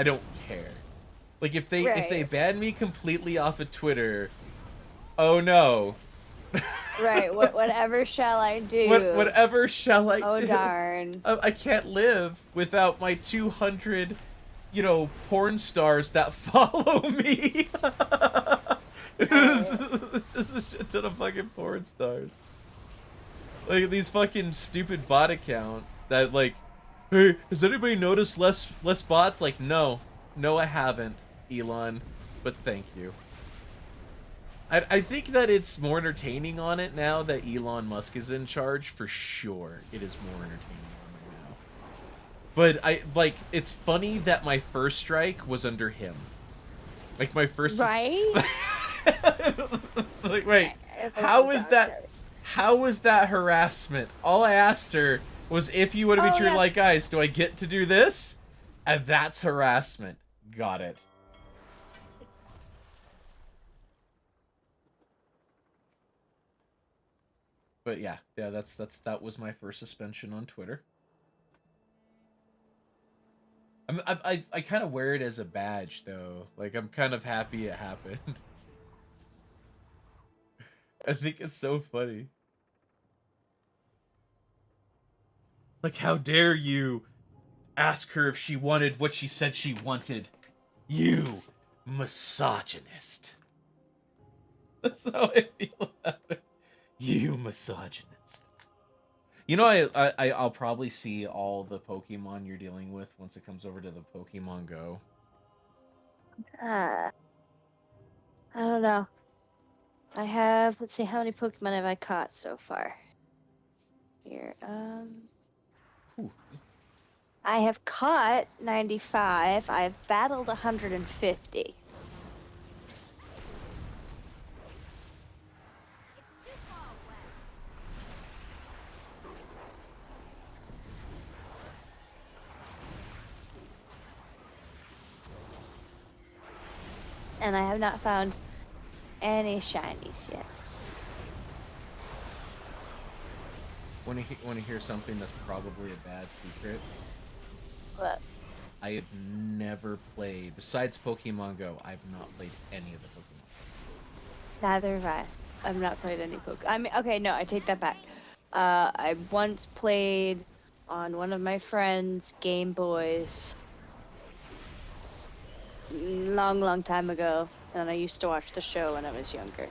don't care. Like if they Right. ban me completely off of Twitter, oh no. Right. Whatever shall I do? Whatever shall I Oh do? darn. I can't live without my 200, porn stars that follow me. It's just a shit ton of fucking porn stars. Like these fucking stupid bot accounts that like, hey, has anybody noticed less bots? Like, no, I haven't, Elon, but thank you. I think that it's more entertaining on it now that Elon Musk is in charge, for sure. It is more entertaining on it now. But it's funny that my first strike was under him. Like my first Right? like wait, how was that harassment? All I asked her was, if you want to be treated like guys, do I get to do this? And that's harassment. Got it. But yeah, that was my first suspension on Twitter. I kind of wear it as a badge though. Like I'm kind of happy it happened. I think it's so funny. Like, how dare you ask her if she wanted what she said she wanted? You misogynist. That's how I feel about it. You misogynist. You know, I'll probably see all the Pokemon you're dealing with once it comes over to the Pokemon Go. I don't know. Let's see, how many Pokemon have I caught so far? Here, Whew. I have caught 95. I've battled 150. And I have not found any shinies yet. Want to hear something that's probably a bad secret? But I have never played, besides Pokemon Go, I've not played any of the Pokemon. neither have I. I've not played any Pokemon. I mean, okay, no, I take that back. I once played on one of my friend's Game Boys. Long time ago, and I used to watch the show when I was younger.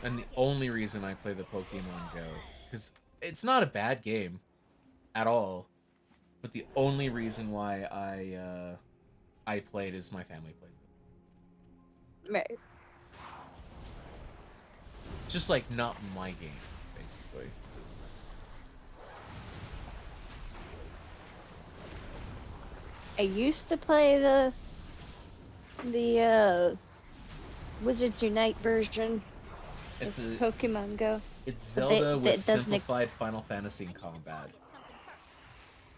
And the only reason I play the Pokemon Go, because it's not a bad game at all, but the only reason why I played is my family plays it. Right. Just like not my game, basically. I used to play the Wizards Unite version It's of a, Pokemon Go. it's But they- Zelda that with doesn't simplified Final Fantasy in combat.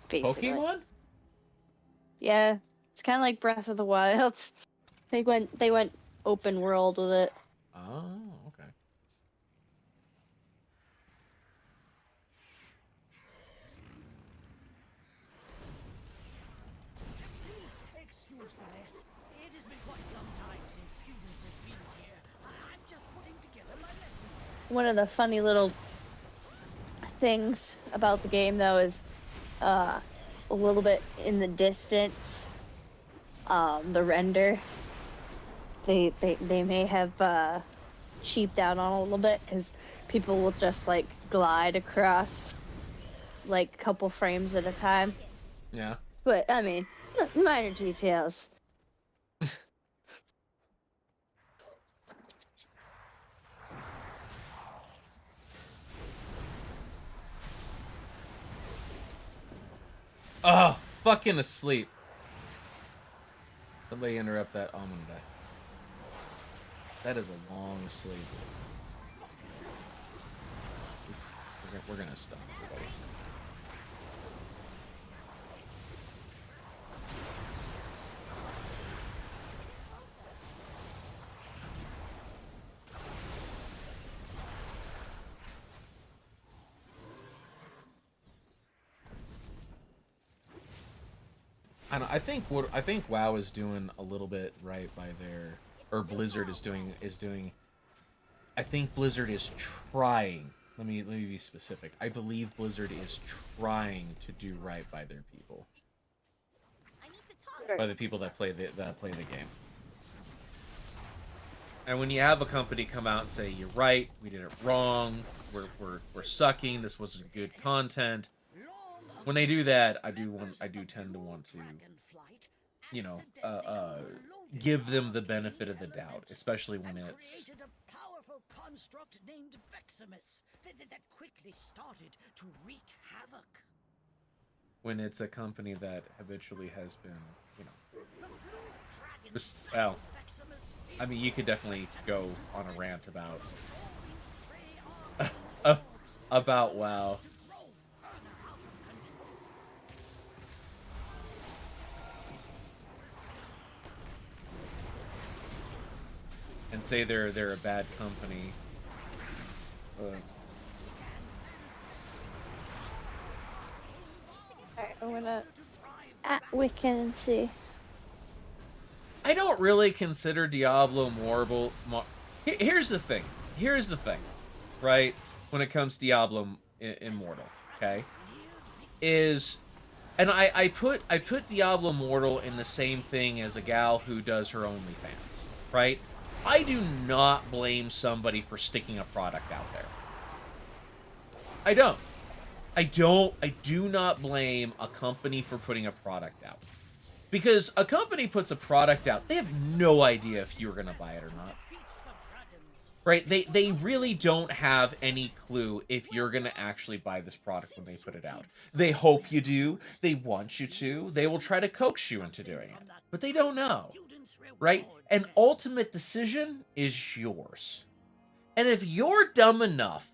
Basically. Pokemon? Yeah, it's kind of like Breath of the Wild. They went open world with it. Oh, okay. Excuse the mess. It has been quite some time since students have been here. I'm just putting together my lesson. One of the funny little things about the game, though, is a little bit in the distance. The render. They may have cheaped out on a little bit because people will just like glide across like a couple frames at a time. Yeah. But I mean, minor details. Oh, fucking asleep. Somebody interrupt that. Oh, I'm gonna die. That is a long sleep. We're gonna stop, everybody. I think WoW is doing a little bit right by their, or Blizzard is doing. I think Blizzard is trying. Let me be specific. I believe Blizzard is trying to do right by their people, I need to talk. by the people that play the game. And when you have a company come out and say, "You're right, we did it wrong. We're sucking. This wasn't good content." When they do that, I do tend to want to, you know, give them the benefit of the doubt, especially when it's created a powerful construct named Veximus that quickly started to wreak havoc. when it's a company that habitually has been, you know, The blue dragon just, well, Veximus I mean, you could definitely go on a rant about stray arms about WoW. grow further out of control. And say they're a bad company. Alright, I'm gonna at Wiccan and see. I don't really consider Diablo Immortal. Here's the thing. Right? When it comes to Diablo Immortal, okay, is, and I put Diablo Immortal in the same thing as a gal who does her OnlyFans, right? I do not blame somebody for sticking a product out there. I do not blame a company for putting a product out. Because a company puts a product out, they have no idea if you're going to buy it or not. Right? They really don't have any clue if you're going to actually buy this product when they put it out. They hope you do. They want you to. They will try to coax you into doing it. But they don't know. Right? An ultimate decision is yours. And if you're dumb enough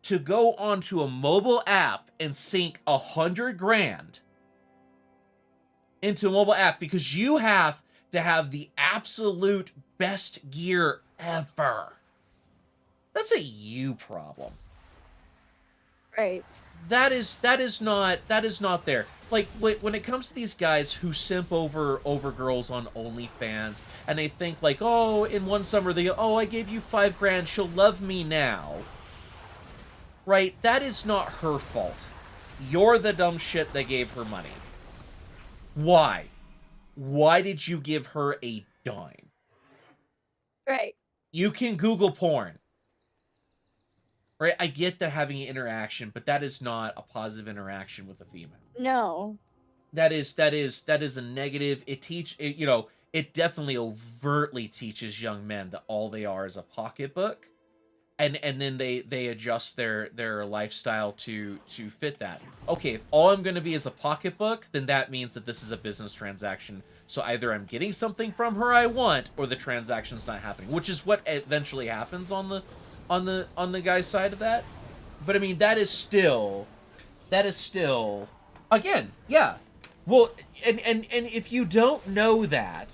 to go onto a mobile app and sink $100,000 into a mobile app because you have to have the absolute best gear ever, that's a you problem. Right. That is not there. Like when it comes to these guys who simp over girls on OnlyFans, and they think like, oh, in one summer they go, oh, I gave you $5,000, she'll love me now. Right? That is not her fault. You're the dumb shit that gave her money. Why? Why did you give her a dime? Right. You can Google porn. Right? I get that having an interaction, but that is not a positive interaction with a female. No. That is a negative. It definitely overtly teaches young men that all they are is a pocketbook. And then they adjust their lifestyle to fit that. Okay, if all I'm going to be is a pocketbook, then that means that this is a business transaction. So either I'm getting something from her I want, or the transaction's not happening, which is what eventually happens on the guy's side of that. But I mean, that is still again, yeah. Well, and if you don't know that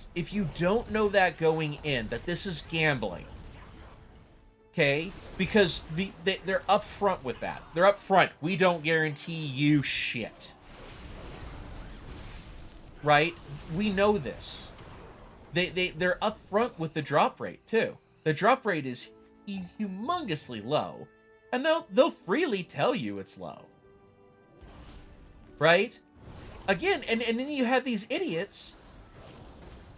going in, that this is gambling. Okay, because they're upfront with that. They're upfront. We don't guarantee you shit. Right? We know this. They're upfront with the drop rate too. The drop rate is humongously low, and they'll freely tell you it's low. Right? Again, and then you have these idiots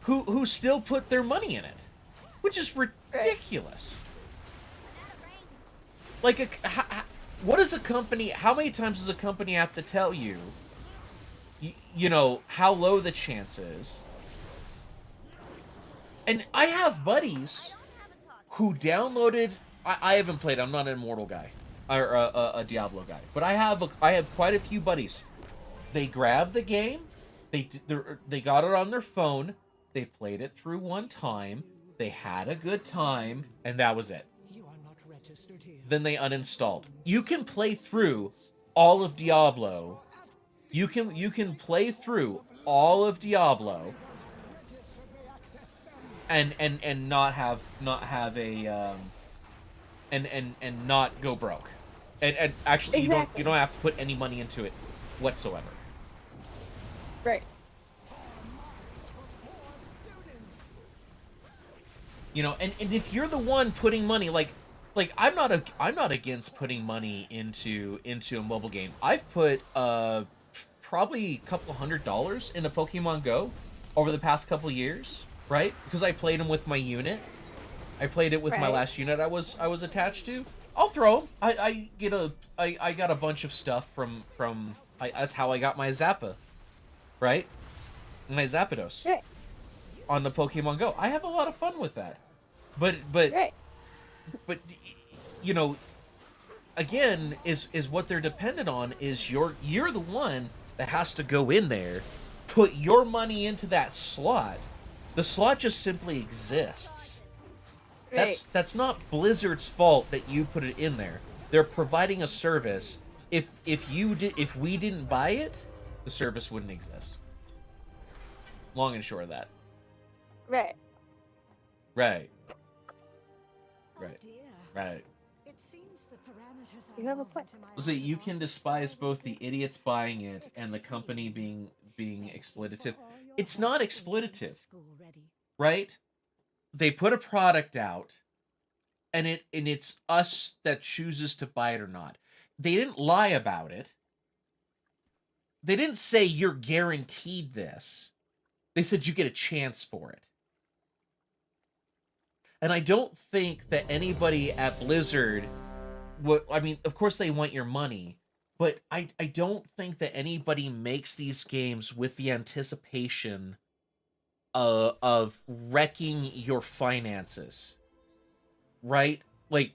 who still put their money in it, which is ridiculous. Like, what is a company? How many times does a company have to tell you, you know, how low the chance is? And I have buddies who downloaded. I haven't played. I'm not an Immortal guy or a Diablo guy, but I have quite a few buddies. They grabbed the game, they got it on their phone, they played it through one time, they had a good time, and that was it. Then they uninstalled. You can play through all of Diablo. You can play through all of Diablo and not have a and not go broke. And actually, Exactly. you don't have to put any money into it whatsoever. Right. You know, and if you're the one putting money, like I'm not against putting money into a mobile game. I've put probably a couple $100 into Pokemon Go over the past couple years, right? Because I played them with my unit. I played it with my Right. last unit I was attached to. I'll throw them. I got a bunch of stuff from that's how I got my Zappa, right? My Zapdos Right. on the Pokemon Go. I have a lot of fun with that. But Right. but you know, again, is what they're dependent on is you're the one that has to go in there, put your money into that slot. The slot just simply exists. Right. That's not Blizzard's fault that you put it in there. They're providing a service. If we didn't buy it, the service wouldn't exist. Long and short of that. Right. Right. Oh Right. dear. Right. It seems the parameters are You have a wrong point. to my So you can understanding. despise both the idiots buying it and the company being exploitative. It's not exploitative, right? They put a product out, and it's us that chooses to buy it or not. They didn't lie about it. They didn't say you're guaranteed this. They said you get a chance for it. And I don't think that anybody at Blizzard I mean, of course they want your money, but I don't think that anybody makes these games with the anticipation of wrecking your finances. Right? Like,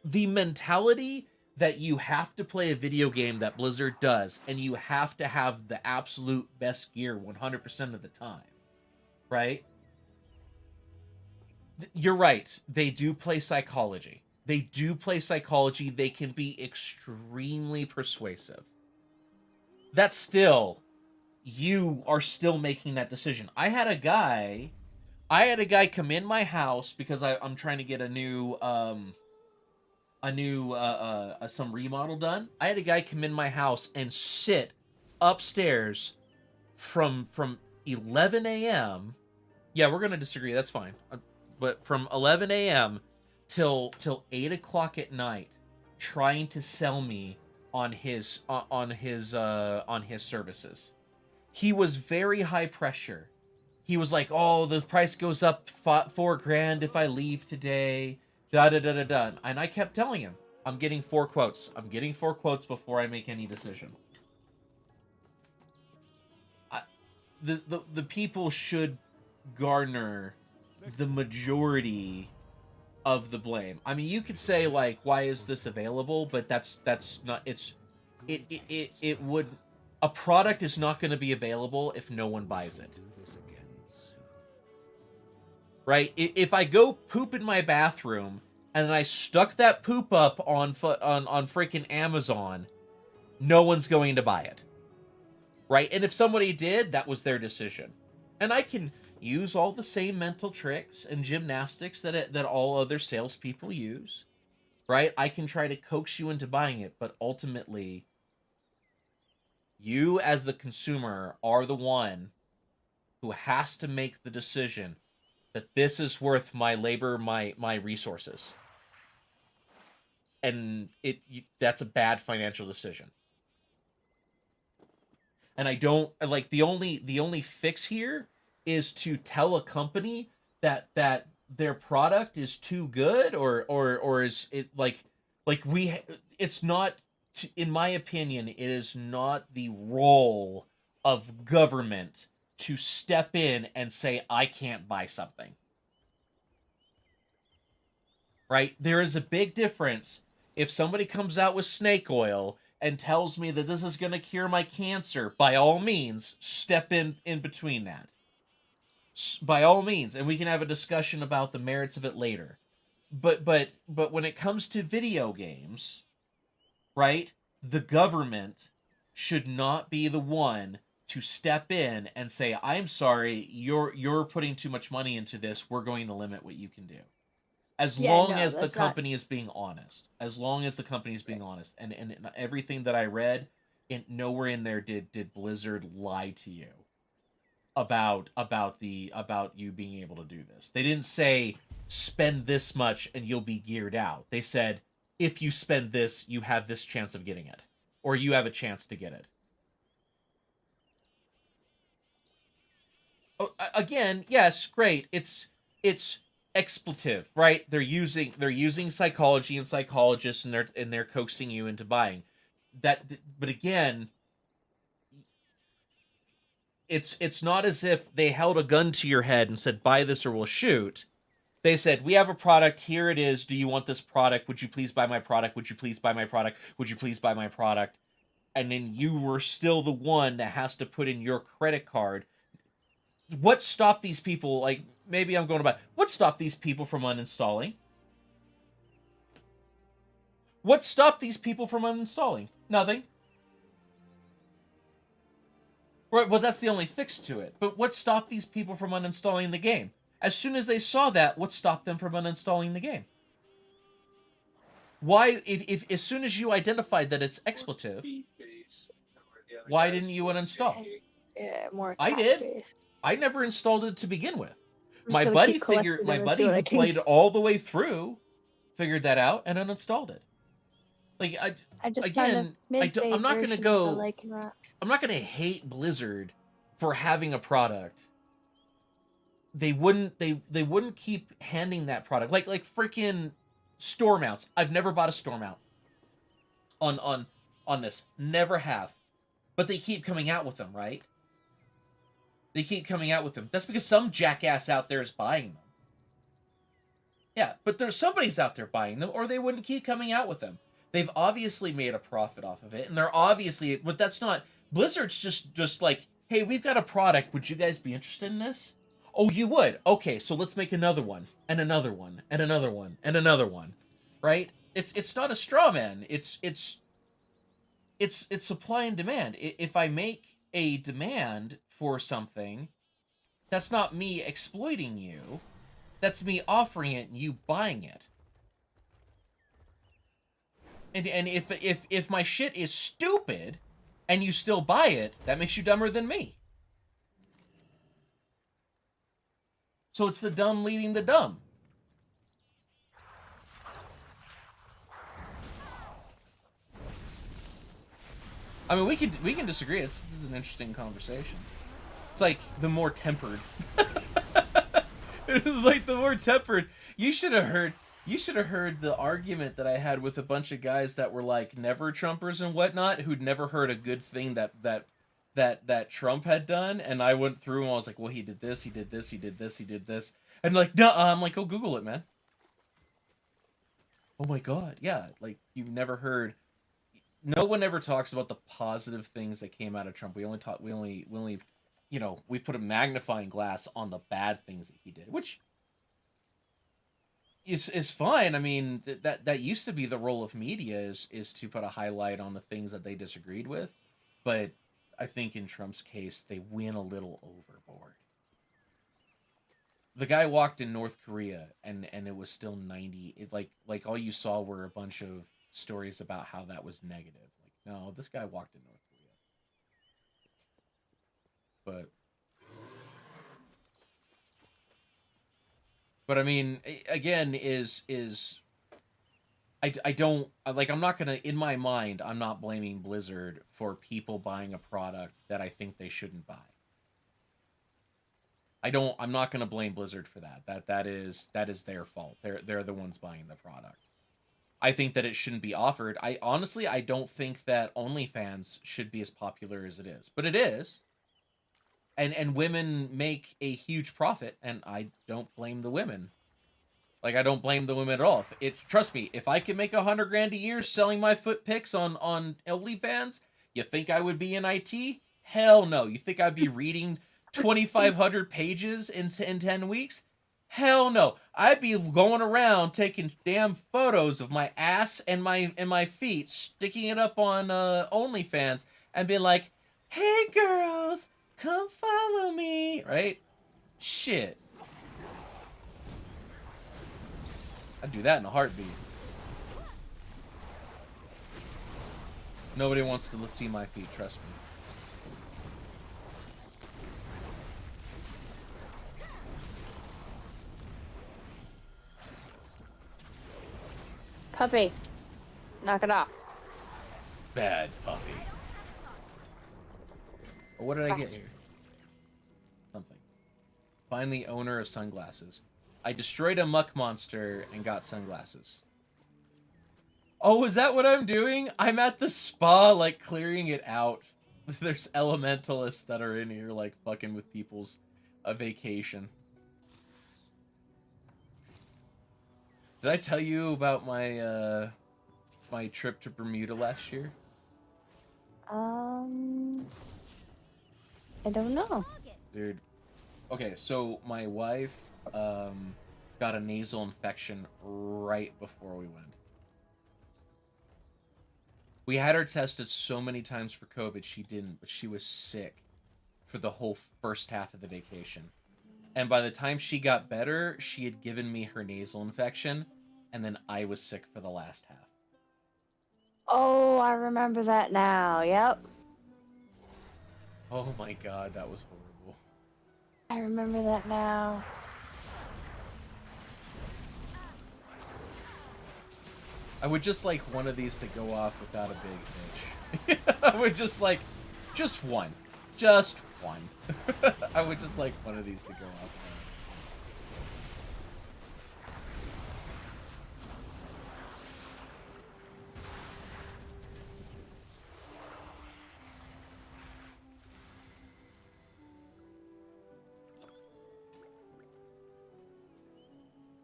the mentality that you have to play a video game that Blizzard does, and you have to have the absolute best gear 100% of the time, right? You're right. They do play psychology. They do play psychology. They can be extremely persuasive. That's still, you are still making that decision. I had a guy come in my house because I'm trying to get a new some remodel done. I had a guy come in my house and sit upstairs from 11 a.m. Yeah, we're gonna disagree. That's fine. But from 11 a.m. till 8 o'clock at night, trying to sell me on his services. He was very high pressure. He was like, "Oh, the price goes up $4,000 if I leave today." Da da da da da. And I kept telling him, "I'm getting 4 quotes. I'm getting 4 quotes before I make any decision." The people should garner the majority of the blame. I mean, you could say like, why is this available? But that's not. It would. A product is not going to be available if no one buys it. Right? If I go poop in my bathroom and I stuck that poop up on freaking Amazon, no one's going to buy it. Right? And if somebody did, that was their decision. And I can use all the same mental tricks and gymnastics that all other salespeople use. Right? I can try to coax you into buying it, but ultimately, you as the consumer are the one who has to make the decision that this is worth my labor, my resources. And that's a bad financial decision. And I don't like the only fix here is to tell a company that their product is too good or is it it's not, in my opinion, it is not the role of government to step in and say, I can't buy something. Right? There is a big difference if somebody comes out with snake oil and tells me that this is going to cure my cancer. By all means, step in between that. By all means, and we can have a discussion about the merits of it later. But when it comes to video games, right? The government should not be the one to step in and say, "I'm sorry, you're putting too much money into this. We're going to limit what you can do." As long as the that's company is being honest. As long as the company is being honest. And everything that I read, nowhere in there did Blizzard lie to you. about you being able to do this. They didn't say spend this much and you'll be geared out. They said if you spend this, you have this chance of getting it, or you have a chance to get it. Oh, again, yes, great. It's expletive, right? They're using psychology and psychologists, and they're coaxing you into buying that. But again, it's not as if they held a gun to your head and said, buy this or we'll shoot. They said, we have a product, here it is, do you want this product? Would you please buy my product? Would you please buy my product? Would you please buy my product? And then you were still the one that has to put in your credit card. What stopped these people, like, maybe I'm going about, what stopped these people from uninstalling? What stopped these people from uninstalling? Nothing. Right, well, that's the only fix to it. But what stopped these people from uninstalling the game? As soon as they saw that, what stopped them from uninstalling the game? Why, if as soon as you identified that it's expletive, why didn't you uninstall? Yeah, more. I did. cat-based. I never installed it to begin with. I'm just My gonna buddy keep collecting my them and buddy see what I who can- played it all the way through figured that out and uninstalled it. Like I just again, I'm not gonna go. Like and rock. I'm not gonna hate Blizzard for having a product. They wouldn't keep handing that product like freaking store mounts. I've never bought a store mount on this. Never have. But they keep coming out with them, right? They keep coming out with them. That's because some jackass out there is buying them. Yeah, but there's somebody's out there buying them, or they wouldn't keep coming out with them. They've obviously made a profit off of it, and they're obviously, but that's not, Blizzard's just like, hey, we've got a product, would you guys be interested in this? Oh, you would? Okay, so let's make another one, and another one, and another one, and another one, right? It's not a straw man. It's supply and demand. If I make a demand for something, that's not me exploiting you. That's me offering it and you buying it. And if my shit is stupid and you still buy it, that makes you dumber than me. So it's the dumb leading the dumb. I mean, we can disagree. This is an interesting conversation. It's like the more tempered. It was like the more tempered. You should have heard the argument that I had with a bunch of guys that were like never Trumpers and whatnot, who'd never heard a good thing that Trump had done, and I went through and I was like, well, he did this, he did this, he did this, he did this, and like, no, I'm like, go Google it, man. Oh my god, yeah, like you've never heard. No one ever talks about the positive things that came out of Trump. We only, you know, we put a magnifying glass on the bad things that he did, which is fine. I mean, that used to be the role of media is to put a highlight on the things that they disagreed with, but I think in Trump's case they went a little overboard. The guy walked in North Korea and it was still 90. Like all you saw were a bunch of stories about how that was negative. Like, no, this guy walked in North Korea. But I mean, again, I don't, like, I'm not gonna, in my mind, I'm not blaming Blizzard for people buying a product that I think they shouldn't buy. I'm not gonna blame Blizzard for that. That is their fault. They're the ones buying the product. I think that it shouldn't be offered. I honestly don't think that OnlyFans should be as popular as it is, but it is. And women make a huge profit, and I don't blame the women. Like, I don't blame the women at all. Trust me, if I could make $100,000 a year selling my foot pics on OnlyFans, you think I would be in IT? Hell no. You think I'd be reading 2,500 pages in 10 weeks? Hell no. I'd be going around taking damn photos of my ass and my feet, sticking it up on OnlyFans, and be like, hey girls, come follow me, right? Shit. I'd do that in a heartbeat. Nobody wants to see my feet, trust me. Puppy, knock it off. Bad puppy. Or what did I get here? Something. Find the owner of sunglasses. I destroyed a muck monster and got sunglasses. Oh, is that what I'm doing? I'm at the spa, like, clearing it out. There's elementalists that are in here, like, fucking with people's vacation. Did I tell you about my, my trip to Bermuda last year? I don't know. Dude. Okay, so my wife, got a nasal infection right before we went. We had her tested so many times for COVID, she didn't, but she was sick for the whole first half of the vacation. And by the time she got better, she had given me her nasal infection, and then I was sick for the last half. Oh, I remember that now. Yep. Oh my god, that was horrible. I remember that now. I would just like one of these to go off without a big bitch. I would just like, just one. Just one. I would just like one of these to go off.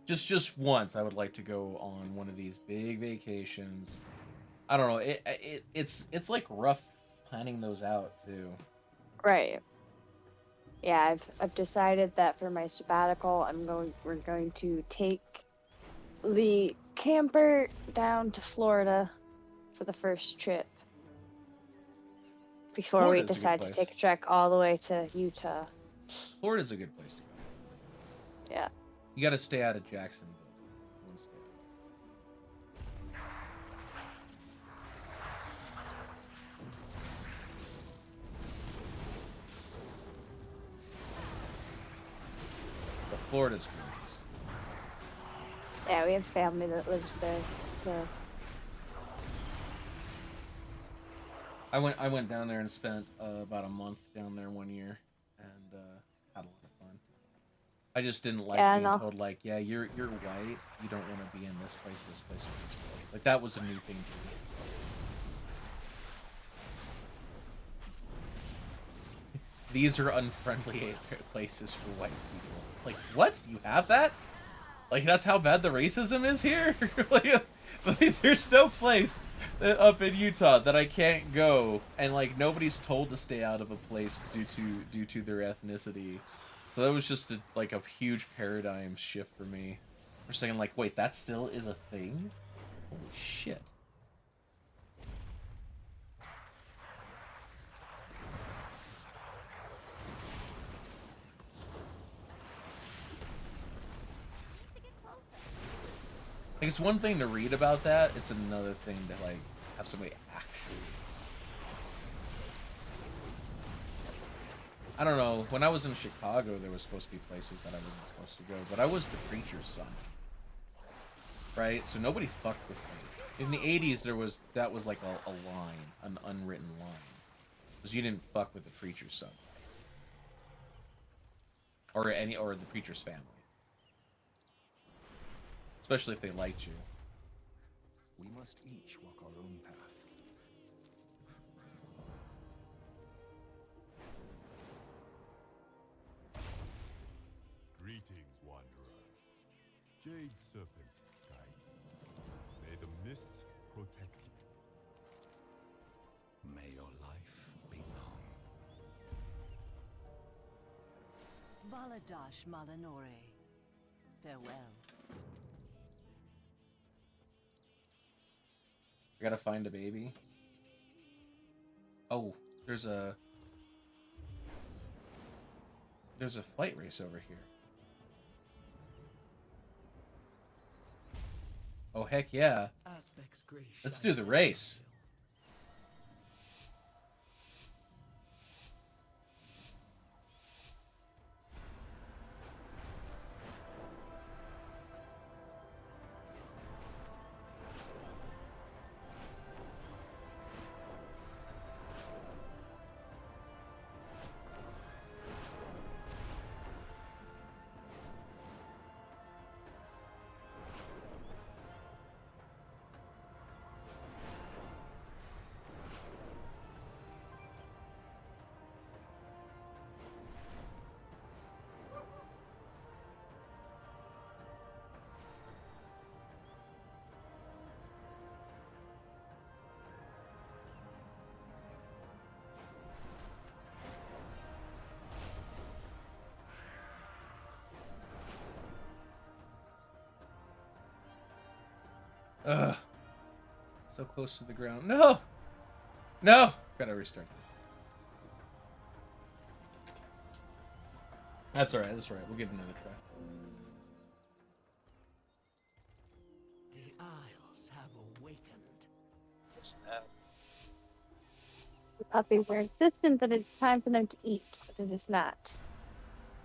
Just once, I would like to go on one of these big vacations. I don't know. It's like rough planning those out too. Right. Yeah, I've decided that for my sabbatical, we're going to take the camper down to Florida for the first trip before Florida's a we good decide to place. take a trek all the way to Utah. Florida's a good place to go. Yeah. You got to stay out of Jacksonville. One step. But Florida's gorgeous. Yeah, we have family that lives there, so I went down there and spent about a month down there one year, and had a lot of fun. I just didn't like Yeah, being no. told like, yeah, you're white, you don't want to be in this place, or this place. Like that was a new thing to me. These are unfriendly places for white people. Like what? You have that? Like that's how bad the racism is here? like, there's no place up in Utah that I can't go, and like nobody's told to stay out of a place due to their ethnicity. So that was just a huge paradigm shift for me. For saying like, wait, that still is a thing? Holy shit. Like, it's one thing to read about that, it's another thing to like have somebody actually. I don't know, when I was in Chicago there was supposed to be places that I wasn't supposed to go, but I was the preacher's son. Right? So nobody fucked with me. In the 80s that was like a line, an unwritten line. Because you didn't fuck with the preacher's son. Or the preacher's family. Especially if they liked you. We must each walk our own path. Greetings, wanderer. Jade Serpent guide you. May the mists protect you. May your life be long. Baladash Malanore. Farewell. I gotta find a baby. Oh, there's a flight race over here. Oh heck yeah. Let's do the race. Ugh. So close to the ground. No! No! Gotta restart this. That's alright, that's alright. We'll give it another try. The Isles have awakened. Thought they were insistent that it's time for them to eat, but it is not.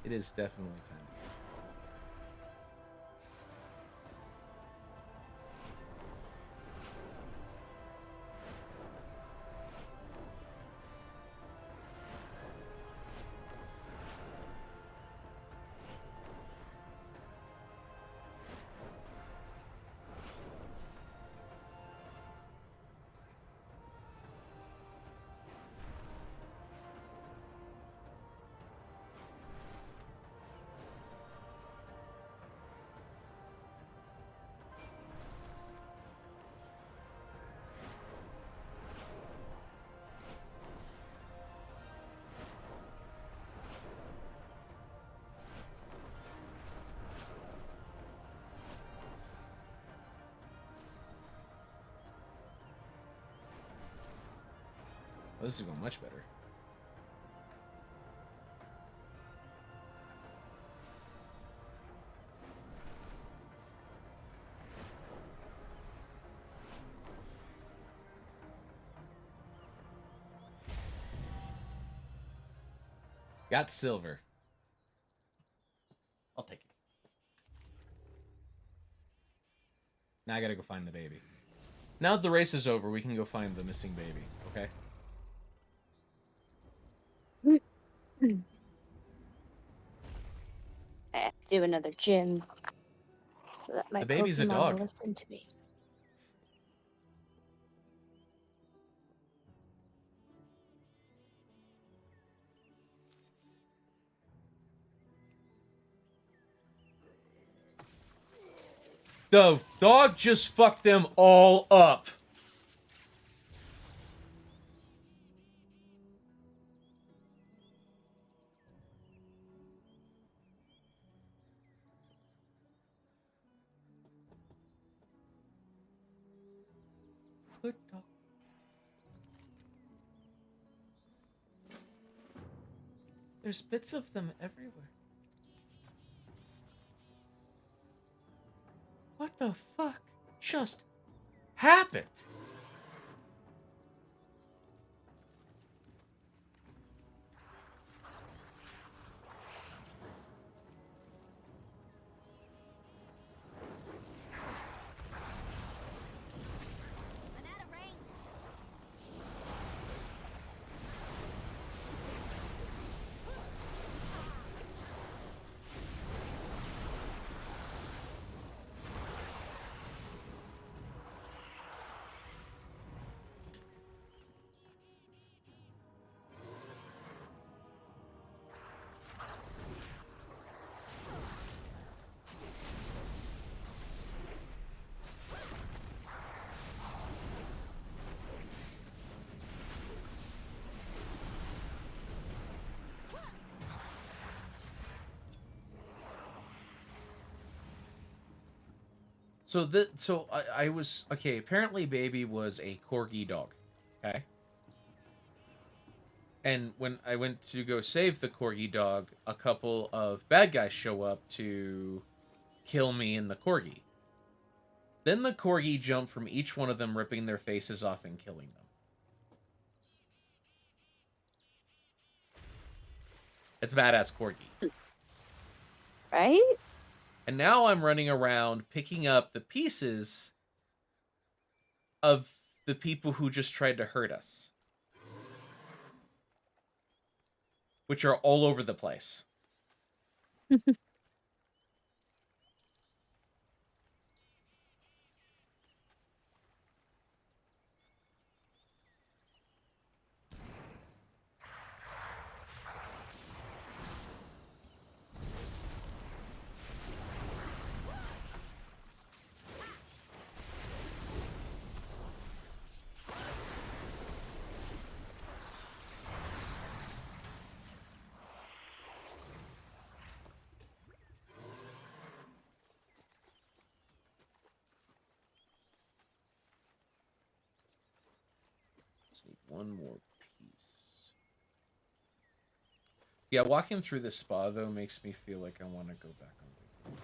It is definitely time. Oh, this is going much better. Got silver. I'll take it. Now I gotta go find the baby. Now that the race is over, we can go find the missing baby, okay? I have to do another gym so that my baby's a Pokemon dog. will listen to me. The dog just fucked them all up. Good dog. There's bits of them everywhere. What the fuck just happened? I'm out of range. So I was okay. Apparently, baby was a corgi dog. Okay. And when I went to go save the corgi dog, a couple of bad guys show up to kill me and the corgi. Then the corgi jump from each one of them, ripping their faces off and killing them. It's badass corgi. Right? And now I'm running around picking up the pieces of the people who just tried to hurt us, which are all over the place. Just need one more piece. Yeah, walking through the spa though makes me feel like I want to go back on vacation.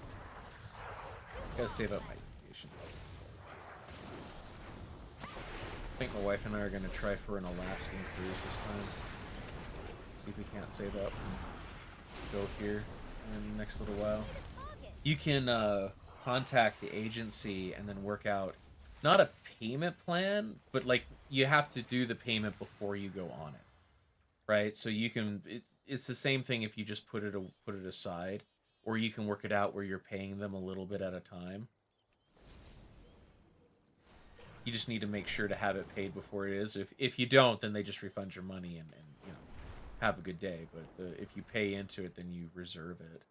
Gotta save up my vacation. I think my wife and I are gonna try for an Alaskan cruise this time. See if we can't save up and go here in the next little while. You can contact the agency and then work out not a payment plan, but like you have to do the payment before you go on it, right? So you can it's the same thing if you just put it aside, or you can work it out where you're paying them a little bit at a time. You just need to make sure to have it paid before it is. If you don't, then they just refund your money and you know, have a good day. But if you pay into it, then you reserve it.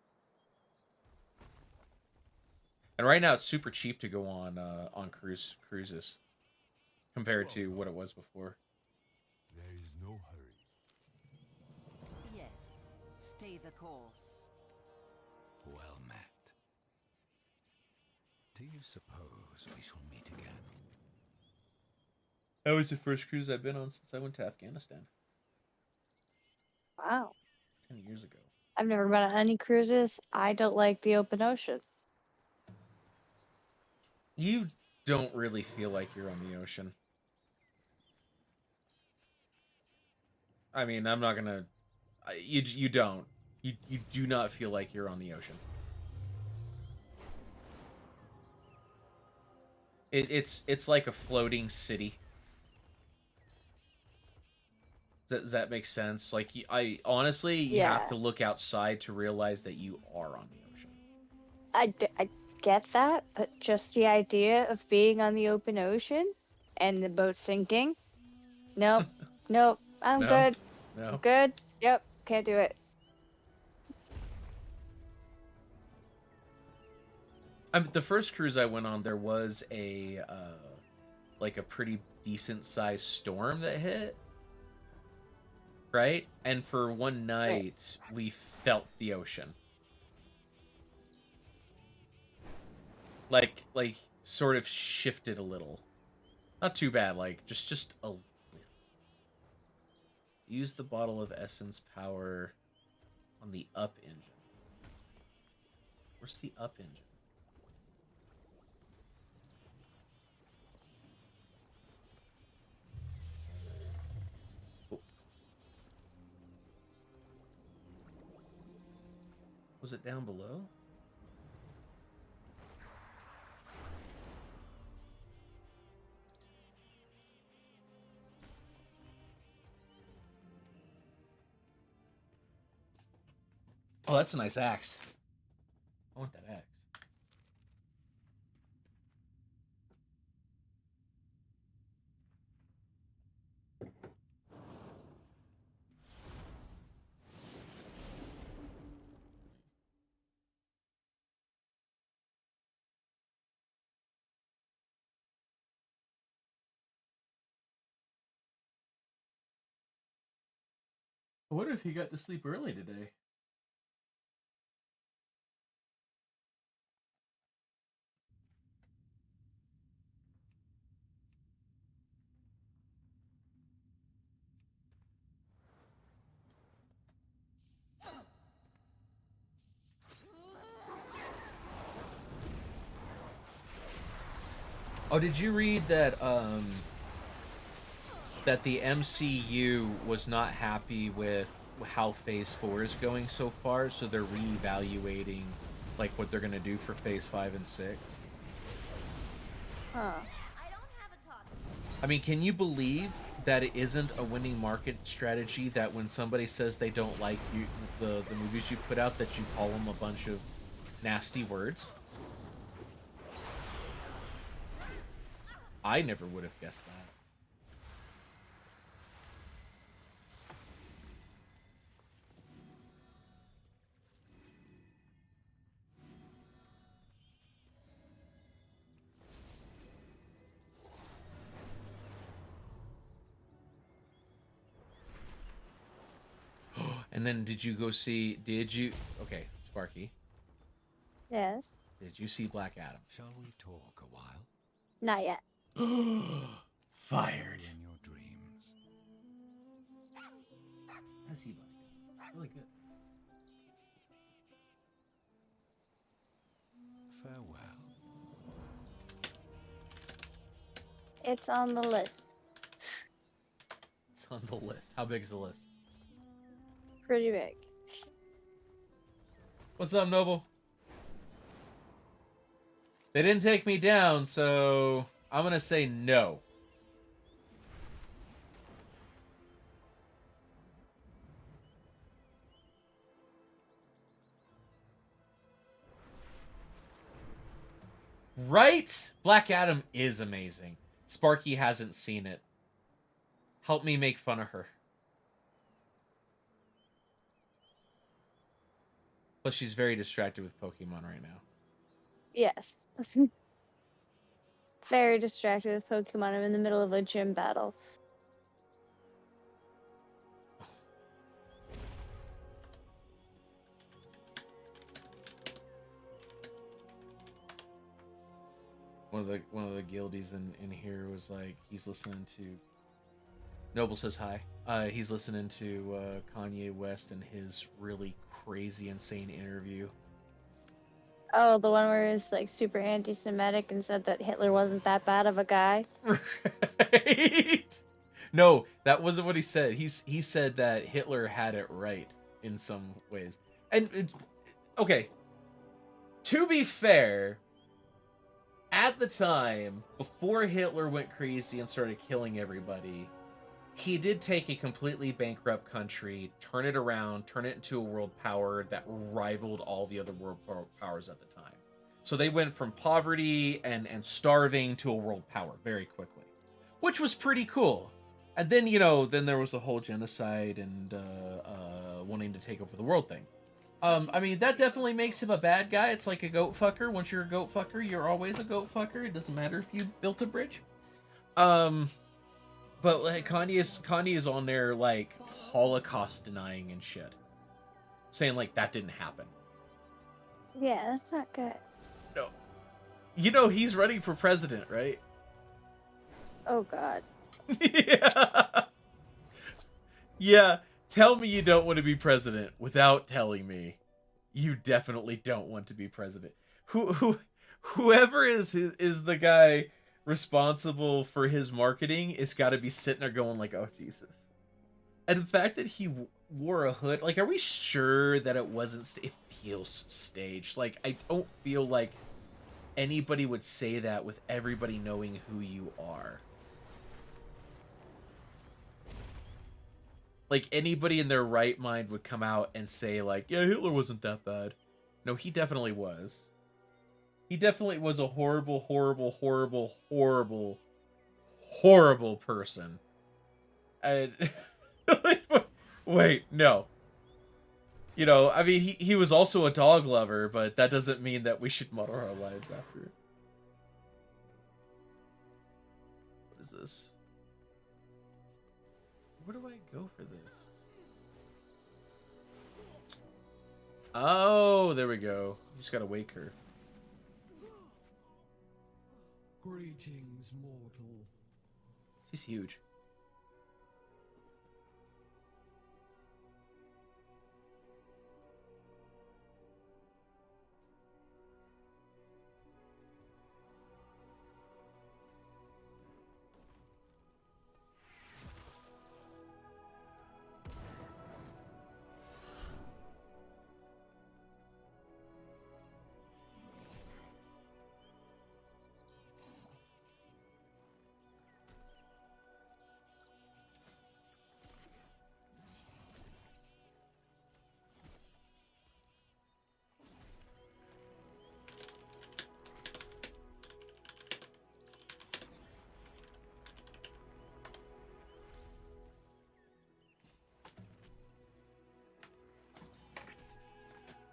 And right now, it's super cheap to go on cruises compared to what it was before. There is no hurry. Yes, stay the course. Well met. Do you suppose we shall meet again? That was the first cruise I've been on since I went to Afghanistan Wow. 10 years ago. I've never been on any cruises. I don't like the open ocean. You don't really feel like you're on the ocean. I mean, I'm not gonna. You don't. You do not feel like you're on the ocean. It's like a floating city. Does that make sense? Like, I honestly, you have Yeah. to look outside to realize that you are on the ocean. I get that, but just the idea of being on the open ocean and the boat sinking. Nope. Nope. I'm No? good. I'm No. good. Yep. Can't do it. The first cruise I went on, there was a like a pretty decent sized storm that hit, right? And for one night, we felt the ocean, like sort of shifted a little. Not too bad, like just a. Use the bottle of essence power on the up engine. Where's the up engine? Was it down below? Oh, that's a nice axe. I want that axe. I wonder if he got to sleep early today. Oh, did you read that that the MCU was not happy with how Phase 4 is going so far, so they're reevaluating like what they're going to do for Phase 5 and 6? Huh. I don't have a talk. I mean, can you believe that it isn't a winning market strategy that when somebody says they don't like you, the movies you put out, that you call them a bunch of nasty words? I never would have guessed that. And then did you go see, okay, Sparky, Yes. did you see Black Adam? Shall we talk a while? Not yet. Fired. In your dreams. How does he like it? Really good. Farewell. It's on the list. It's on the list. How big's the list? Pretty big. What's up, Noble? They didn't take me down, so I'm gonna say no. Right? Black Adam is amazing. Sparky hasn't seen it. Help me make fun of her. Plus, she's very distracted with Pokemon right now. Yes. Very distracted with Pokemon. I'm in the middle of a gym battle. One of the guildies in here was like, he's listening to Noble says hi. He's listening to Kanye West and his really crazy, insane interview. Oh, the one where he's like super anti-Semitic and said that Hitler wasn't that bad of a guy. Right? No, that wasn't what he said. He said that Hitler had it right in some ways. And okay, to be fair, at the time before Hitler went crazy and started killing everybody, he did take a completely bankrupt country, turn it around, turn it into a world power that rivaled all the other world powers at the time. So they went from poverty and starving to a world power very quickly, which was pretty cool. And then, you know, then there was the whole genocide and wanting to take over the world thing. I mean, that definitely makes him a bad guy. It's like a goat fucker. Once you're a goat fucker, you're always a goat fucker. It doesn't matter if you built a bridge. But like Kanye is on there like Holocaust denying and shit, saying like that didn't happen. Yeah, that's not good. No, you know he's running for president, right? Oh God. Yeah. Yeah. Tell me you don't want to be president without telling me you definitely don't want to be president. Whoever is the guy responsible for his marketing is got to be sitting there going like, oh Jesus. And the fact that he wore a hood, like, are we sure that it wasn't it feels staged? Like, I don't feel like anybody would say that with everybody knowing who you are. Like, anybody in their right mind would come out and say like, yeah, Hitler wasn't that bad. No, he definitely was. He definitely was a horrible, horrible, horrible, horrible, horrible person. And wait, no. You know, I mean, he was also a dog lover, but that doesn't mean that we should model our lives after it. What is this? Where do I go for this? Oh, there we go. You just gotta wake her. Greetings, mortal. She's huge.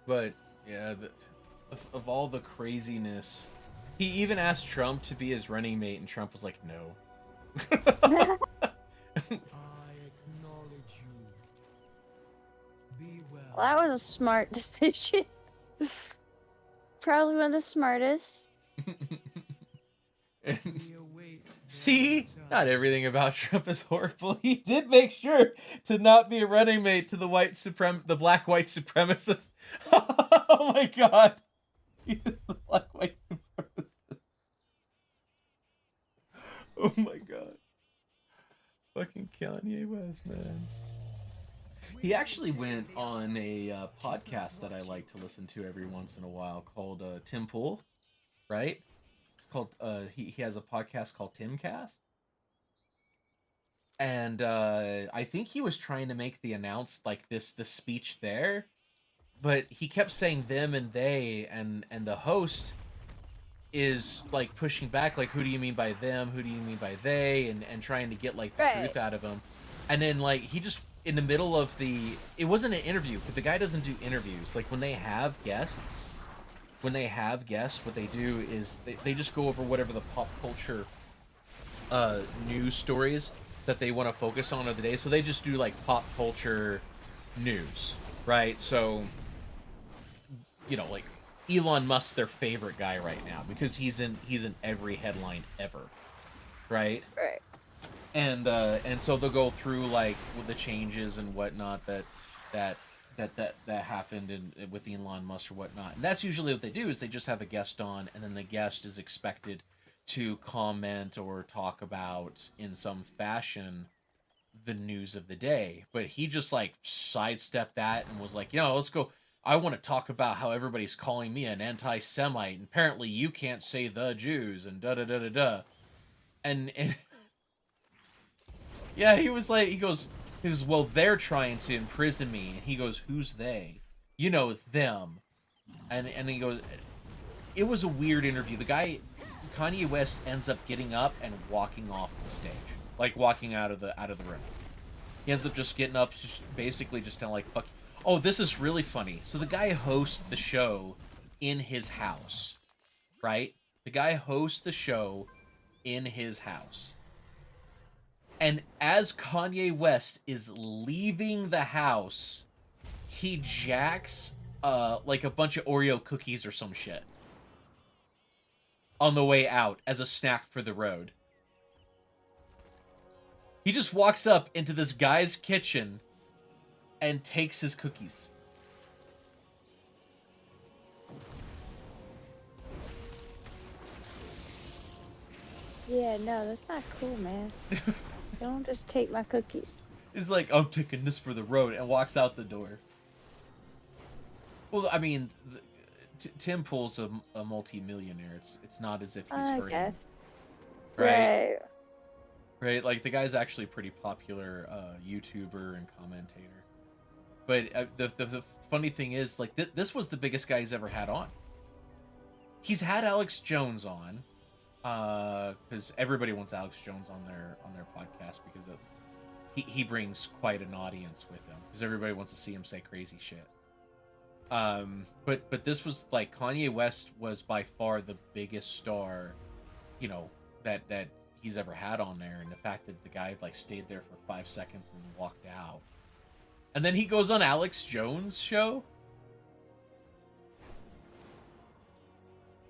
But yeah, of all the craziness, he even asked Trump to be his running mate, and Trump was like, "No." I acknowledge you. Be well. Well, that was a smart decision. Probably one of the smartest. We await See, not everything about Trump is horrible. He did make sure to not be a running mate to the black white supremacist. Oh my god, he is the black white supremacist. Oh my god, fucking Kanye West, man. He actually went on a podcast that I like to listen to every once in a while called Tim Pool, right? It's called he has a podcast called Timcast. And I think he was trying to make the the speech there, but he kept saying them and they, and the host is like pushing back, like, who do you mean by them, who do you mean by they, and trying to get like the truth out of him. And then like he just, in the middle of it wasn't an interview, but the guy doesn't do interviews. Like when they have guests, what they do is they just go over whatever the pop culture news stories that they want to focus on of the day. So they just do like pop culture news, right? So, you know, like Elon Musk's their favorite guy right now because he's in every headline ever, right? Right. And so they'll go through like with the changes and whatnot that happened with Elon Musk or whatnot. And that's usually what they do, is they just have a guest on, and then the guest is expected to comment or talk about in some fashion the news of the day. But he just like sidestepped that and was like, let's go. I want to talk about how everybody's calling me an anti-Semite, and apparently you can't say the Jews, and da-da-da-da-da. And yeah, he was like, he goes, well, they're trying to imprison me. And he goes, who's they? Them. And he goes, it was a weird interview. The guy, Kanye West, ends up getting up and walking off the stage, like walking out of the room. He ends up just getting up, basically just telling like, fuck. Oh, this is really funny. So the guy hosts the show in his house, right? The guy hosts the show in his house. And as Kanye West is leaving the house, he jacks like a bunch of Oreo cookies or some shit on the way out as a snack for the road. He just walks up into this guy's kitchen and takes his cookies. Yeah, no, that's not cool, man. Don't just take my cookies. He's like, I'm taking this for the road, and walks out the door. Well, I mean, Tim Pool's a multi-millionaire. It's not as if he's hurting. Guess. Right? Right? Like, the guy's actually a pretty popular YouTuber and commentator. But the funny thing is, like, this was the biggest guy he's ever had on. He's had Alex Jones on, because everybody wants Alex Jones on their podcast because he brings quite an audience with him, because everybody wants to see him say crazy shit. But this was like, Kanye West was by far the biggest star, that he's ever had on there, and the fact that the guy like stayed there for 5 seconds and walked out. And then he goes on Alex Jones' show.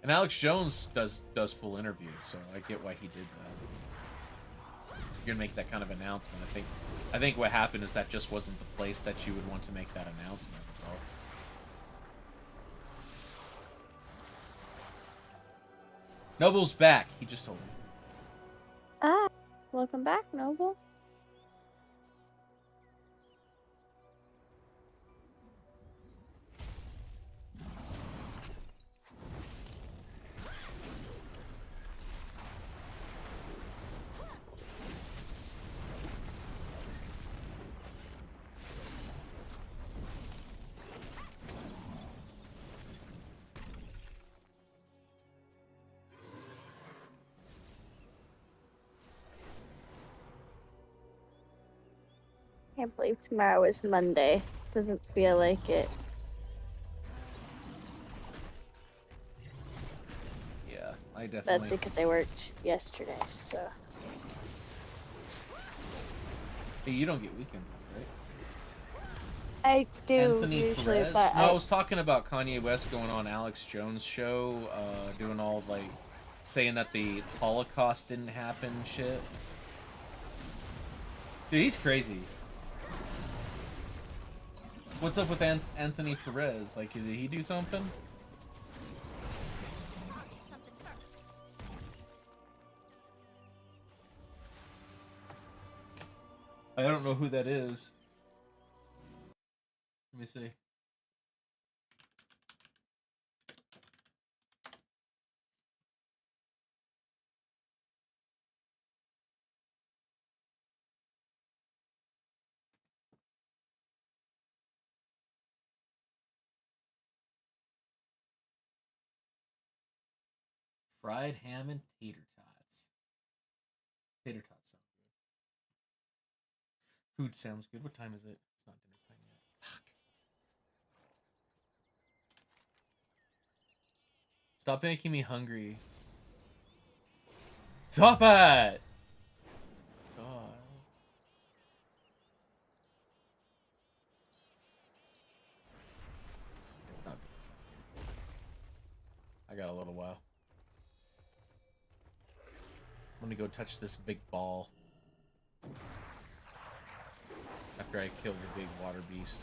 And Alex Jones does full interviews, so I get why he did that. You're gonna make that kind of announcement. I think what happened is that just wasn't the place that you would want to make that announcement. So. Noble's back. He just told me. Ah, welcome back, Noble. Can't believe tomorrow is Monday. Doesn't feel like it. Yeah, I definitely. That's because I worked yesterday, so. Hey, you don't get weekends off, right? I do Anthony usually, Perez? but no, I was talking about Kanye West going on Alex Jones' show, doing all like saying that the Holocaust didn't happen and shit. Dude, he's crazy. What's up with Anthony Perez? Like, did he do something? Something first. I don't know who that is. Let me see. Fried ham and tater tots. Tater tots sound good. Food sounds good. What time is it? It's not dinner time yet. Fuck. Stop making me hungry. Stop it! God. It's not. I got a little while. I'm gonna go touch this big ball. After I kill the big water beast.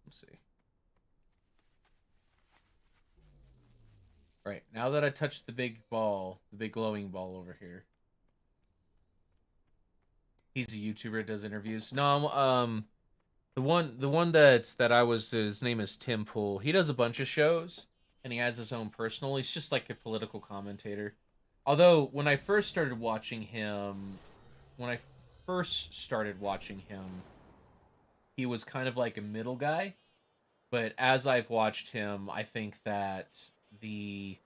Let's see. Right, now that I touched the big ball, the big glowing ball over here. He's a YouTuber, does interviews. No, the one that I was, his name is Tim Pool. He does a bunch of shows, and he has his own personal. He's just like a political commentator. Although when I first started watching him, he was kind of like a middle guy. But as I've watched him, I think that the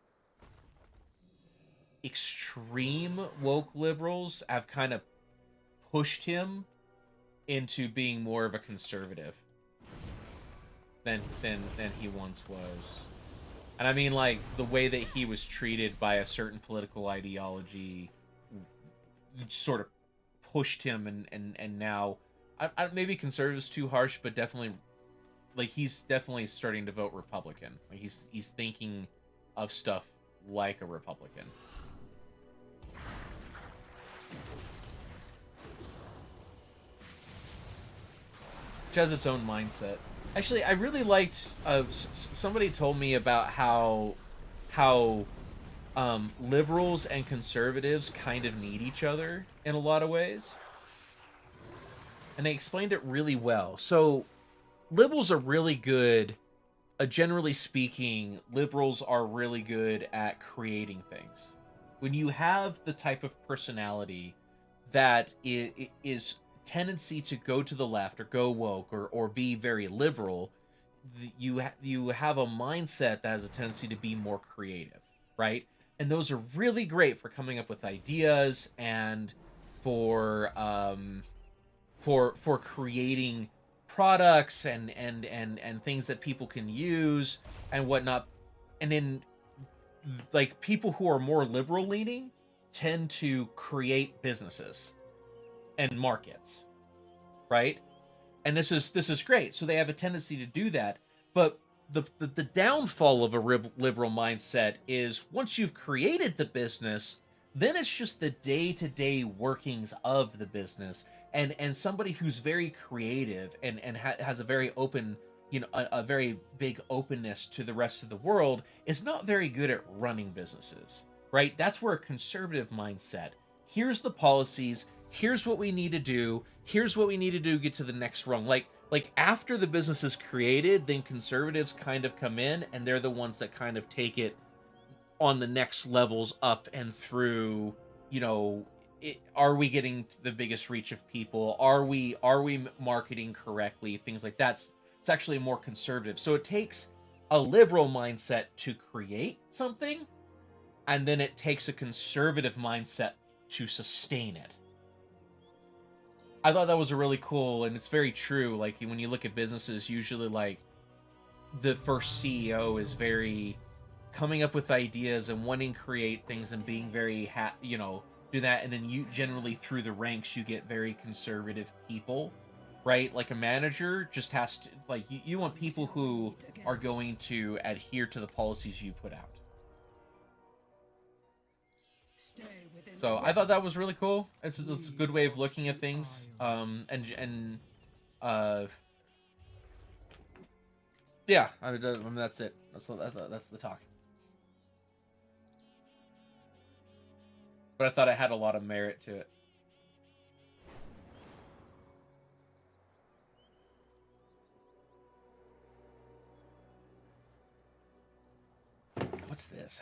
extreme woke liberals have kind of pushed him into being more of a conservative than he once was. And I mean, like, the way that he was treated by a certain political ideology sort of pushed him, and now I maybe conservative's too harsh, but definitely, like, he's definitely starting to vote Republican. Like, he's thinking of stuff like a Republican. Which has its own mindset. Actually, I really liked. Somebody told me about how liberals and conservatives kind of need each other in a lot of ways, and they explained it really well. So, liberals are really good. Generally speaking, liberals are really good at creating things. When you have the type of personality that is tendency to go to the left or go woke or be very liberal, you have a mindset that has a tendency to be more creative, right? And those are really great for coming up with ideas and for creating products and things that people can use and whatnot. And then, like, people who are more liberal leaning tend to create businesses and markets, right? And this is great. So they have a tendency to do that. But the downfall of a liberal mindset is once you've created the business, then it's just the day-to-day workings of the business. And somebody who's very creative and has a very open, a very big openness to the rest of the world is not very good at running businesses, right? That's where a conservative mindset, here's the policies, here's what we need to do, here's what we need to do to get to the next rung. Like after the business is created, then conservatives kind of come in and they're the ones that kind of take it on the next levels up and through, are we getting the biggest reach of people? Are we marketing correctly? Things like that. It's actually more conservative. So it takes a liberal mindset to create something, and then it takes a conservative mindset to sustain it. I thought that was a really cool, and it's very true. Like, when you look at businesses, usually, like, the first CEO is very coming up with ideas and wanting to create things and being very do that, and then you generally through the ranks you get very conservative people, right? Like a manager just has to, like, you want people who are going to adhere to the policies you put out. So I thought that was really cool. It's a good way of looking at things. Yeah, I mean that's it. That's the talk. But I thought it had a lot of merit to it. What's this?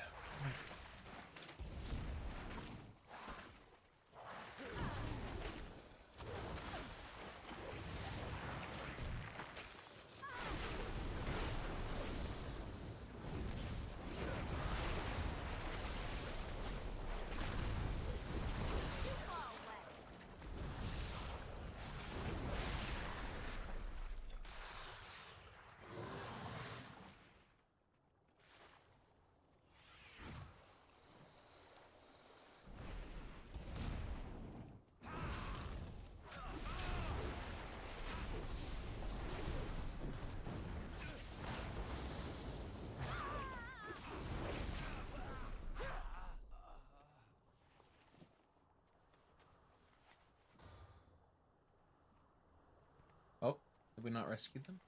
Oh, did we not rescue them?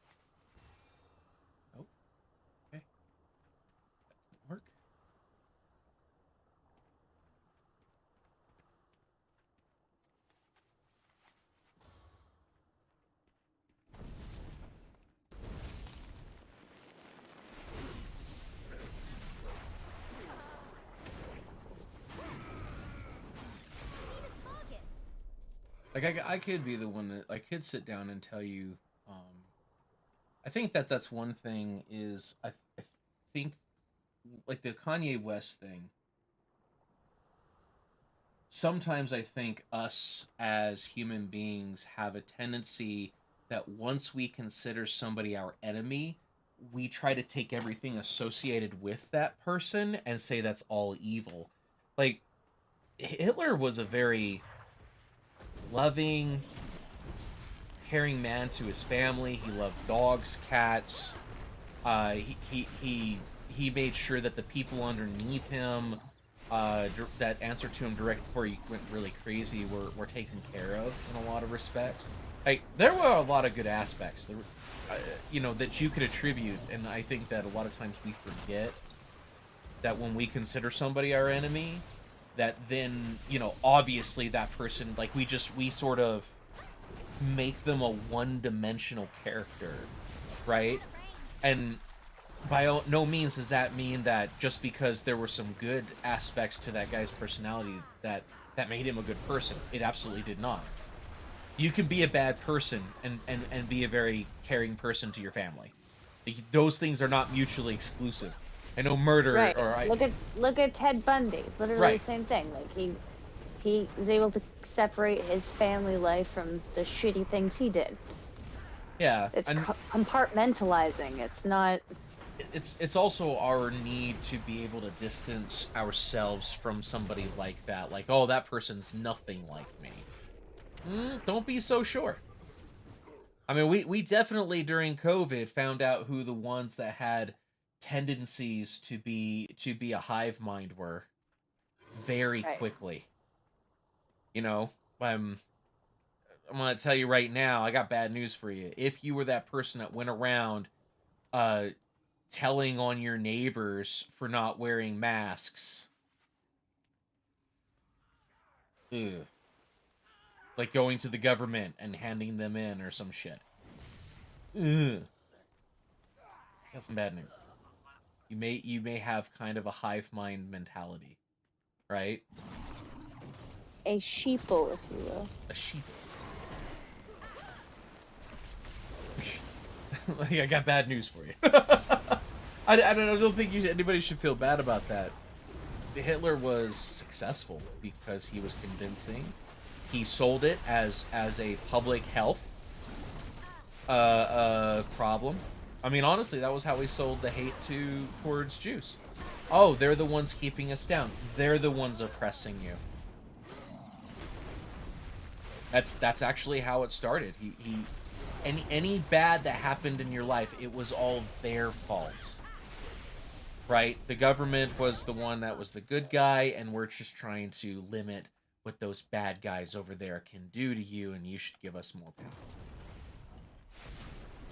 Oh, okay. That didn't work. Like I could be the one that I could sit down and tell you. I think that's one thing is I think like the Kanye West thing. Sometimes I think us as human beings have a tendency that once we consider somebody our enemy, we try to take everything associated with that person and say that's all evil. Like Hitler was a very loving, caring man to his family. He loved dogs, cats. He made sure that the people underneath him, that answered to him direct before he went really crazy, were taken care of in a lot of respects. Like there were a lot of good aspects, that you could attribute, and I think that a lot of times we forget that when we consider somebody our enemy, that then, obviously that person, like, we sort of make them a one-dimensional character, right? And by no means does that mean that just because there were some good aspects to that guy's personality that made him a good person. It absolutely did not. You can be a bad person and be a very caring person to your family. Those things are not mutually exclusive. I know murder, Right. or Look at Ted Bundy. Literally Right. the same thing. Like he was able to separate his family life from the shitty things he did. yeah, It's and compartmentalizing. It's not. it's also our need to be able to distance ourselves from somebody like that. Like, oh, that person's nothing like me. Don't be so sure. I mean, we definitely during COVID found out who the ones that had tendencies to be a hive mind were very Right. quickly. I'm gonna tell you right now, I got bad news for you. If you were that person that went around telling on your neighbors for not wearing masks, ugh, like going to the government and handing them in or some shit, that's some bad news. You may have kind of a hive mind mentality, right? A sheeple, if you will. A sheep. Like, I got bad news for you. I don't think anybody should feel bad about that. Hitler was successful because he was convincing. He sold it as a public health problem. I mean, honestly, that was how he sold the hate towards Jews. Oh, they're the ones keeping us down. They're the ones oppressing you. That's actually how it started. Any bad that happened in your life, it was all their fault. Right? The government was the one that was the good guy, and we're just trying to limit what those bad guys over there can do to you, and you should give us more power.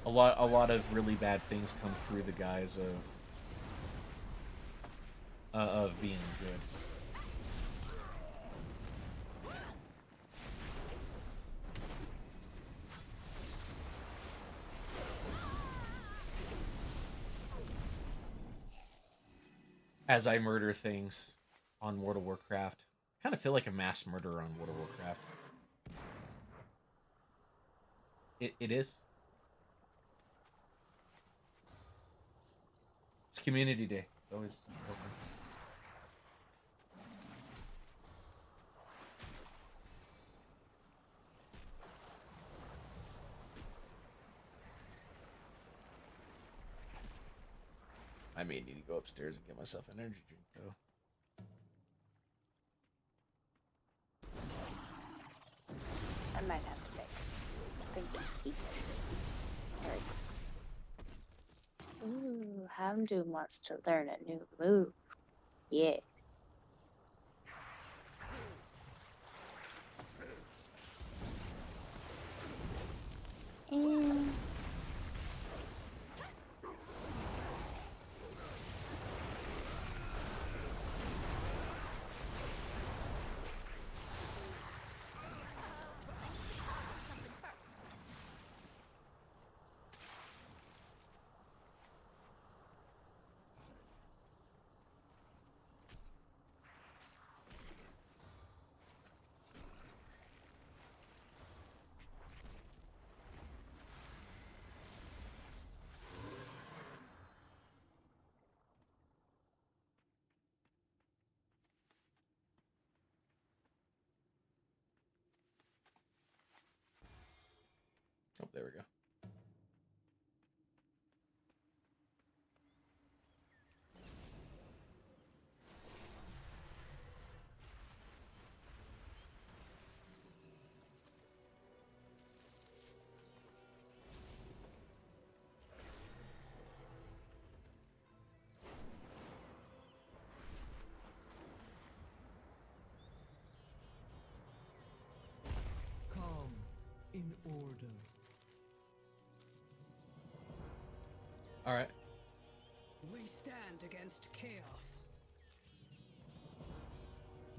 A lot of really bad things come through the guise of being good. As I murder things on World of Warcraft, I kind of feel like a mass murderer on World of Warcraft. It is. It's Community Day. It's always open. I may need to go upstairs and get myself an energy drink, though. I might have to make something to eat. There we go. Ooh, Houndoom wants to learn a new move. Yeah. And Oh, there we go. Come in order. All right. We stand against chaos.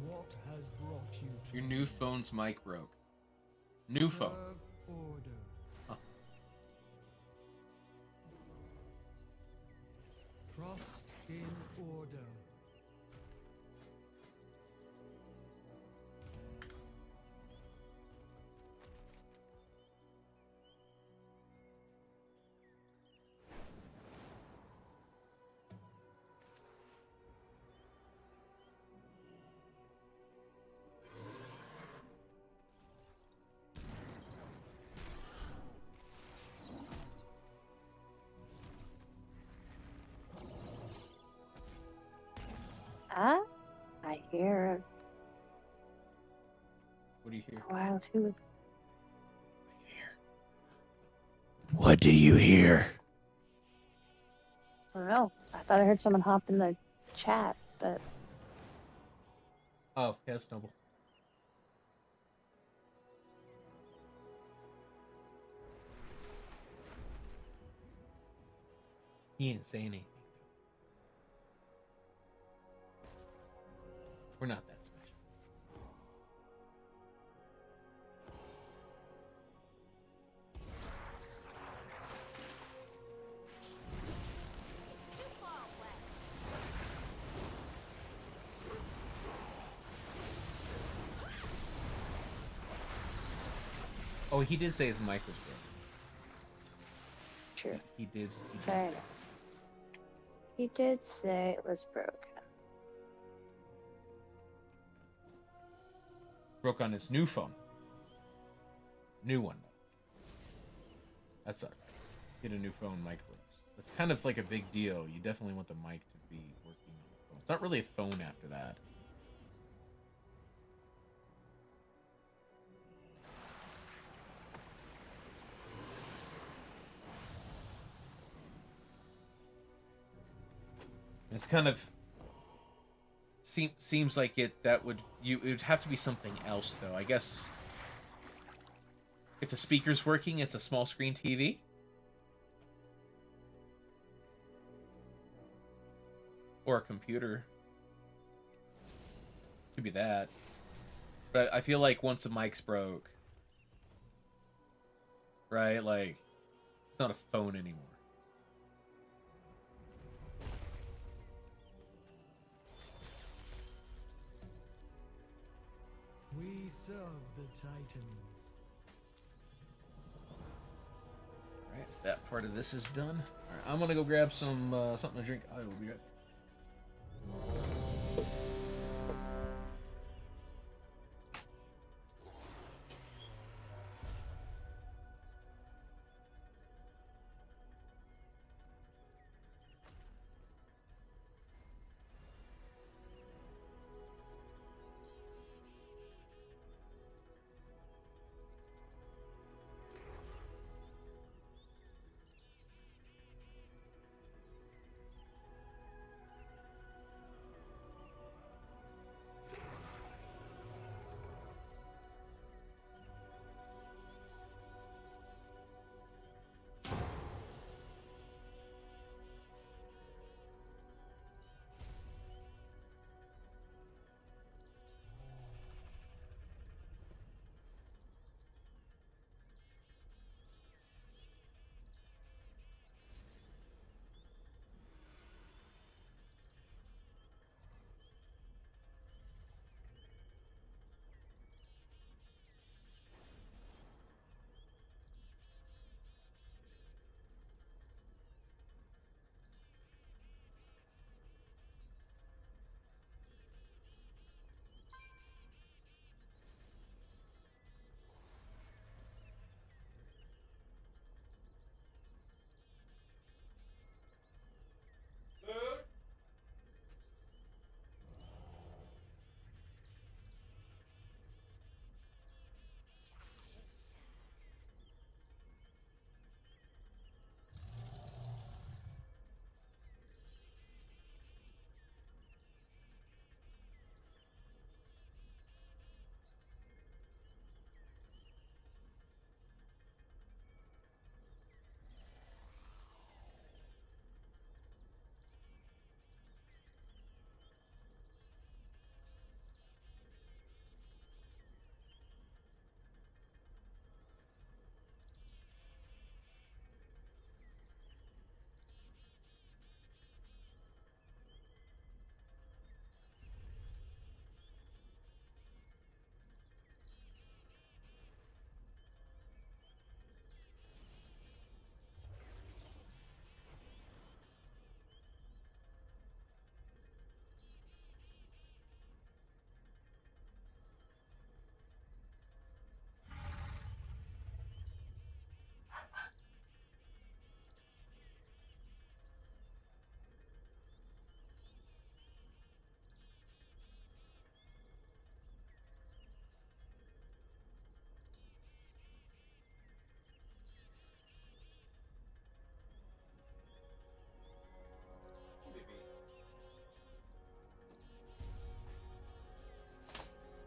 What has brought you to Your new phone's mic broke. New phone. serve order? Huh. Trust in order. I hear What do you hear? a wild hoof. What do you hear? I don't know. I thought I heard someone hop in the chat, but Oh, yeah, it's Noble. He didn't say anything. We're not that special. Too far away. Oh, he did say his mic was broken. true. He did. Fair enough. He did say it was broken. Broke on his new phone. New one, though. That sucked. Get a new phone, mic breaks. That's kind of like a big deal. You definitely want the mic to be working on the It's not really a phone after that. It's kind of seems like it would have to be something else though. I guess if the speaker's working, it's a small screen TV. Or a computer. Could be that. But I feel like once the mic's broke, right? Like, it's not a phone anymore. We serve the Titans. Alright, that part of this is done. Alright, I'm gonna go grab some something to drink. I will be right back.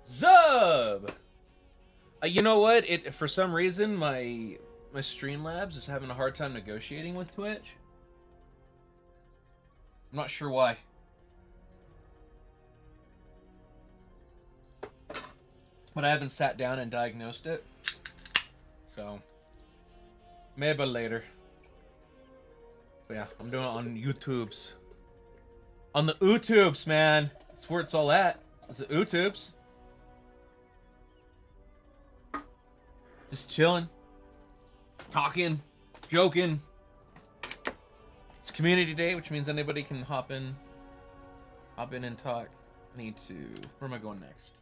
Zub! You know what? It for some reason my Streamlabs is having a hard time negotiating with Twitch. I'm not sure why. But I haven't sat down and diagnosed it. So maybe later. But yeah, I'm doing it on YouTubes. On the YouTubes, man. That's where it's all at. It's the YouTubes. Just chilling, talking, joking. It's community day, which means anybody can hop in and talk. I need to. Where am I going next?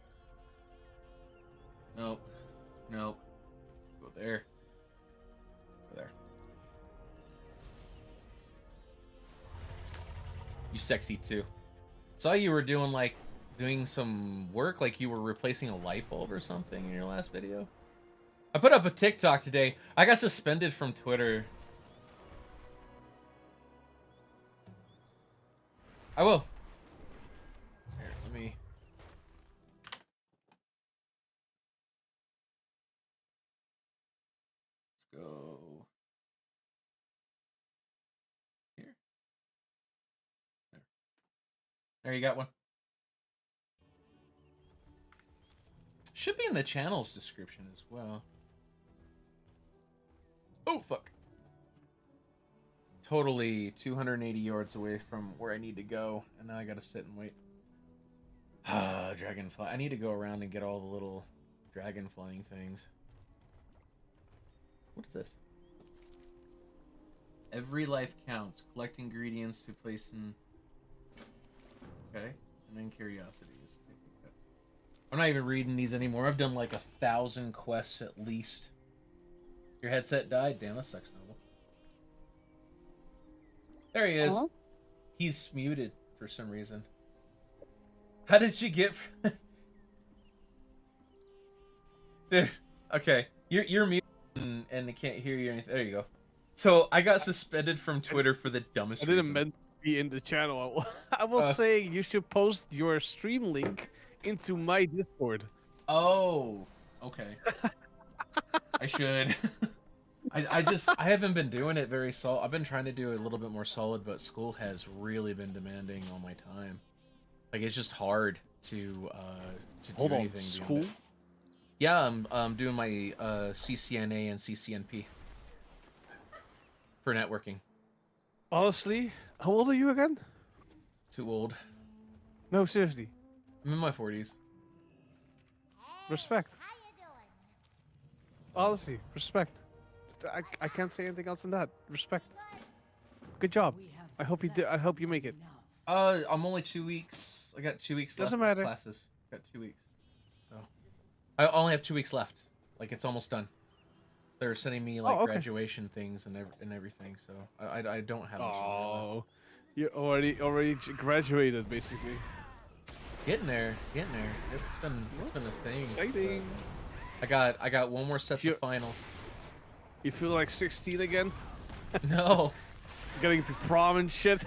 Nope. Go there. Go there. You sexy too. Saw you were doing some work, like you were replacing a light bulb or something in your last video. I put up a TikTok today. I got suspended from Twitter. I will. Here, let me. Let's go. Here. There, you got one. Should be in the channel's description as well. Oh, fuck. Totally 280 yards away from where I need to go, and now I gotta sit and wait. Dragonfly. I need to go around and get all the little dragon flying things. What is this? Every life counts. Collect ingredients to place in... Okay. And then curiosity is... I'm not even reading these anymore. I've done like 1,000 quests at least. Your headset died? Damn, that sucks, Noble. There he is. Hello? He's muted for some reason. How did you get... Dude, okay. You're muted and I can't hear you or anything. There you go. So, I got suspended from Twitter for the dumbest I didn't reason. meant to be in the channel. I was saying you should post your stream link into my Discord. Oh, okay. I should. I haven't been doing it very solid. I've been trying to do it a little bit more solid, but school has really been demanding all my time. Like, it's just hard to Hold do on, anything. beyond school? it. Yeah, I'm doing my CCNA and CCNP for networking. Honestly, how old are you again? Too old. No, seriously. I'm in my 40s. Respect. Honestly, respect. I can't say anything else than that. Respect. Good job. I hope you do. I hope you make it. I'm only 2 weeks. I got 2 weeks Doesn't left of matter. classes. Got 2 weeks. So I only have 2 weeks left. Like, it's almost done. They're sending me like Oh, okay. graduation things and everything. So I don't have much longer left. Oh, you already graduated basically. Getting there. It's been a thing. Exciting. I got one more set You- of finals. You feel like 16 again? No. Getting to prom and shit.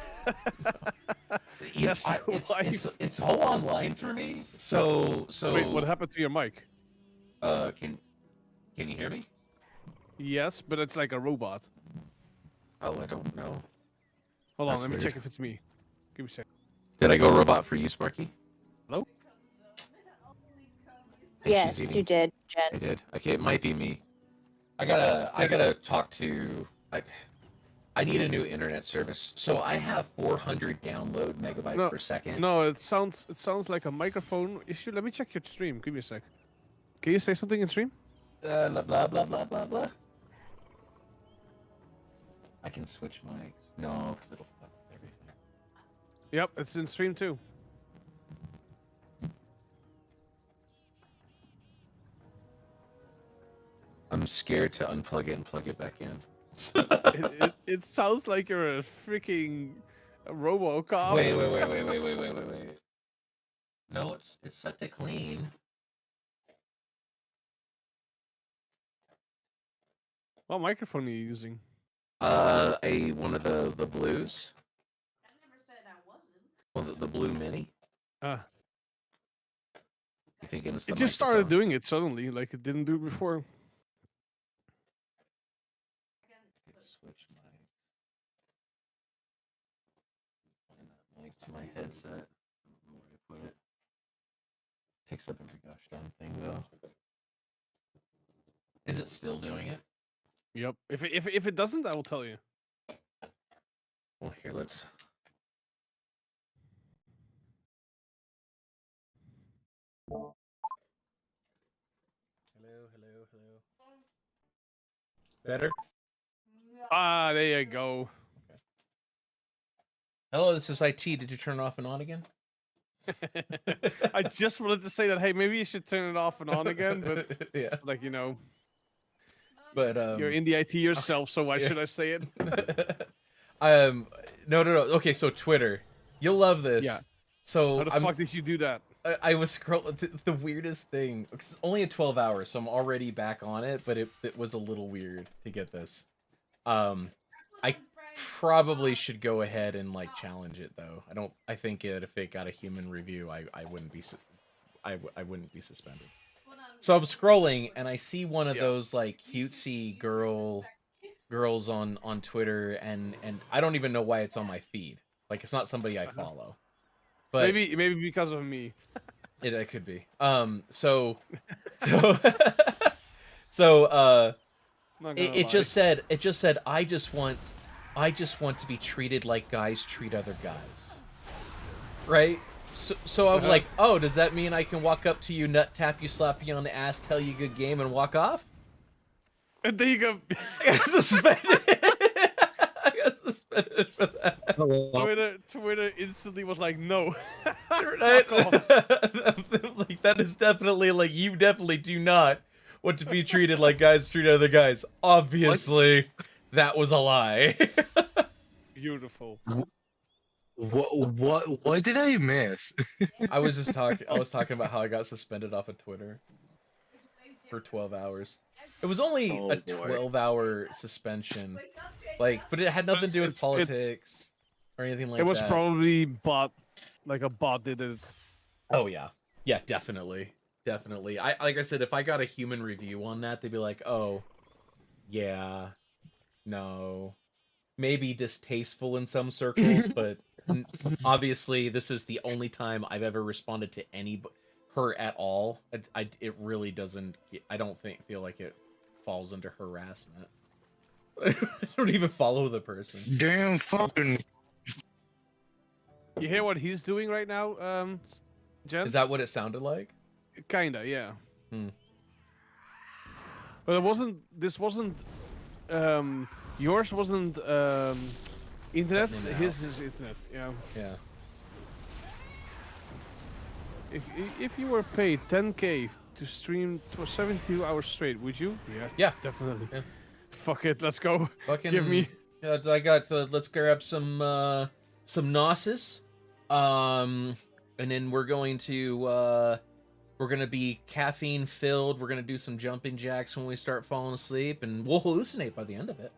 Yes, it's all online for me. So Wait, what happened to your mic? can you hear me? Yes, but it's like a robot. Oh, I don't know. Hold on, That's let me weird. check if it's me. Give me a sec. Did I go robot for you, Sparky? Hello? Yes, you did, I Jen. did. Okay, it might be me. I gotta talk to. I need a new internet service. So I have 400 download megabytes per second. No, it sounds like a microphone issue. Let me check your stream. Give me a sec. Can you say something in stream? Blah blah blah blah blah blah. I can switch mics. No, because it'll fuck with everything. Yep, it's in stream too. I'm scared to unplug it and plug it back in. It sounds like you're a freaking RoboCop. Wait. No, it's set to clean. What microphone are you using? One of the blues. I never said I wasn't. Well, the blue mini. You thinking it's the It just started microphone? doing it suddenly, like it didn't do it before. Switch mics. Find that mic to my headset. I don't know where I put it. Takes up every gosh darn thing though. Is it still doing it? Yep. If it doesn't, I will tell you. Well, here, let's. Hello. Better? Ah, there you go. Hello, this is IT. Did you turn it off and on again? I just wanted to say that. Hey, maybe you should turn it off and on again. But yeah. like But you're in the IT yourself, so why yeah. should I say it? No. Okay, so Twitter. You'll love this. Yeah. So How the fuck did you do that? I was scrolling. The weirdest thing. It's only a 12 hours, so I'm already back on it. But it was a little weird to get this. I probably should go ahead and like challenge it though. I think if it got a human review, I wouldn't be I wouldn't be suspended. So I'm scrolling and I see one of those like cutesy girls on Twitter, and I don't even know why it's on my feed. Like it's not somebody I follow. But Maybe because of me. it could be. So it just said I just want to be treated like guys treat other guys. Right? So I'm like, oh, does that mean I can walk up to you, nut tap you, slap you on the ass, tell you good game, and walk off? And there you go. I got suspended. I got suspended for that. Twitter instantly was like, no. Right? Like that is definitely like you definitely do not want to be treated like guys treat other guys. Obviously, that was a lie. Beautiful. What did I miss? I was talking about how I got suspended off of Twitter for 12 hours. It was only a 12-hour suspension. Like, but it had nothing to do with politics or anything like that. It was probably like a bot did it. Oh yeah. Yeah, definitely. Definitely. Like I said, if I got a human review on that, they'd be like, "Oh, yeah. No. Maybe distasteful in some circles, but obviously this is the only time I've ever responded to her at all. It really doesn't. I don't feel like it falls under harassment. I don't even follow the person. Damn fucking. You hear what he's doing right now, Jen? Is that what it sounded like? Kinda, yeah. Hmm. But this wasn't, yours wasn't, internet, his is internet, yeah. Yeah. If you were paid 10K to stream for 72 hours straight, would you? Yeah. Definitely. Yeah. Fuck it, let's go. Fucking, Give me. I got. Let's grab some Gnosis, and then we're going to be caffeine filled. We're gonna do some jumping jacks when we start falling asleep, and we'll hallucinate by the end of it.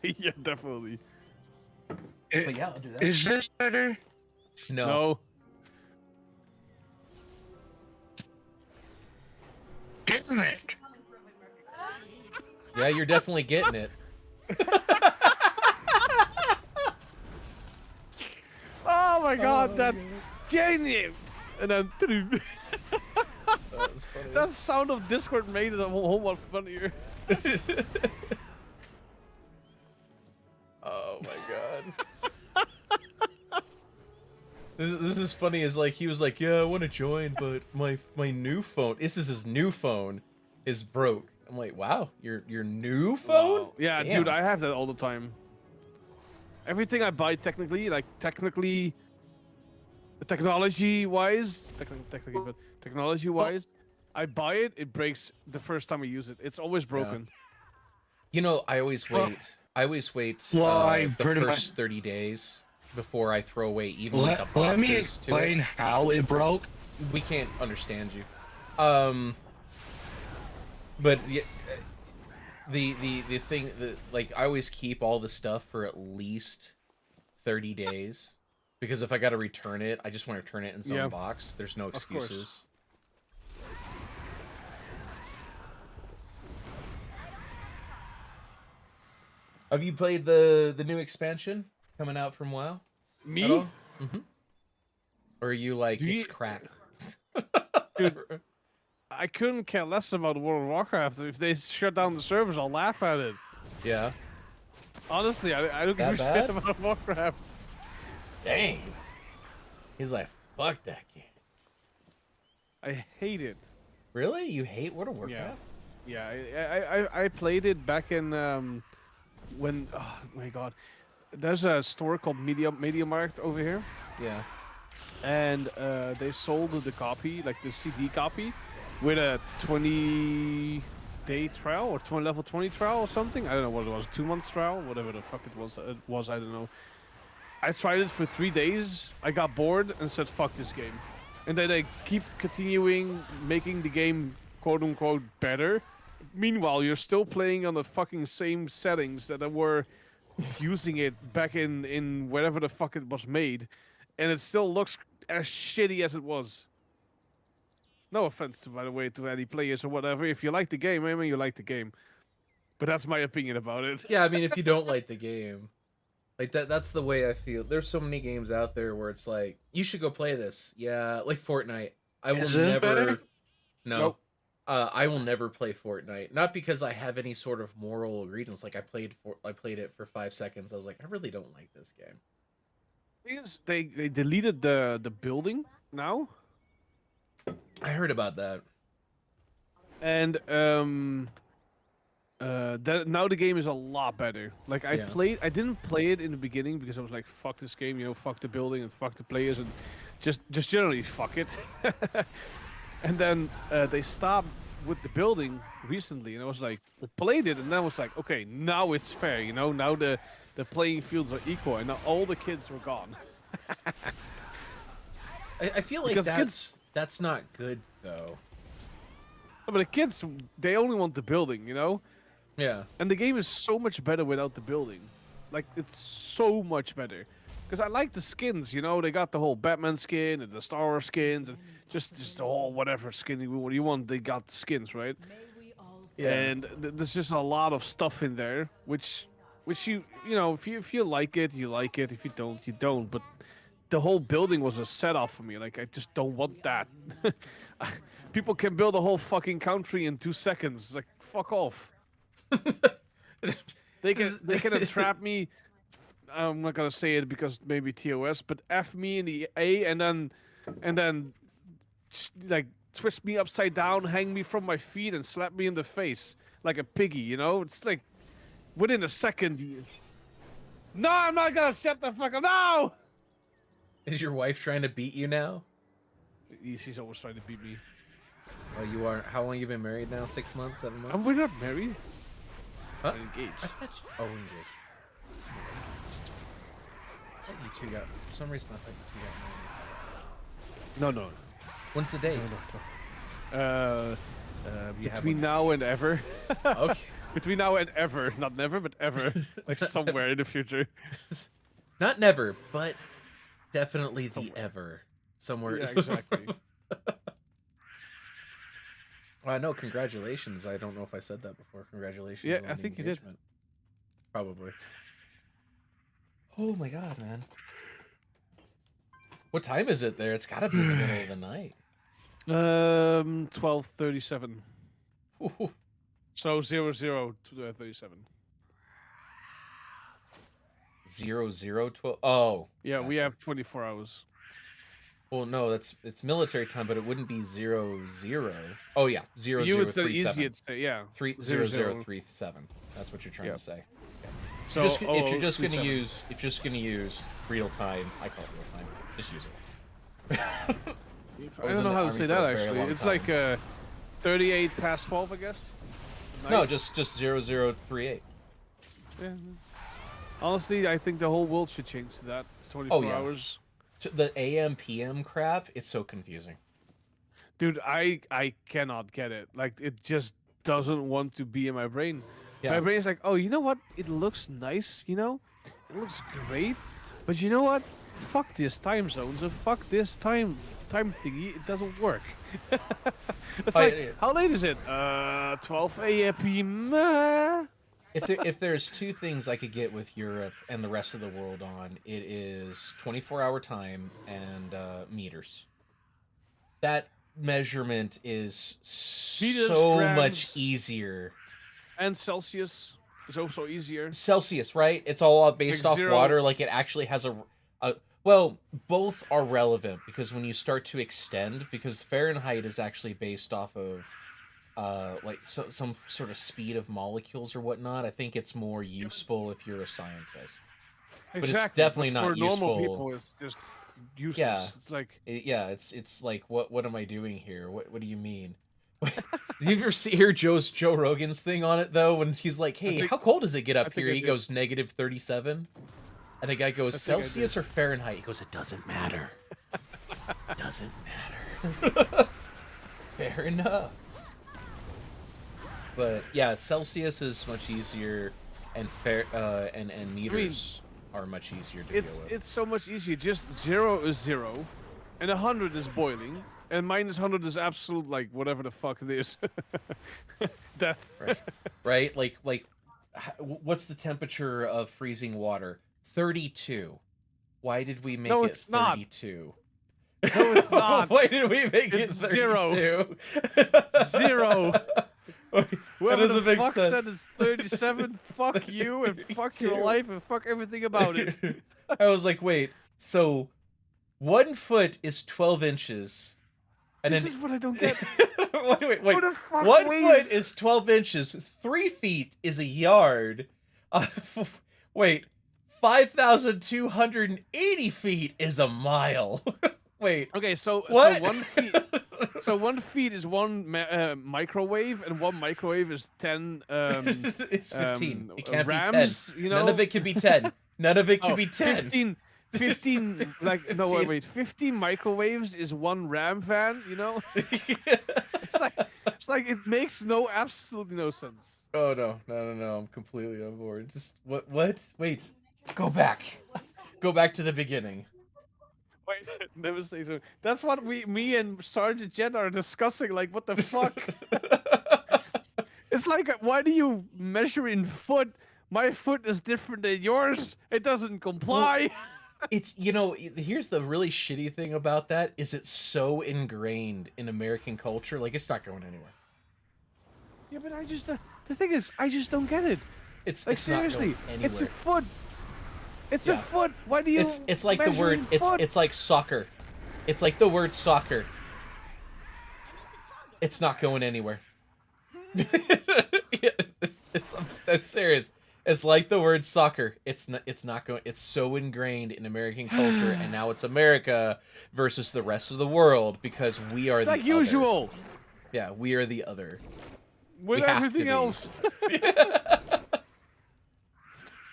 Yeah, definitely. But yeah, I'll do that. Is this better? No. Damn it. Yeah, you're definitely getting it. Oh my god, that genius! And then that sound of Discord made it a whole lot funnier. Oh my god. This is funny. Is like he was like, yeah, I want to join, but my new phone. This is his new phone, is broke. I'm like, wow, your new phone? Wow. Yeah, Damn. dude, I have that all the time. Everything I buy, technically, technology-wise, I buy it, it breaks the first time I use it. It's always broken. You know, I always wait. I the first 30 days before I throw away even like the boxes. Let me explain how it broke. We can't understand you. But the thing that like I always keep all the stuff for at least 30 days because if I got to return it, I just want to return it in some box. There's no excuses. Have you played the new expansion coming out from WoW? Me? Mm-hmm. Or are you like it's crack? Dude, I couldn't care less about World of Warcraft. If they shut down the servers, I'll laugh at it. Yeah. Honestly, I don't give a shit about Warcraft. Dang. He's like, fuck that game. I hate it. Really? You hate World of Warcraft? Yeah. I played it back in when oh my god, there's a store called MediaMarkt over here. Yeah. And they sold the copy, like the CD copy, with a 20-day trial or level 20 trial or something. I don't know what it was, 2 months trial, whatever the fuck it was. I don't know. I tried it for 3 days. I got bored and said, "Fuck this game," and then I keep continuing making the game quote unquote better. Meanwhile, you're still playing on the fucking same settings that were using it back in wherever the fuck it was made, and it still looks as shitty as it was. No offense, by the way, to any players or whatever. If you like the game, I mean, you like the game. But that's my opinion about it. Yeah, I mean, if you don't like the game, like that's the way I feel. There's so many games out there where it's like, you should go play this. Yeah, like Fortnite. I will Is it never. better? No. Nope. I will never play Fortnite. Not because I have any sort of moral grievance. Like I played it for 5 seconds. I was like, I really don't like this game. Because they deleted the building now, I heard about that. and now the game is a lot better. Like I Yeah. didn't play it in the beginning because I was like, fuck this game, you know, fuck the building and fuck the players and just generally fuck it. And then they stopped with the building recently, and I was like, we played it, and then I was like, okay, now it's fair, you know, now the playing fields are equal, and now all the kids were gone. I feel like Because that's not good though. But the kids, they only want the building, you know? Yeah. And the game is so much better without the building. Like, it's so much better. Because I like the skins, you know? They got the whole Batman skin and the Star Wars skins and just the whole whatever skin you want, they got the skins, right? Yeah. And there's just a lot of stuff in there, which you know, if you like it, you like it. If you don't, you don't. But the whole building was a set off for me. Like, I just don't want that. People can build a whole fucking country in 2 seconds. Like, fuck off. They can entrap me. I'm not gonna say it because maybe TOS, but F me in the A and then like twist me upside down, hang me from my feet, and slap me in the face like a piggy. You know, it's like within a second. No, I'm not gonna shut the fuck up. No. Is your wife trying to beat you now? She's always trying to beat me. Oh, you are. How long you been married now? 6 months, 7 months? And we're not married. Huh? We're engaged. I thought oh, engaged. I thought you two got. For some reason, I thought you two got married. No. When's the date? You have Between one. now and ever. Okay. Between now and ever, not never, but ever, like somewhere in the future. Not never, but definitely Somewhere. the ever. Somewhere. Yeah, exactly. Well, no, congratulations. I don't know if I said that before. Congratulations. Yeah, on I the think you did. engagement. Probably. Oh my god, man. What time is it there? It's gotta be in the middle of the night. 12:37. Ooh. So 00:37. 0012. Oh. Yeah, we gotcha. have 24 hours. Well, no, it's military time, but it wouldn't be 00. Oh yeah, 0037. You would say easy. It's yeah. 0037. That's what you're trying Yeah. to say. So If you're just gonna 0037. use real time, I call it real time. Just use it. I was don't in know the how to army say for that a very actually. long It's time. like 38 past 12, I guess. No, Night? just 0038. Yeah. Honestly, I think the whole world should change to that. 24 yeah. hours. The AM PM crap, it's so confusing. Dude, I cannot get it. Like, it just doesn't want to be in my brain. Yeah. My brain's like, oh, you know what? It looks nice, you know? It looks great. But you know what? Fuck this time zones and fuck this time thingy. It doesn't work. It's Oh, like, yeah. how late is it? 12 a.m. If there's two things I could get with Europe and the rest of the world on, it is 24-hour time and meters. That measurement is Meters, so grams. much easier. And Celsius is also easier. Celsius, right? It's all based Like off zero- water. Like it actually has a well, both are relevant because when you start to extend, because Fahrenheit is actually based off of like some sort of speed of molecules or whatnot. I think it's more useful if you're a scientist. But it's definitely not for normal useful. people, it's just useless. Yeah. It's like It's like what am I doing here? What do you mean? Did you ever hear Joe Rogan's thing on it though? When he's like, "Hey, think- how cold does it get I up think here?" I He did. goes -37. And the guy goes, I think I Celsius did. or Fahrenheit? He goes, it doesn't matter. Doesn't matter. Fair enough. But yeah, Celsius is much easier, and and meters are much easier to deal with. It's so much easier. Just 0 is 0, and 100 is boiling, and -100 is absolute, like, whatever the fuck it is. Death. Right? Like, what's the temperature of freezing water? 32. Why did we make No, it it's not. 32? No, it's not. Why did we make It's it 32? 0. That Whoever doesn't the make fuck sense. said it's 37, fuck you, and fuck your life, and fuck everything about it. I was like, wait, so 1 foot is 12 inches. And This then is what I don't get. wait. Who the fuck 1 weighs- foot is 12 inches. 3 feet is a yard. Wait, 5,280 feet is a mile. Wait, Okay, so what? so 1 feet. So 1 feet is one microwave, and one microwave is 10. It's 15. It can't rams, be 10. you None know? of it can be 10. None of it can Oh, be 10. 15, like, no, wait, 15 microwaves is one ram fan, you know? It's like it makes absolutely no sense. Oh no. I'm completely on board. Just what? Wait. Go back. Go back to the beginning. Wait, never say so. That's what me and Sergeant Jen are discussing. Like, what the fuck? It's like, why do you measure in foot? My foot is different than yours. It doesn't comply. It's, you know, here's the really shitty thing about that is it's so ingrained in American culture. Like, it's not going anywhere. Yeah, but the thing is, I just don't get it. It's Like, it's not going seriously, it's a anywhere. foot. It's a Yeah. foot. Why do you? It's like the measure word. in foot? It's like soccer. It's like the word soccer. It's not going anywhere. It's serious. It's like the word soccer. It's not going. It's so ingrained in American culture, and now it's America versus the rest of the world because we are like the other. usual Yeah, we are the other. with we have to everything be. else.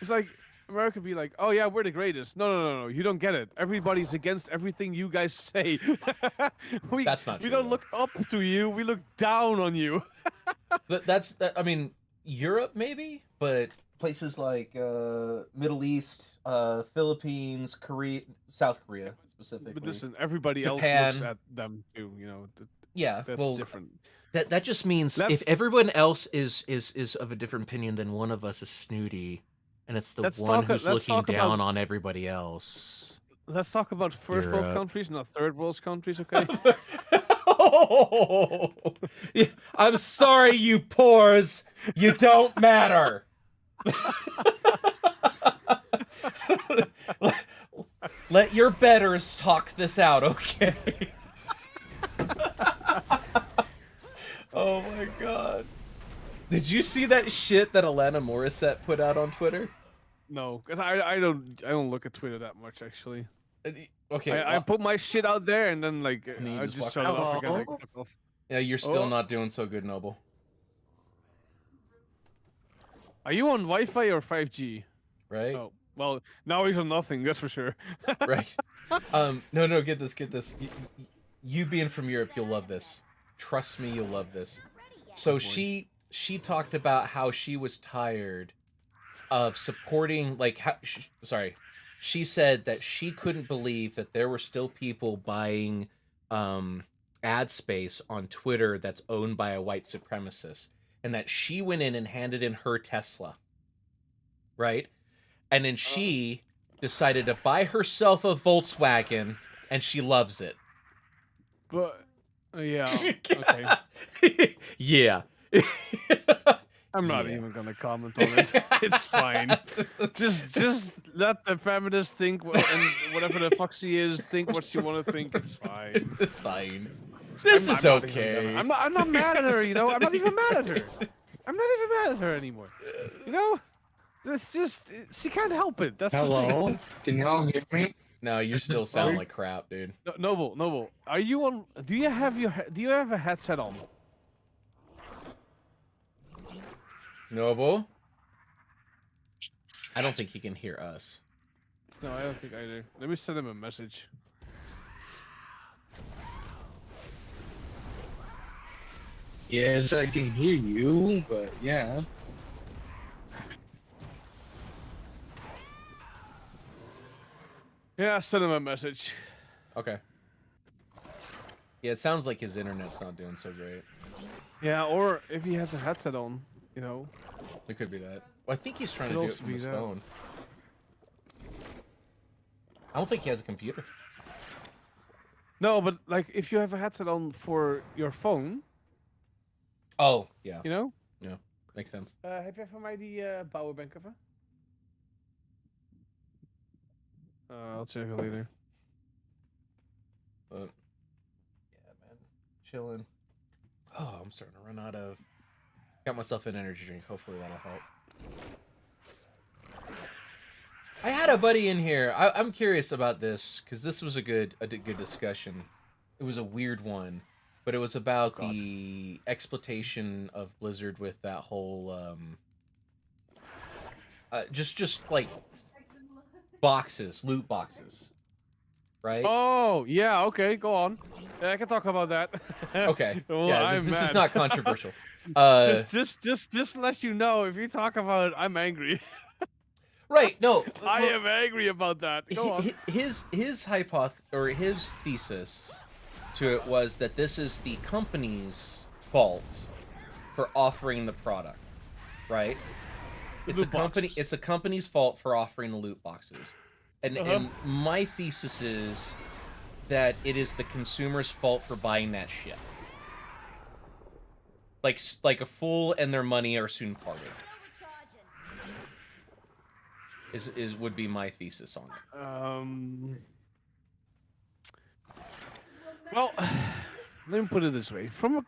It's like America be like, oh yeah, we're the greatest. No, you don't get it. Everybody's against everything you guys say. That's not We true, don't though. look up to you. We look down on you. I mean, Europe maybe, but places like Middle East, Philippines, Korea, South Korea specifically. But listen, everybody Japan. else looks at them too. You know, Yeah, that's well, different. that just means Let's- if everyone else is of a different opinion, then one of us is snooty, and it's the Let's one talk- who's let's looking talk about- down on everybody else. Let's talk about first world Europe. countries, not third world countries, okay? Oh, I'm sorry, you pores. You don't matter. Let your betters talk this out, okay? Oh my god. Did you see that shit that Alana Morissette put out on Twitter? No, because I don't look at Twitter that much actually. Okay. I put my shit out there and then like And then you I just just walk shut it off out. again. Like, fuck off. Yeah, you're still Oh. not doing so good, Noble. Are you on Wi-Fi or 5G? Right? Oh, well, now he's on nothing. That's for sure. Right. No, get this. You being from Europe, you'll love this. Trust me, you'll love this. So she talked about how she was tired of supporting, like, she said that she couldn't believe that there were still people buying ad space on Twitter that's owned by a white supremacist, and that she went in and handed in her Tesla, right? And then she decided to buy herself a Volkswagen, and she loves it. But yeah, okay. Yeah. I'm not Yeah. even gonna comment on it. It's fine. Just let the feminist think and whatever the fuck she is think what she want to think. It's fine. It's fine. This is I'm not even okay. gonna- I'm not mad at her. You know, I'm not even mad at her. I'm not even mad at her anymore. You know, it's just she can't help it. That's the Hello? thing. Can y'all hear me? No, you still sound like crap, dude. Noble. Are you on? Do you have a headset on? Noble? I don't think he can hear us. No, I don't think either. Let me send him a message. Yes, I can hear you, but yeah. Yeah, send him a message. Okay. Yeah, it sounds like his internet's not doing so great. Yeah, or if he has a headset on, you know. It could be that. Well, I think he's trying to Could do it also from be his that. phone. I don't think he has a computer. No, but like if you have a headset on for your phone, Oh, yeah. you know. Yeah, makes sense. Heb jij van mij die powerbank even? I'll check it later. But yeah, man, chilling. Oh, I'm starting to run out of. Got myself an energy drink. Hopefully that'll help. I had a buddy in here. I'm curious about this because this was a good discussion. It was a weird one, but it was about the exploitation of Blizzard with that whole just like boxes, loot boxes, right? Oh, yeah, okay, go on. Yeah, I can talk about that. Okay. Well, Yeah, I'm this is mad. not controversial. Just to let you know, if you talk about it, I'm angry. Right, no. I am angry about that. Go on. His his thesis to it was that this is the company's fault for offering the product, right? It's Loot a company. boxes. It's a company's fault for offering the loot boxes, and my thesis is that it is the consumer's fault for buying that shit. Like a fool and their money are soon parted. Would be my thesis on it. Well, let me put it this way: from a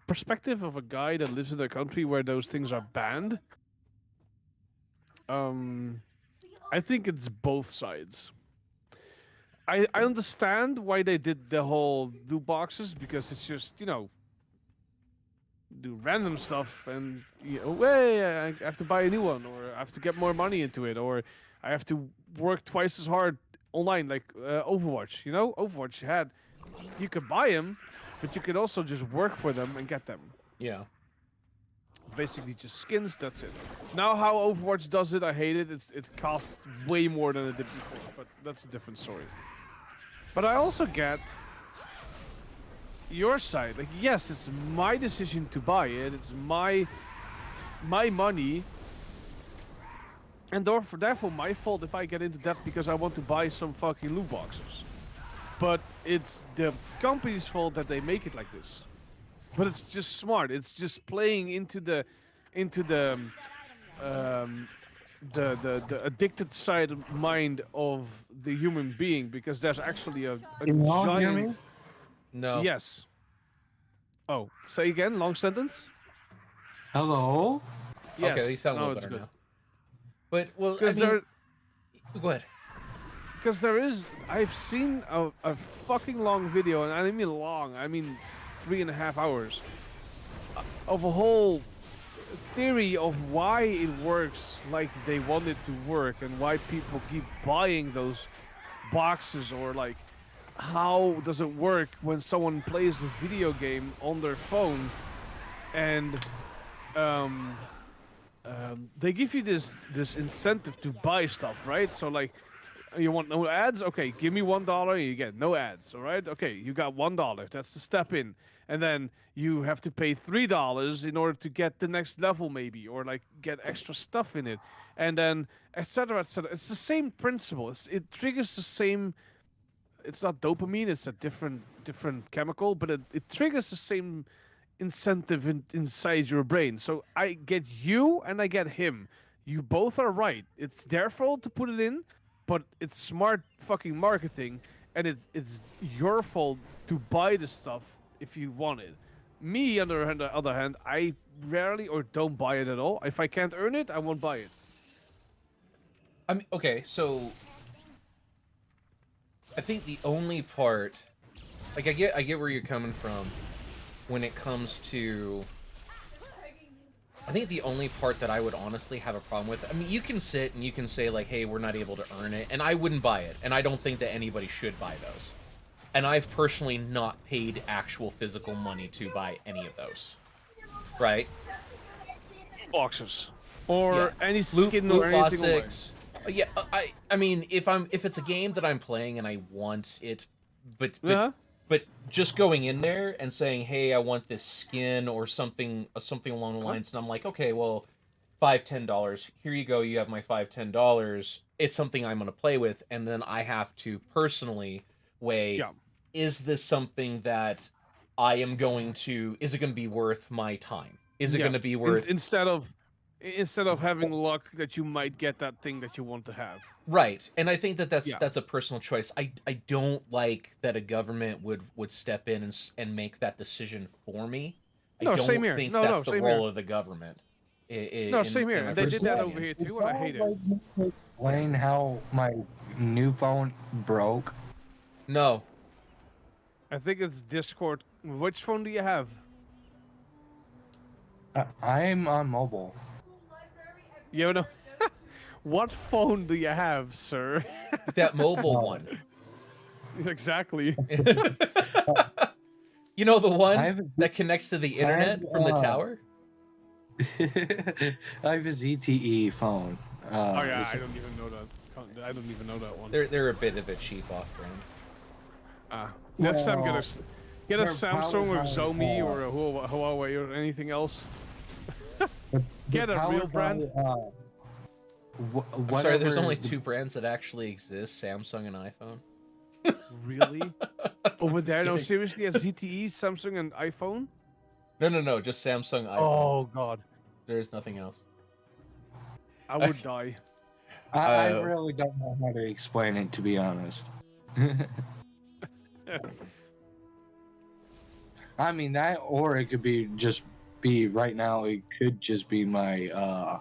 perspective of a guy that lives in a country where those things are banned, I think it's both sides. I understand why they did the whole loot boxes because it's just, you know, do random stuff and, you know, hey, I have to buy a new one, or I have to get more money into it, or I have to work twice as hard online, like Overwatch. You know, Overwatch you could buy them, but you could also just work for them and get them. Yeah. Basically just skins, that's it. Now how Overwatch does it, I hate it. It costs way more than it did before, but that's a different story. But I also get your side. Like, yes, it's my decision to buy it. It's my money. And therefore my fault if I get into debt because I want to buy some fucking loot boxes. But it's the company's fault that they make it like this. But it's just smart. It's just playing into the addicted side of mind of the human being, because there's actually a giant. No. Yes. Oh, say again. Long sentence. Hello? Yes. Okay, you sound a now little it's better good. now. But well, I Because mean, go ahead. Because there is, I've seen a fucking long video, and I mean long, I mean 3.5 hours, of a whole theory of why it works like they want it to work, and why people keep buying those boxes, or like how does it work when someone plays a video game on their phone, and they give you this incentive to buy stuff, right? So like, you want no ads? Okay, give me $1, you get no ads, all right? Okay, you got $1, that's the step in. And then you have to pay $3 in order to get the next level maybe, or like get extra stuff in it. And then etc. etc. It's the same principle. It triggers the same, it's not dopamine, it's a different chemical, but it triggers the same incentive inside your brain. So I get you and I get him. You both are right. It's their fault to put it in, but it's smart fucking marketing, and it's your fault to buy the stuff if you want it. Me, on the other hand, I rarely or don't buy it at all. If I can't earn it, I won't buy it. I mean, okay, so I think the only part, like, I get where you're coming from when it comes to I think the only part that I would honestly have a problem with, I mean, you can sit and you can say like, hey, we're not able to earn it, and I wouldn't buy it, and I don't think that anybody should buy those. And I've personally not paid actual physical money to buy any of those. Right? Boxes. Or Yeah. any Loot skin or anything online. boxes. Yeah, I mean, if it's a game that I'm playing and I want it, but just going in there and saying, hey, I want this skin or something along the lines, and I'm like, okay, well, $5-10, here you go, you have my $5-10. It's something I'm gonna play with, and then I have to personally weigh, is this something that I am going to, is it gonna be worth my time? Is it gonna be worth instead of having luck that you might get that thing that you want to have. Right, and I think that that's a personal choice. I don't like that a government would step in and make that decision for me. No, I don't same here. think No, that's the same role here. of the government. No, same here. They did that over here too, and I hate it. Explain how my new phone broke. No. I think it's Discord. Which phone do you have? I'm on mobile. You know, what phone do you have, sir? That mobile one. Exactly. You know the one that connects to the internet from the tower? I have a ZTE phone. Oh yeah, I don't even know that. I don't even know that one. They're a bit of a cheap off-brand. Next time, get a they're Samsung or powered by, Xiaomi or a Huawei or anything else. Get a real brand. I'm sorry, there's only two brands that actually exist: Samsung and iPhone. Really? Over there? No, kidding. seriously, a ZTE, Samsung, and iPhone? No, just Samsung, iPhone. Oh god, There's nothing else. I would die. I really don't know how to explain it, to be honest. I mean that, or it could be right now. It could just be my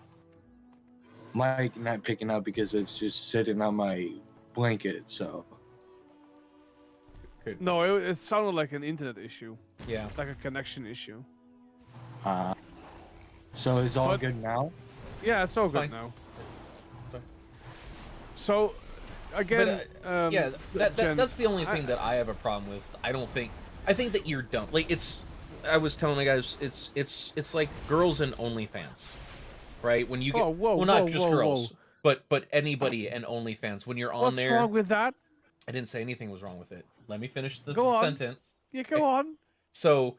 mic not picking up because it's just sitting on my blanket. So No, it sounded like an internet issue. Yeah. Like a connection issue. so it's all good now. Yeah, it's all good fine. now. Fine. So, again, yeah, Jen, that's the only thing that I have a problem with. I think that you're dumb. Like I was telling the guys, it's like girls in OnlyFans, right? When you get, not just girls, but anybody and OnlyFans. When you're on What's there, wrong with that? I didn't say anything was wrong with it. Let me finish the Go on. sentence. Yeah, go on. So,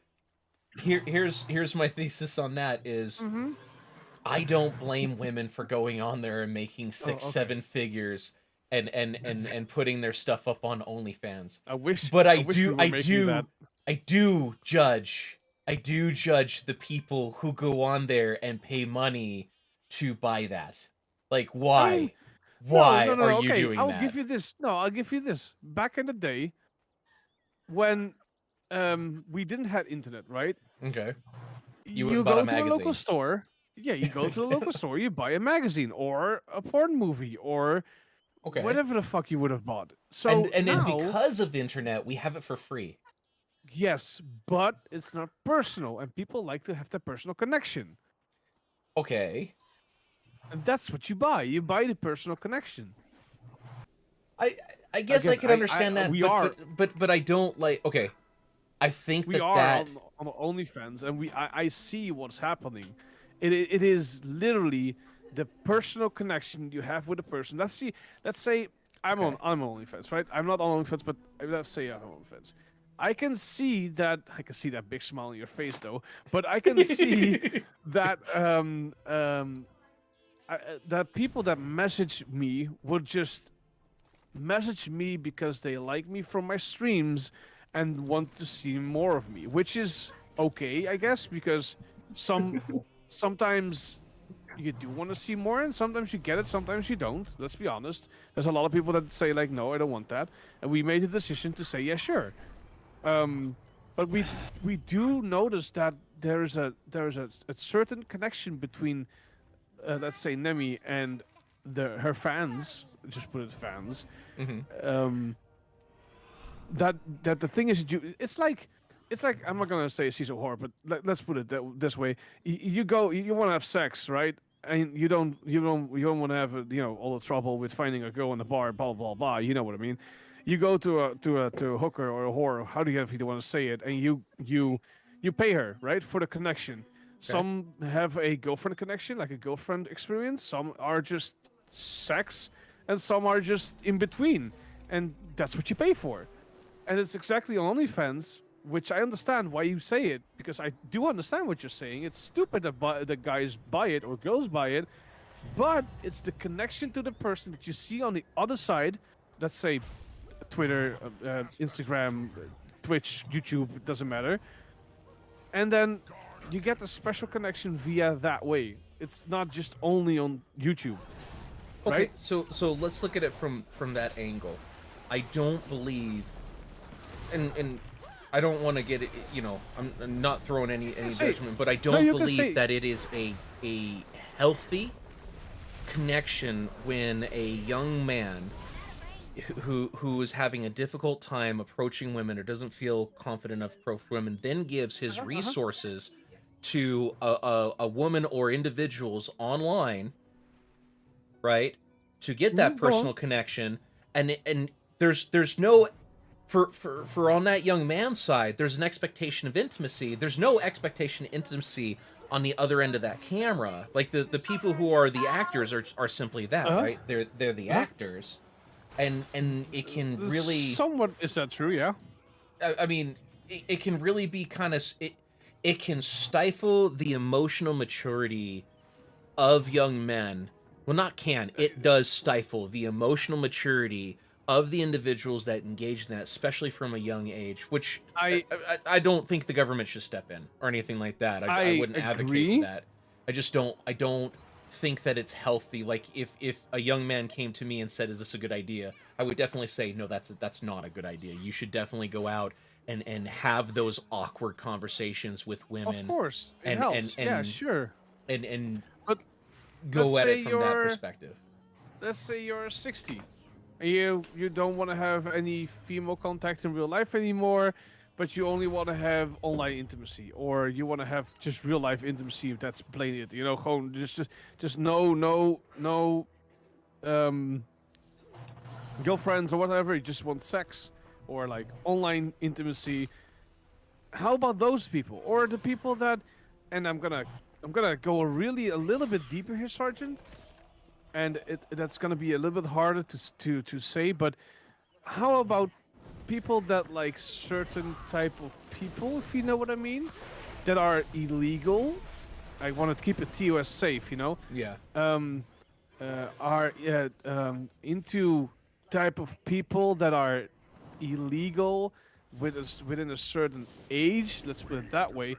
here's my thesis on that is. Mm-hmm. I don't blame women for going on there and making 6-7 figures and putting their stuff up on OnlyFans. But I do judge the people who go on there and pay money to buy that. Like, why? I mean, why no, are you okay, doing I'll that? give you this. No, I'll give you this. Back in the day, when we didn't have internet, right? Okay. You bought go a to the local magazine. store. Yeah, you go to the local store, you buy a magazine or a porn movie or Okay. whatever the fuck you would have bought. So and then now, because of the internet, we have it for free. yes, but it's not personal, and people like to have the personal connection, Okay. and that's what you buy. You buy the personal connection. I guess I Again, could understand that, we but, are- but I don't like. Okay, I think We that are that on OnlyFans, and I see what's happening. It is literally the personal connection you have with a person. Let's say I'm on OnlyFans, right? I'm not on OnlyFans, but let's say I'm on OnlyFans. I can see that big smile on your face though, but I can see that that people that message me would just message me because they like me from my streams and want to see more of me, which is okay, I guess, because sometimes you do want to see more, and sometimes you get it, sometimes you don't. Let's be honest. There's a lot of people that say like, no, I don't want that, and we made the decision to say, yeah, sure. But we do notice that there's a certain connection between, let's say, Nemi and her fans. Just put it fans. Mhm. That the thing is, it's like it's like, I'm not gonna say she's a whore, but let's put it this way: you want to have sex, right? And you don't want to have all the trouble with finding a girl in the bar, blah blah blah. You know what I mean? You go to a hooker or a whore, how do you want to say it, and you pay her, right, for the connection. Some have a girlfriend connection, like a girlfriend experience. Some are just sex, and some are just in between, and that's what you pay for. And it's exactly on OnlyFans, which I understand why you say it, because I do understand what you're saying. It's stupid that guys buy it or girls buy it, but it's the connection to the person that you see on the other side. Let's say Twitter, Instagram, Twitch, YouTube, it doesn't matter. And then you get a special connection via that way. It's not just only on YouTube. Okay, Right? so let's look at it from that angle. I don't believe, and I don't want to get it. I'm not throwing any say- judgment, but I No, don't you can believe say- that it is a healthy connection when a young man who is having a difficult time approaching women or doesn't feel confident enough to approach women then gives his resources to a woman or individuals online, right, to get that go on. personal connection, and there's no for on that young man's side, there's an expectation of intimacy. There's no expectation of intimacy on the other end of that camera. Like the people who are the actors are simply that, right? They're the actors, and it can really Somewhat is that true? Yeah. I mean, it can really be kind of it can stifle the emotional maturity of young men. Well, not can, it does stifle the emotional maturity of the individuals that engage in that, especially from a young age, which I don't think the government should step in or anything like that. I wouldn't advocate agree. for that. I don't think that it's healthy. Like if a young man came to me and said, "Is this a good idea?" I would definitely say, "No, that's not a good idea. You should definitely go out and have those awkward conversations with women." Of course, it and- helps. and- yeah, and- sure. And But go let's at say it from that you're- perspective. Let's say you're 60. And you don't want to have any female contact in real life anymore, but you only want to have online intimacy, or you want to have just real life intimacy. If that's plain it, gewoon just no girlfriends or whatever. You just want sex or like online intimacy. How about those people, or the people that? And I'm gonna go a little bit deeper here, Sergeant. And that's gonna be a little bit harder to say, but how about people that like certain type of people, if you know what I mean, that are illegal? I want to keep it TOS safe, Yeah. are into type of people that are illegal within a certain age. Let's put it that way,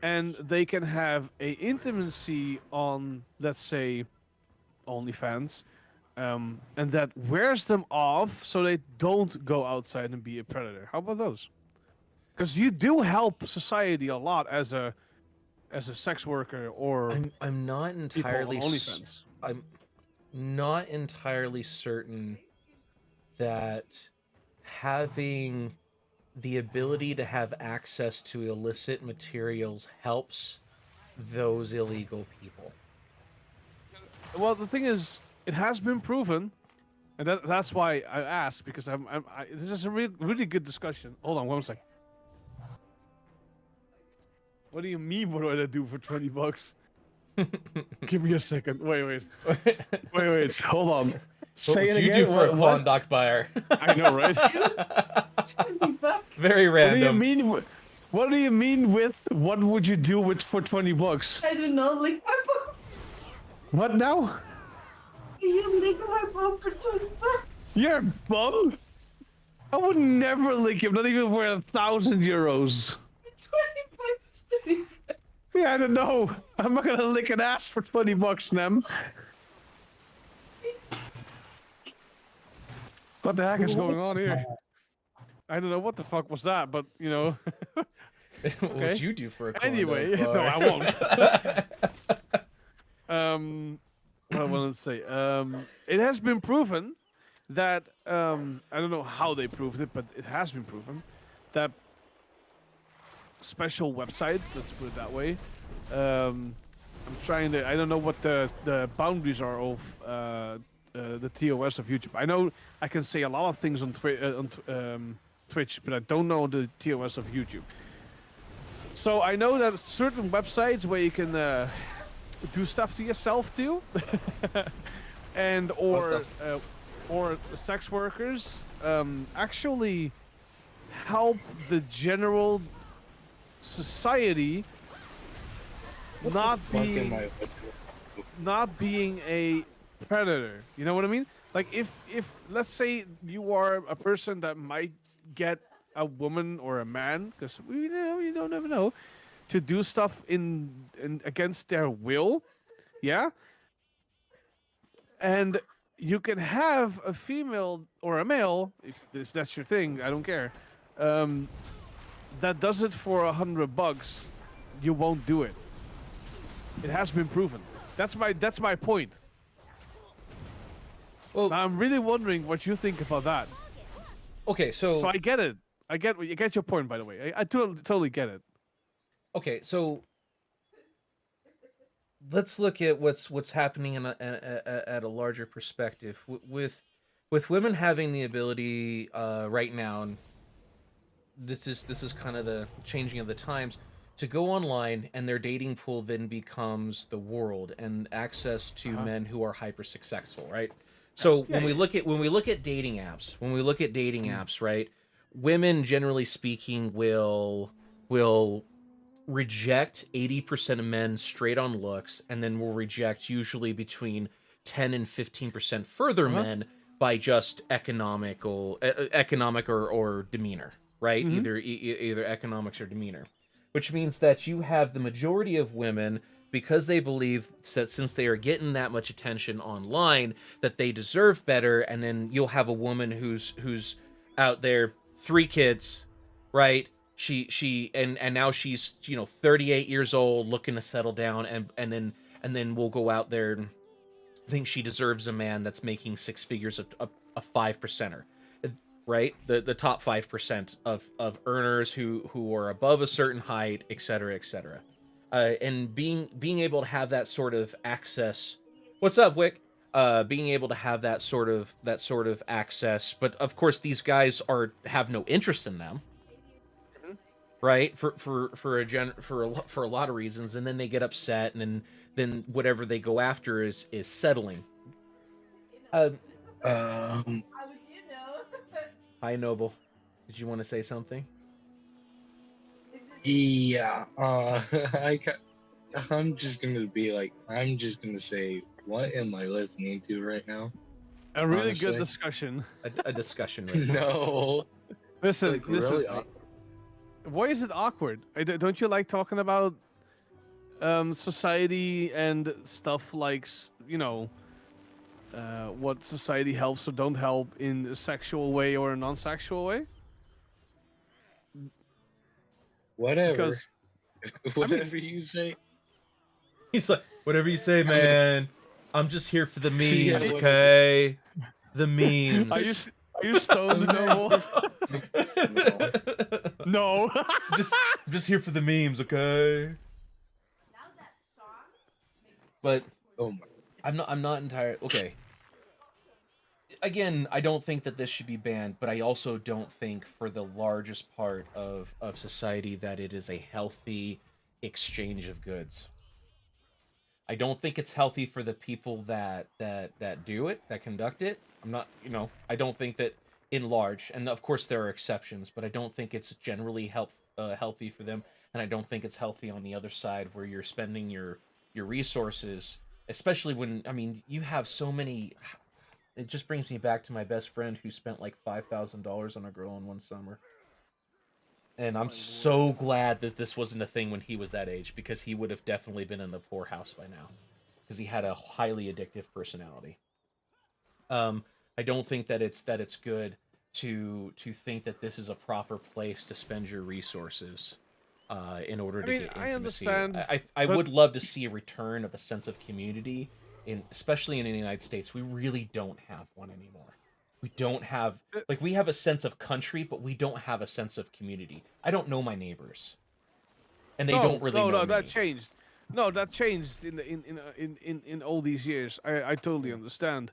and they can have a intimacy on, let's say, OnlyFans, and that wears them off so they don't go outside and be a predator. How about those? Because you do help society a lot as a sex worker or I'm not people on entirely OnlyFans. I'm not entirely certain that having the ability to have access to illicit materials helps those illegal people. Well, the thing is, it has been proven, and that's why I asked, because this is a really good discussion. Hold on 1 second. What do you mean? What do I do for $20? Give me a second. Wait. Hold on. What Say would it you again. do for a Klondike buyer? I know, right? $20. Very What do you random. mean? What do you mean with what would you do with for $20? I don't know, lick my bum. What now? You lick my bum for $20. You're a bum? I would never lick him, not even for 1,000 euros. $20. Yeah, I don't know. I'm not gonna lick an ass for $20, Nem. What the heck is going on here? I don't know what the fuck was that, but What would you do for a Klondike Anyway, bar? no, I won't. What I wanted to say. It has been proven that I don't know how they proved it, but it has been proven that special websites. Let's put it that way. I'm trying to. I don't know what the boundaries are of the TOS of YouTube. I know I can say a lot of things on Twitch, but I don't know the TOS of YouTube. So I know that certain websites where you can do stuff to yourself too, and or sex workers actually help the general society not being a predator. You know what I mean? Like if let's say you are a person that might get a woman or a man, because you don't ever know, to do stuff in against their will, yeah. And you can have a female or a male, if that's your thing. I don't care. That does it for $100. You won't do it. It has been proven. That's my point. Well, now, I'm really wondering what you think about that. Okay, so I get it. I get your point, by the way. I totally get it. Okay, so let's look at what's happening at a larger perspective with women having the ability right now, and this is kind of the changing of the times, to go online, and their dating pool then becomes the world and access to men who are hyper successful, right? So when we look at dating apps, right? Women, generally speaking, will reject 80% of men straight on looks, and then will reject usually between 10 and 15% further men by just economic or demeanor, right? Either economics or demeanor, which means that you have the majority of women, because they believe that since they are getting that much attention online, that they deserve better. And then you'll have a woman who's out there, 3 kids, right? She now she's 38 years old, looking to settle down, and then we'll go out there and think she deserves a man that's making 6 figures, a 5%er, right? The top 5% of earners who are above a certain height, etc., etc. And being able to have that sort of access. What's up, Wick? Being able to have that sort of access, but of course these guys have no interest in them, right? For a lot of reasons, and then they get upset, and then whatever they go after is settling. Hi, Noble. Did you want to say something? Yeah. I'm just gonna say, what am I listening to right now? A really Honestly. good discussion. A discussion. Right now. No. Listen, Like, listen. really Why is it awkward? Don't you like talking about society and stuff like what society helps or don't help in a sexual way or a non-sexual way? Whatever. Because Whatever you say. He's like, whatever you say, man. I'm just here for the memes, Yeah, okay? The memes. Are you stoned, Noble? No. just here for the memes, okay? But Oh my. I'm not entirely okay. Again, I don't think that this should be banned, but I also don't think for the largest part of society that it is a healthy exchange of goods. I don't think it's healthy for the people that do it, that conduct it. I'm not, I don't think that in large, and of course there are exceptions, but I don't think it's generally healthy for them, and I don't think it's healthy on the other side where you're spending your resources, especially when, you have so many. It just brings me back to my best friend who spent like $5,000 on a girl in one summer. And I'm so glad that this wasn't a thing when he was that age, because he would have definitely been in the poorhouse by now, because he had a highly addictive personality. I don't think that it's good to think that this is a proper place to spend your resources in order to get intimacy. I understand. I would love to see a return of a sense of community, especially in the United States. We really don't have one anymore. We don't have, we have a sense of country, but we don't have a sense of community. I don't know my neighbors. and they don't really know that me. changed. No, that changed in all these years. I totally understand.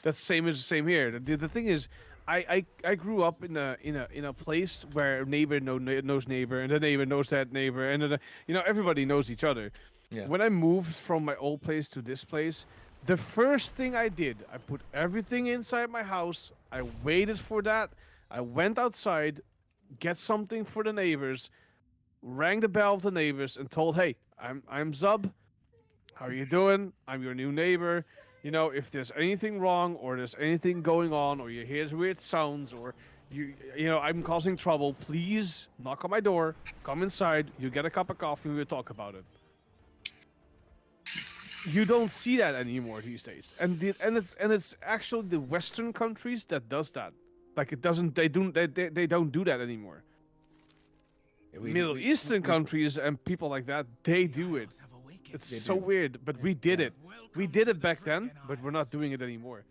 That's same here. The thing is, I grew up in a place where neighbor knows neighbor, and the neighbor knows that neighbor, and everybody knows each other. Yeah. When I moved from my old place to this place, the first thing I did, I put everything inside my house. I waited for that. I went outside, get something for the neighbors, rang the bell of the neighbors, and told, "Hey, I'm Zub. How are you doing? I'm your new neighbor. If there's anything wrong or there's anything going on or you hear weird sounds or I'm causing trouble, please knock on my door, come inside, you get a cup of coffee, and we'll talk about it." You don't see that anymore these days, and it's actually the Western countries that does that. Like it doesn't, they don't do that anymore. Middle Eastern countries and people like that, they do it. It's so weird, but we did it. We did it back then, but we're not doing it anymore.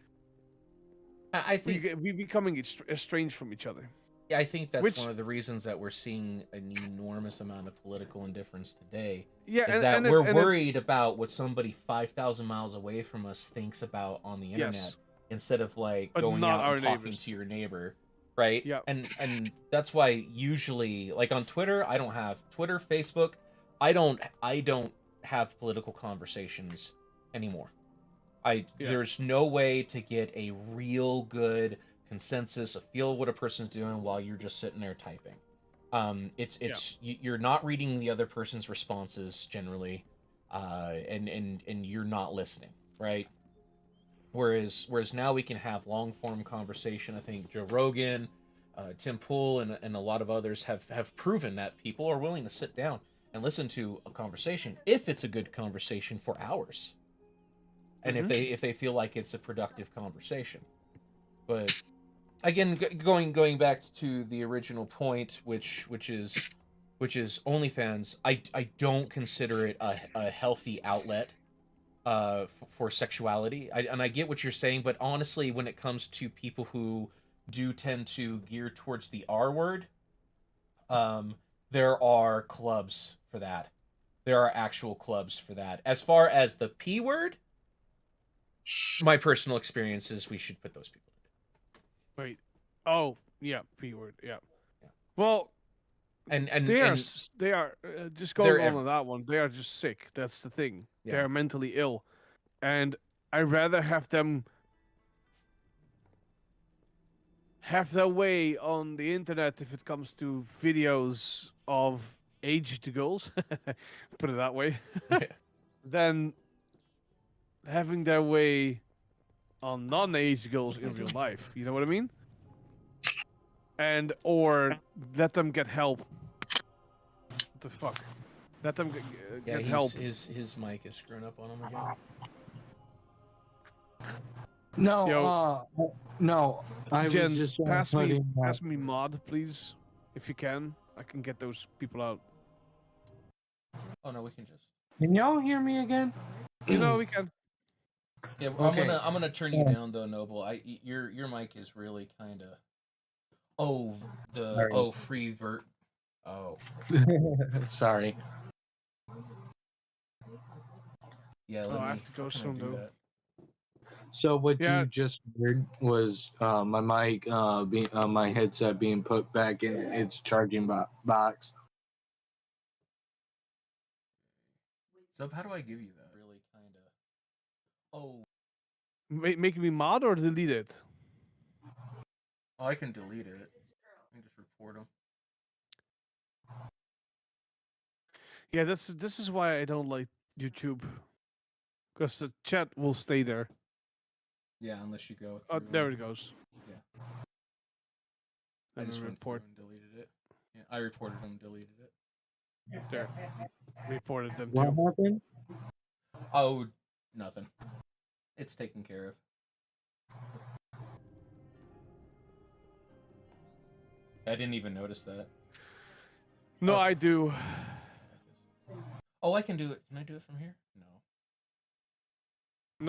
I think We're becoming estranged from each other. I think that's one of the reasons that we're seeing an enormous amount of political indifference today. Yeah, is that we're worried about what somebody 5,000 miles away from us thinks about on the internet instead of like But going not out our and talking neighbors. to your neighbor, right? Yeah. And that's why usually, like on Twitter, I don't have Twitter, Facebook. I don't have political conversations anymore. There's no way to get a real good consensus, a feel what a person's doing while you're just sitting there typing. You're not reading the other person's responses generally, and you're not listening, right? Whereas now we can have long form conversation. I think Joe Rogan, Tim Pool, and a lot of others have proven that people are willing to sit down and listen to a conversation if it's a good conversation for hours, and if they feel like it's a productive conversation. But again, going back to the original point, which is OnlyFans, I don't consider it a healthy outlet for sexuality. I get what you're saying, but honestly, when it comes to people who do tend to gear towards the R word, there are clubs for that. There are actual clubs for that. As far as the P word, my personal experience is we should put those people in. Wait. Oh, yeah, P word. Yeah. Well, and they are just going on that one. They are just sick. That's the thing. Yeah. They're mentally ill, and I'd rather have them have their way on the internet if it comes to videos of aged girls, put it that way, than having their way on non-aged girls in real life. You know what I mean? Or let them get help. What the fuck? Let them get help. His mic is screwing up on him again. No, no. I Jen, was just pass me mod, please, if you can. I can get those people out. Oh no, we can just. Can y'all hear me again? We can. Yeah, Okay. I'm gonna turn you down though, Noble. Your mic is really kind of. Free vert. Oh. Sorry. Yeah. I have to go soon though. So what you just heard was my mic, my headset being put back in its charging box. So how do I give you that? Really kind of. Oh. Making me mod or delete it? Oh, I can delete it. I can just report them. Yeah, this is why I don't like YouTube, because the chat will stay there. Yeah, unless you go. Oh, there it goes. Yeah. I just report. And deleted it. Yeah, I reported them, deleted it. There. Reported them What too. happened? Oh, nothing. It's taken care of. I didn't even notice that. No, I do. Oh, I can do it. Can I do it from here? No.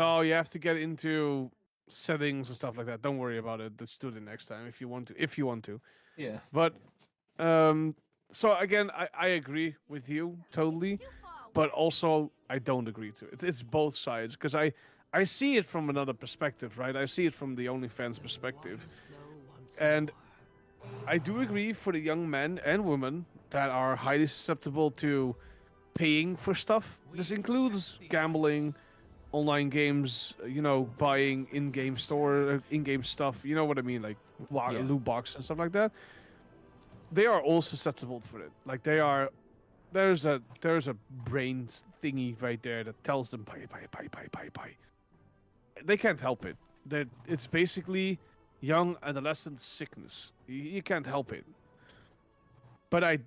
No, you have to get into settings and stuff like that. Don't worry about it. Let's do it next time if you want to. Yeah. But So again, I agree with you totally, but also I don't agree to it. It's both sides because I see it from another perspective, right? I see it from the OnlyFans perspective, and I do agree for the young men and women that are highly susceptible to paying for stuff. This includes gambling, online games, buying in-game in-game stuff. You know what I mean, like loot box and stuff like that. They are all susceptible for it. Like there's a brain thingy right there that tells them buy. They can't help it. It's basically young adolescent sickness. You can't help it. But I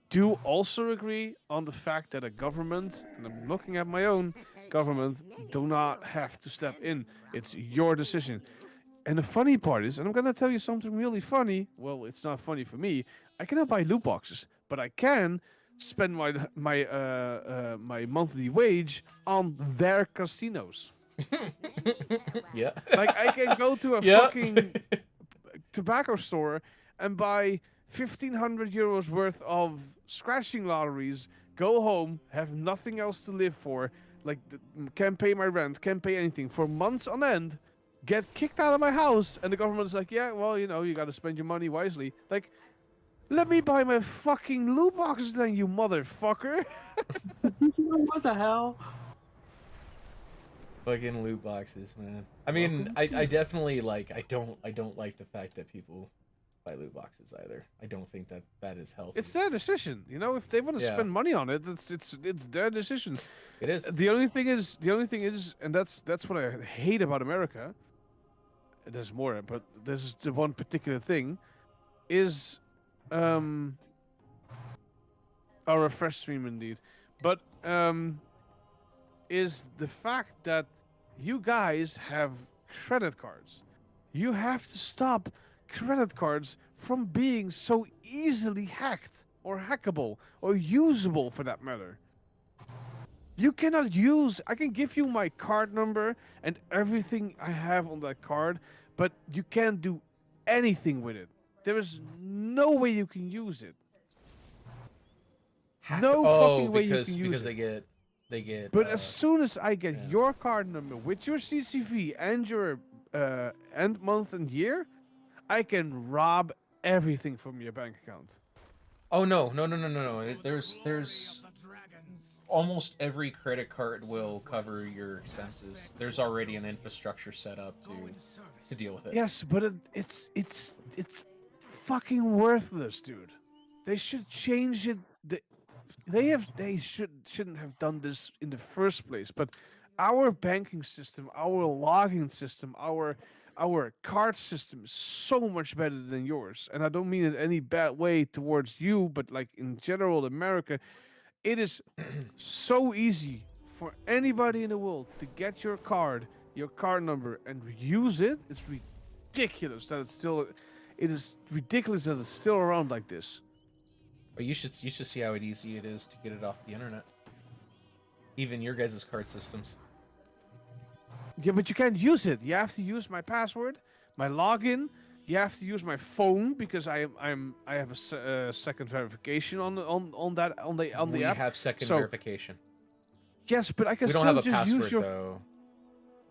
do also agree on the fact that a government, and I'm looking at my own government, do not have to step in. It's your decision. And the funny part is, and I'm gonna tell you something really funny. Well, it's not funny for me. I cannot buy loot boxes, but I can spend my monthly wage on their casinos. Yeah. Like I can go to a fucking tobacco store and buy 1,500 euros worth of scratching lotteries, go home, have nothing else to live for, like can't pay my rent, can't pay anything for months on end, get kicked out of my house, and the government's like, yeah, well, you got to spend your money wisely. Like, let me buy my fucking loot boxes then, you motherfucker. What the hell? Fucking loot boxes, man. I mean, I definitely I don't like the fact that people buy loot boxes either. I don't think that is healthy. It's their decision, if they want to spend money on it, it's their decision. It is. The only thing is, and that's what I hate about America. There's more, but this is the one particular thing, is, a refresh stream indeed, but is the fact that you guys have credit cards. You have to stop credit cards from being so easily hacked or hackable or usable for that matter. You cannot use... I can give you my card number and everything I have on that card, but you can't do anything with it. There is no way you can use it. No fucking way you can use it. Because they get. But as soon as I get your card number with your CCV and your end month and year, I can rob everything from your bank account. Oh no. There's almost every credit card will cover your expenses. There's already an infrastructure set up to deal with it. Yes, but it's fucking worthless, dude. They should change it. They shouldn't have done this in the first place. But our banking system, our logging system, our card system is so much better than yours. And I don't mean it any bad way towards you, but like in general, America, it is so easy for anybody in the world to get your card number, and use it. It's ridiculous that it is ridiculous that it's still around like this. But you should see how easy it is to get it off the internet. Even your guys' card systems. Yeah, but you can't use it. You have to use my password, my login. You have to use my phone because I have a second verification on the app. We have second verification. Yes, but I can we still don't have a just password use your. though.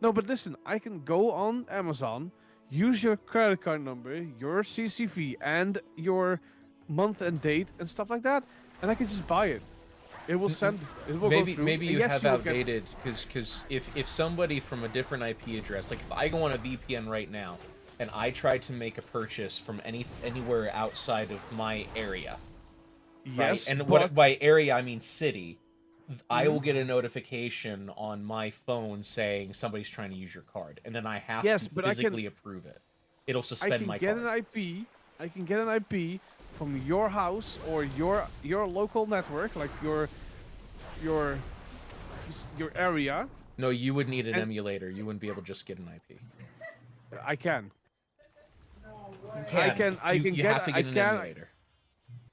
No, but listen, I can go on Amazon, use your credit card number, your CCV, and your month and date and stuff like that, and I can just buy it. It will send. It will go through. Maybe you Yes, have will get- outdated because if somebody from a different IP address, like if I go on a VPN right now and I try to make a purchase from anywhere outside of my area, Yes, right? And but by area I mean city, I will get a notification on my phone saying somebody's trying to use your card, and then I have to but I can- physically approve it. It'll I suspend can my get card. an IP. I can get an IP from your house or your local network, like your area. No, you would need an And- emulator. You wouldn't be able to just get an IP. I can. You I can You get. have to get I an can. emulator.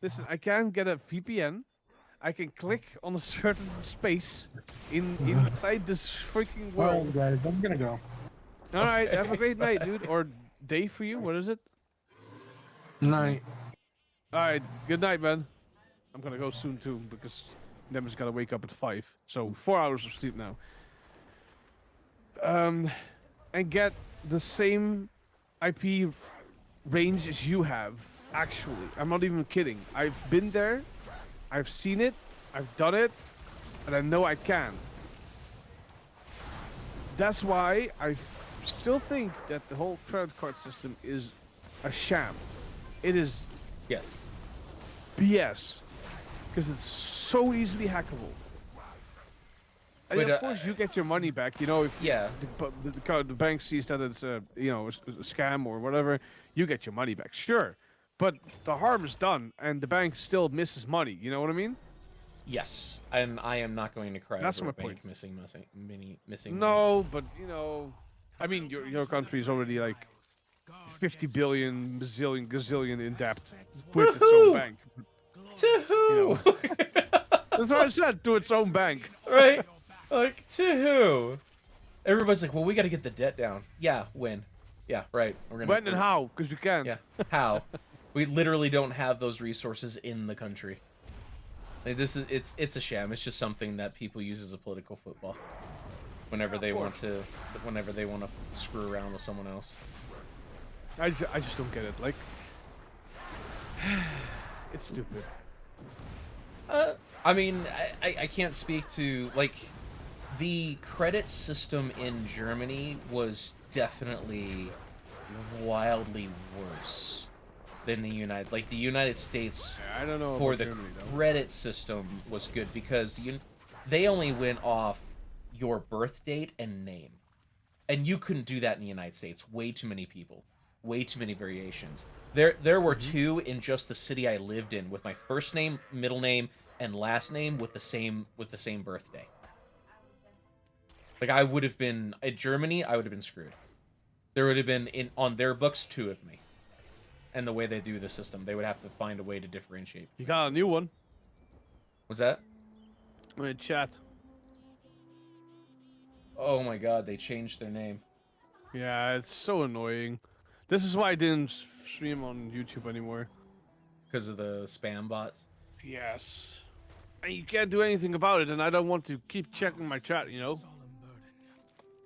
Listen, I can get a VPN. I can click on a certain space inside this freaking Well, world. guys, I'm gonna go. All right, have a great night, dude, or day for you. What is it? Night. All right, good night, man. I'm gonna go soon too because Nemesis gotta wake up at 5. So 4 hours of sleep now. And get the same IP range as you have. Actually, I'm not even kidding. I've been there, I've seen it, I've done it, and I know I can. That's why I still think that the whole credit card system is a sham. It is Yes. BS because it's so easily hackable. And Wait, of course, you get your money back. You know, if Yeah. the bank sees that it's a scam or whatever, you get your money back. Sure, but the harm is done, and the bank still misses money. You know what I mean? Yes. And I am not going to cry That's over my a bank point. missing money. No, but I mean, your country is already like 50 billion, bazillion, gazillion in debt with its own bank. To who? That's what I said. To its own bank. Right? Like, to who? Everybody's like, well, we got to get the debt down. Yeah, when? Yeah, right. We're gonna. When and how? Because you can't. Yeah, how? We literally don't have those resources in the country. Like, it's a sham. It's just something that people use as a political football. Whenever they want to screw around with someone else. I just don't get it. Like, it's stupid. I mean, I can't speak to, like, the credit system in Germany was definitely wildly worse than the United States. Yeah, I don't know For about the Germany, though. credit system was good because they only went off your birth date and name, and you couldn't do that in the United States. Way too many people, way too many variations. There were two in just the city I lived in with my first name, middle name, and last name with the same birthday. Like, I would have been in Germany, I would have been screwed. There would have been on their books 2 of me. And the way they do the system, they would have to find a way to differentiate. You got a new one. What's that? I'm in chat. Oh my god, they changed their name. Yeah, it's so annoying. This is why I didn't stream on YouTube anymore. Because of the spam bots? Yes. And you can't do anything about it, and I don't want to keep checking my chat,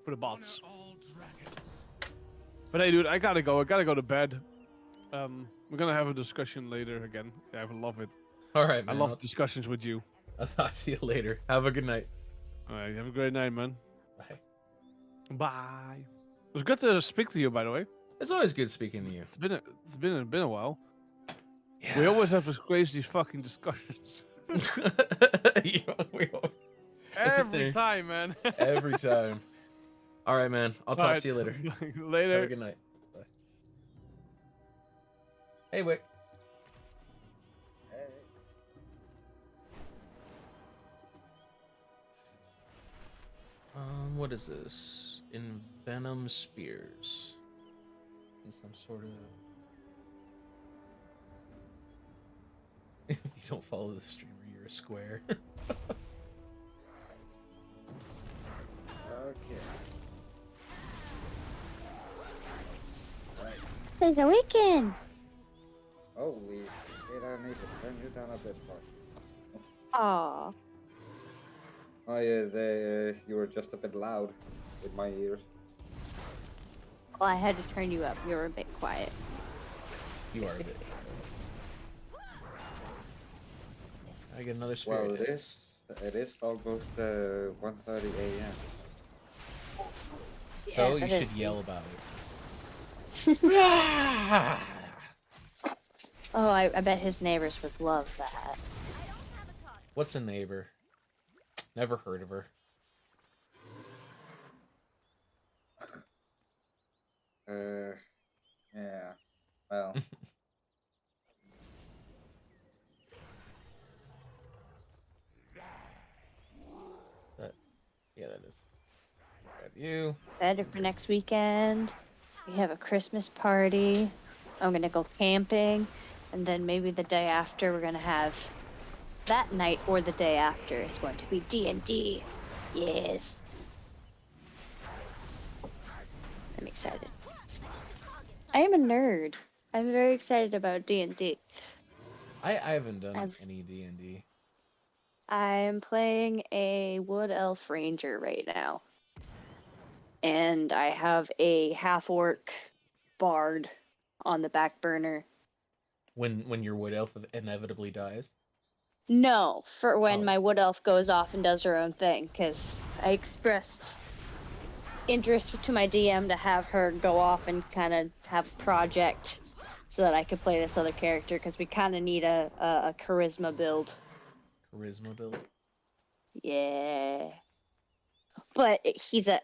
for the bots. But hey, dude, I gotta go. I gotta go to bed. We're gonna have a discussion later again. Yeah, I love it. Alright, I man. love discussions with you. I'll talk to you later. Have a good night. Alright, have a great night, man. Bye. Bye. It was good to speak to you, by the way. It's always good speaking to you. It's been a while. Yeah. We always have these crazy fucking discussions. Every time, man. Every time. Alright, man. I'll talk to you later. Later. Have a good night. Bye. Hey, Wick. What is this? Envenom spears. In some sort of... If you don't follow the streamer, you're a square. Okay. It's a weekend. Holy shit, I need to turn you down a bit more. Aw. Oh yeah, you were just a bit loud in my ears. Well, I had to turn you up. You were a bit quiet. You are a bit. I get another spirit. Well, it is almost 1:30 a.m. So you that should is- yell about it. Oh, I bet his neighbors would love that. What's a neighbor? Never heard of her. Yeah. Well. Yeah, that is. Grab you. Better for next weekend. We have a Christmas party. I'm gonna go camping, and then maybe the day after we're gonna have that night or the day after is going to be D&D. Yes. I'm excited. I am a nerd. I'm very excited about D&D. I haven't done I've- any D&D. I'm playing a Wood Elf Ranger right now. And I have a half orc bard on the back burner. When your wood elf inevitably dies. No, for when Oh. my wood elf goes off and does her own thing, because I expressed interest to my DM to have her go off and kind of have a project so that I could play this other character, because we kind of need a charisma build. Charisma build. Yeah. But he's a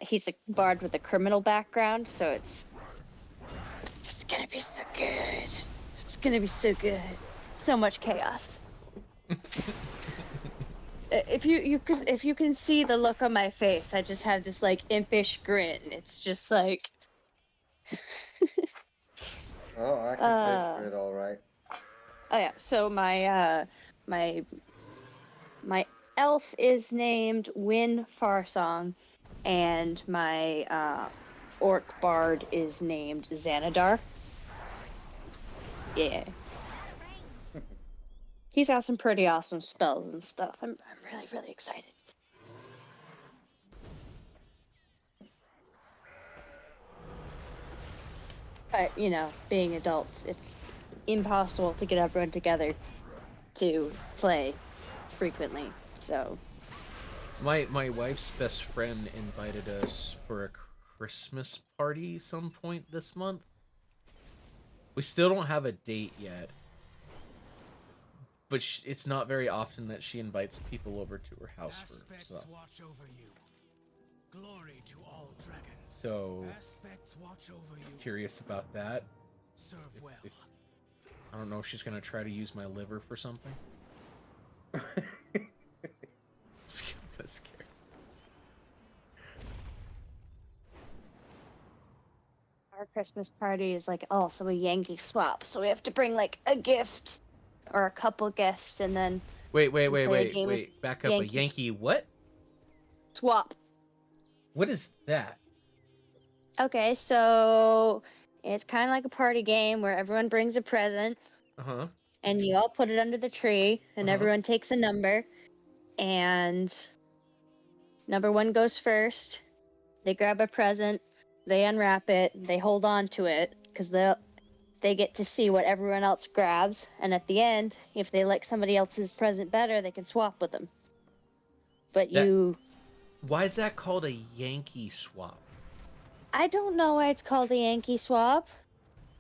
bard with a criminal background, so it's gonna be so good. It's gonna be so good. So much chaos. If you can see the look on my face, I just have this like impish grin. It's just like Oh, I can picture it all right. oh yeah. So my my elf is named Win Farsong, and my orc bard is named Xanadar. Yeah. He's got some pretty awesome spells and stuff. I'm really, really excited. But, you know, being adults, it's impossible to get everyone together to play frequently, so... My wife's best friend invited us for a Christmas party some point this month. We still don't have a date yet. But it's not very often that she invites people over to her house for stuff. Watch over you. Glory to all dragons. So, Aspects watch over you. curious about that. Serve well. I don't know if she's gonna try to use my liver for something. I'm kind of scared. Our Christmas party is like also a Yankee swap, so we have to bring like a gift or a couple gifts, and then Wait. play a game of Back up. Yankees. A Yankee what? swap. What is that? Okay, so it's kind of like a party game where everyone brings a present, Uh-huh. and you all put it under the tree, and everyone takes a number, and number one goes first. They grab a present, they unwrap it, they hold on to it, because they get to see what everyone else grabs, and at the end, if they like somebody else's present better, they can swap with them. But Why is that called a Yankee swap? I don't know why it's called a Yankee swap.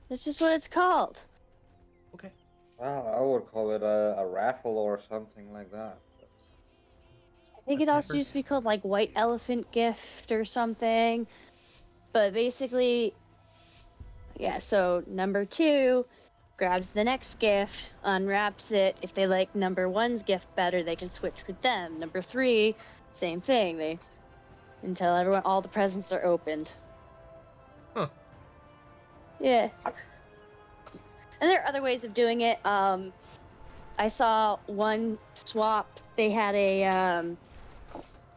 That's just what it's called. Okay. Well, I would call it a raffle or something like that. I think it also used to be called like White Elephant Gift or something. But basically, yeah, so number two grabs the next gift, unwraps it. If they like number one's gift better, they can switch with them. Number three, same thing. Until all the presents are opened. Huh. Yeah. And there are other ways of doing it. I saw one swap. They had a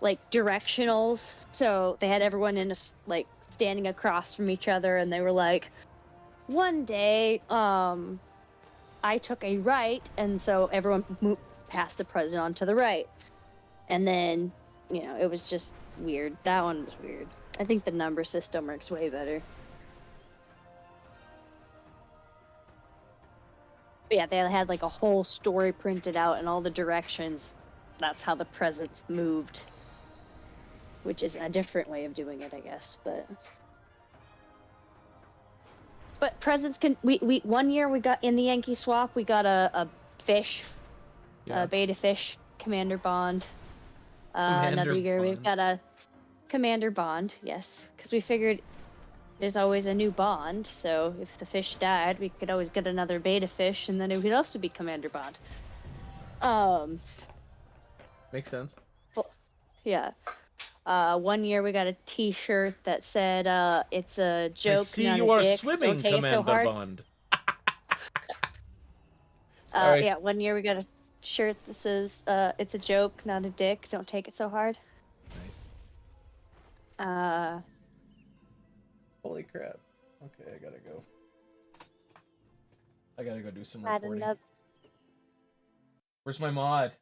like directionals, so they had everyone in like standing across from each other, and they were like, one day, I took a right, and so everyone passed the present on to the right, and then it was just weird. That one was weird. I think the number system works way better. But yeah, they had like a whole story printed out and all the directions. That's how the presents moved. Which is a different way of doing it, I guess, but presents can we 1 year we got in the Yankee swap, we got a fish, a beta fish, Commander Bond. Another year we've got a Commander Bond, yes, because we figured there's always a new Bond, so if the fish died, we could always get another beta fish, and then it would also be Commander Bond. Makes sense. Well, yeah. 1 year we got a T-shirt that said, "It's a joke, I see not you a are dick. swimming, Don't take it so Commander hard." Bond. Alright. Yeah, 1 year we got a shirt that says, "It's a joke, not a dick. Don't take it so hard." Nice. Holy crap. Okay, I gotta go. I gotta go do some Had reporting. Where's my mod?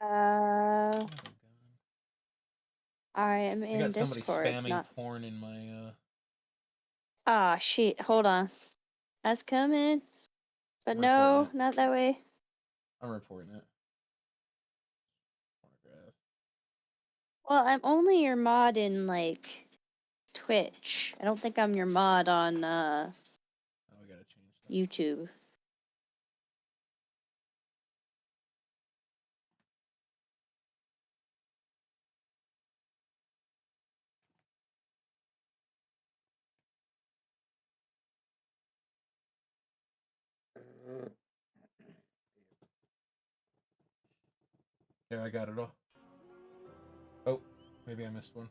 I am I in got somebody Discord. spamming Not. porn in my Ah, shit. Hold on. That's coming. But I'm no, reporting it. not that way. I'm reporting it. Pornograph. Well, I'm only your mod in like Twitch. I don't think I'm your mod on Oh, we gotta change that. YouTube. Yeah, I got it all. Oh, maybe I missed one.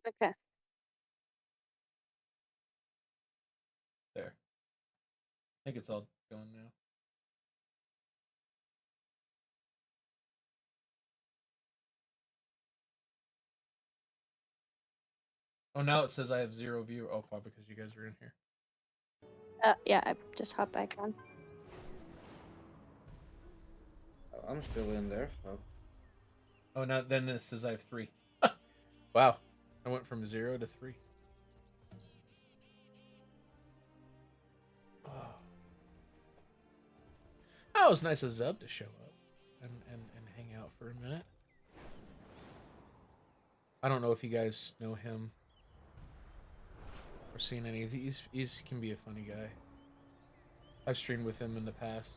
Okay. There. I think it's all going now. Oh, now it says I have 0 view. Oh, probably because you guys are in here. Yeah, I just hopped back on. I'm still in there, so. Oh, now then it says I have 3. Wow. I went from 0 to 3. Oh. Oh, it was nice of Zub to show up and hang out for a minute. I don't know if you guys know him or seen any. He's can be a funny guy. I've streamed with him in the past.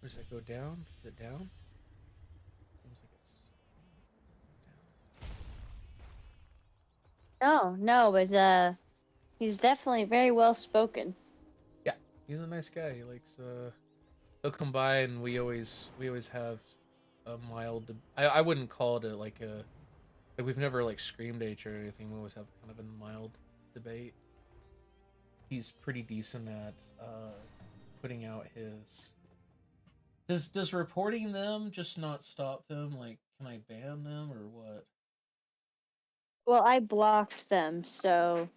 Does it go down? Is it down? Seems like it's down. No, but he's definitely very well spoken. Yeah, he's a nice guy. He likes he'll come by and we always have a mild I wouldn't call it like we've never like screamed at each other or anything. We always have kind of a mild debate. He's pretty decent at putting out his does reporting them just not stop them? Like, can I ban them or what? Well, I blocked them, so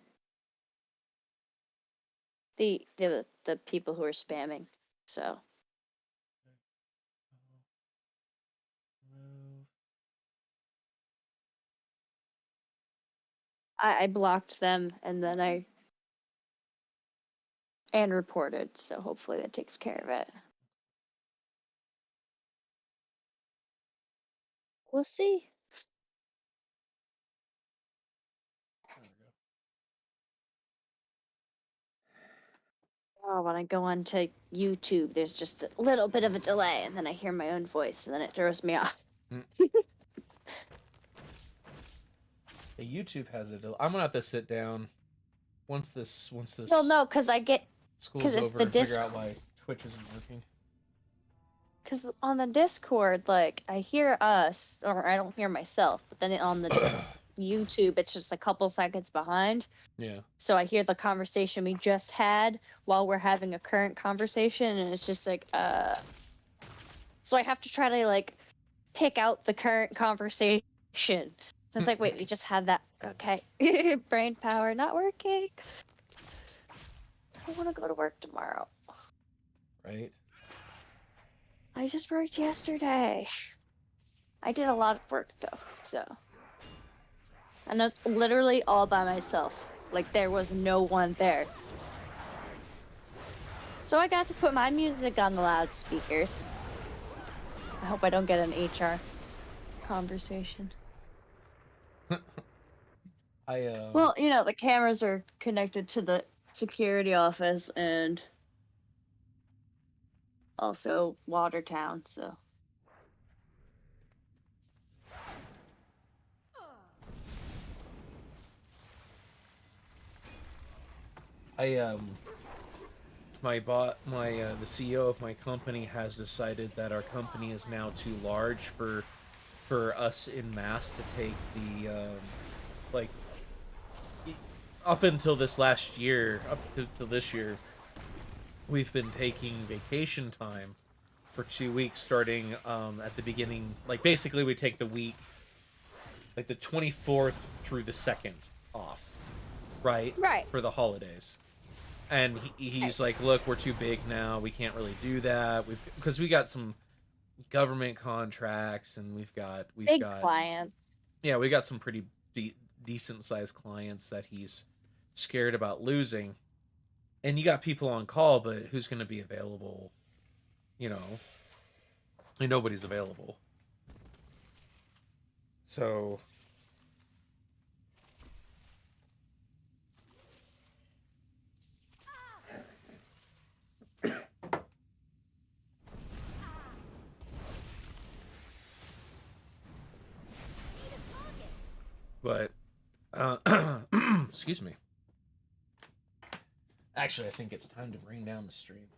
the people who are spamming. So Move. I blocked them and then I reported, so hopefully that takes care of it. We'll see. There we go. Oh, when I go onto YouTube, there's just a little bit of a delay, and then I hear my own voice, and then it throws me off. The YouTube has it. I'm gonna have to sit down once this Well, no, because I get school's it's over the and figure out why Twitch isn't working. because on the Discord, like I hear us, or I don't hear myself, but then on the YouTube, it's just a couple seconds behind. Yeah. So I hear the conversation we just had while we're having a current conversation, and it's just like, So I have to try to like pick out the current conversation. It's like, wait, we just had that. Okay, brain power not working. I want to go to work tomorrow. Right. I just worked yesterday. I did a lot of work though, so. And I was literally all by myself. Like there was no one there. So I got to put my music on the loudspeakers. I hope I don't get an HR conversation. Well, you know, the cameras are connected to the security office and also Watertown, so. The CEO of my company has decided that our company is now too large for us in mass to take the up until this last year, up to this year, we've been taking vacation time for 2 weeks, starting at the beginning. Like, basically, we take the week, like the 24th through the 2nd off, right? Right. For the holidays. And he's like, look, we're too big now. We can't really do that. Because we got some government contracts, and we've got Big clients. Yeah, we got some pretty decent sized clients that he's scared about losing. And you got people on call, but who's going to be available? You know, and nobody's available. So but excuse me. Actually, I think it's time to bring down the stream.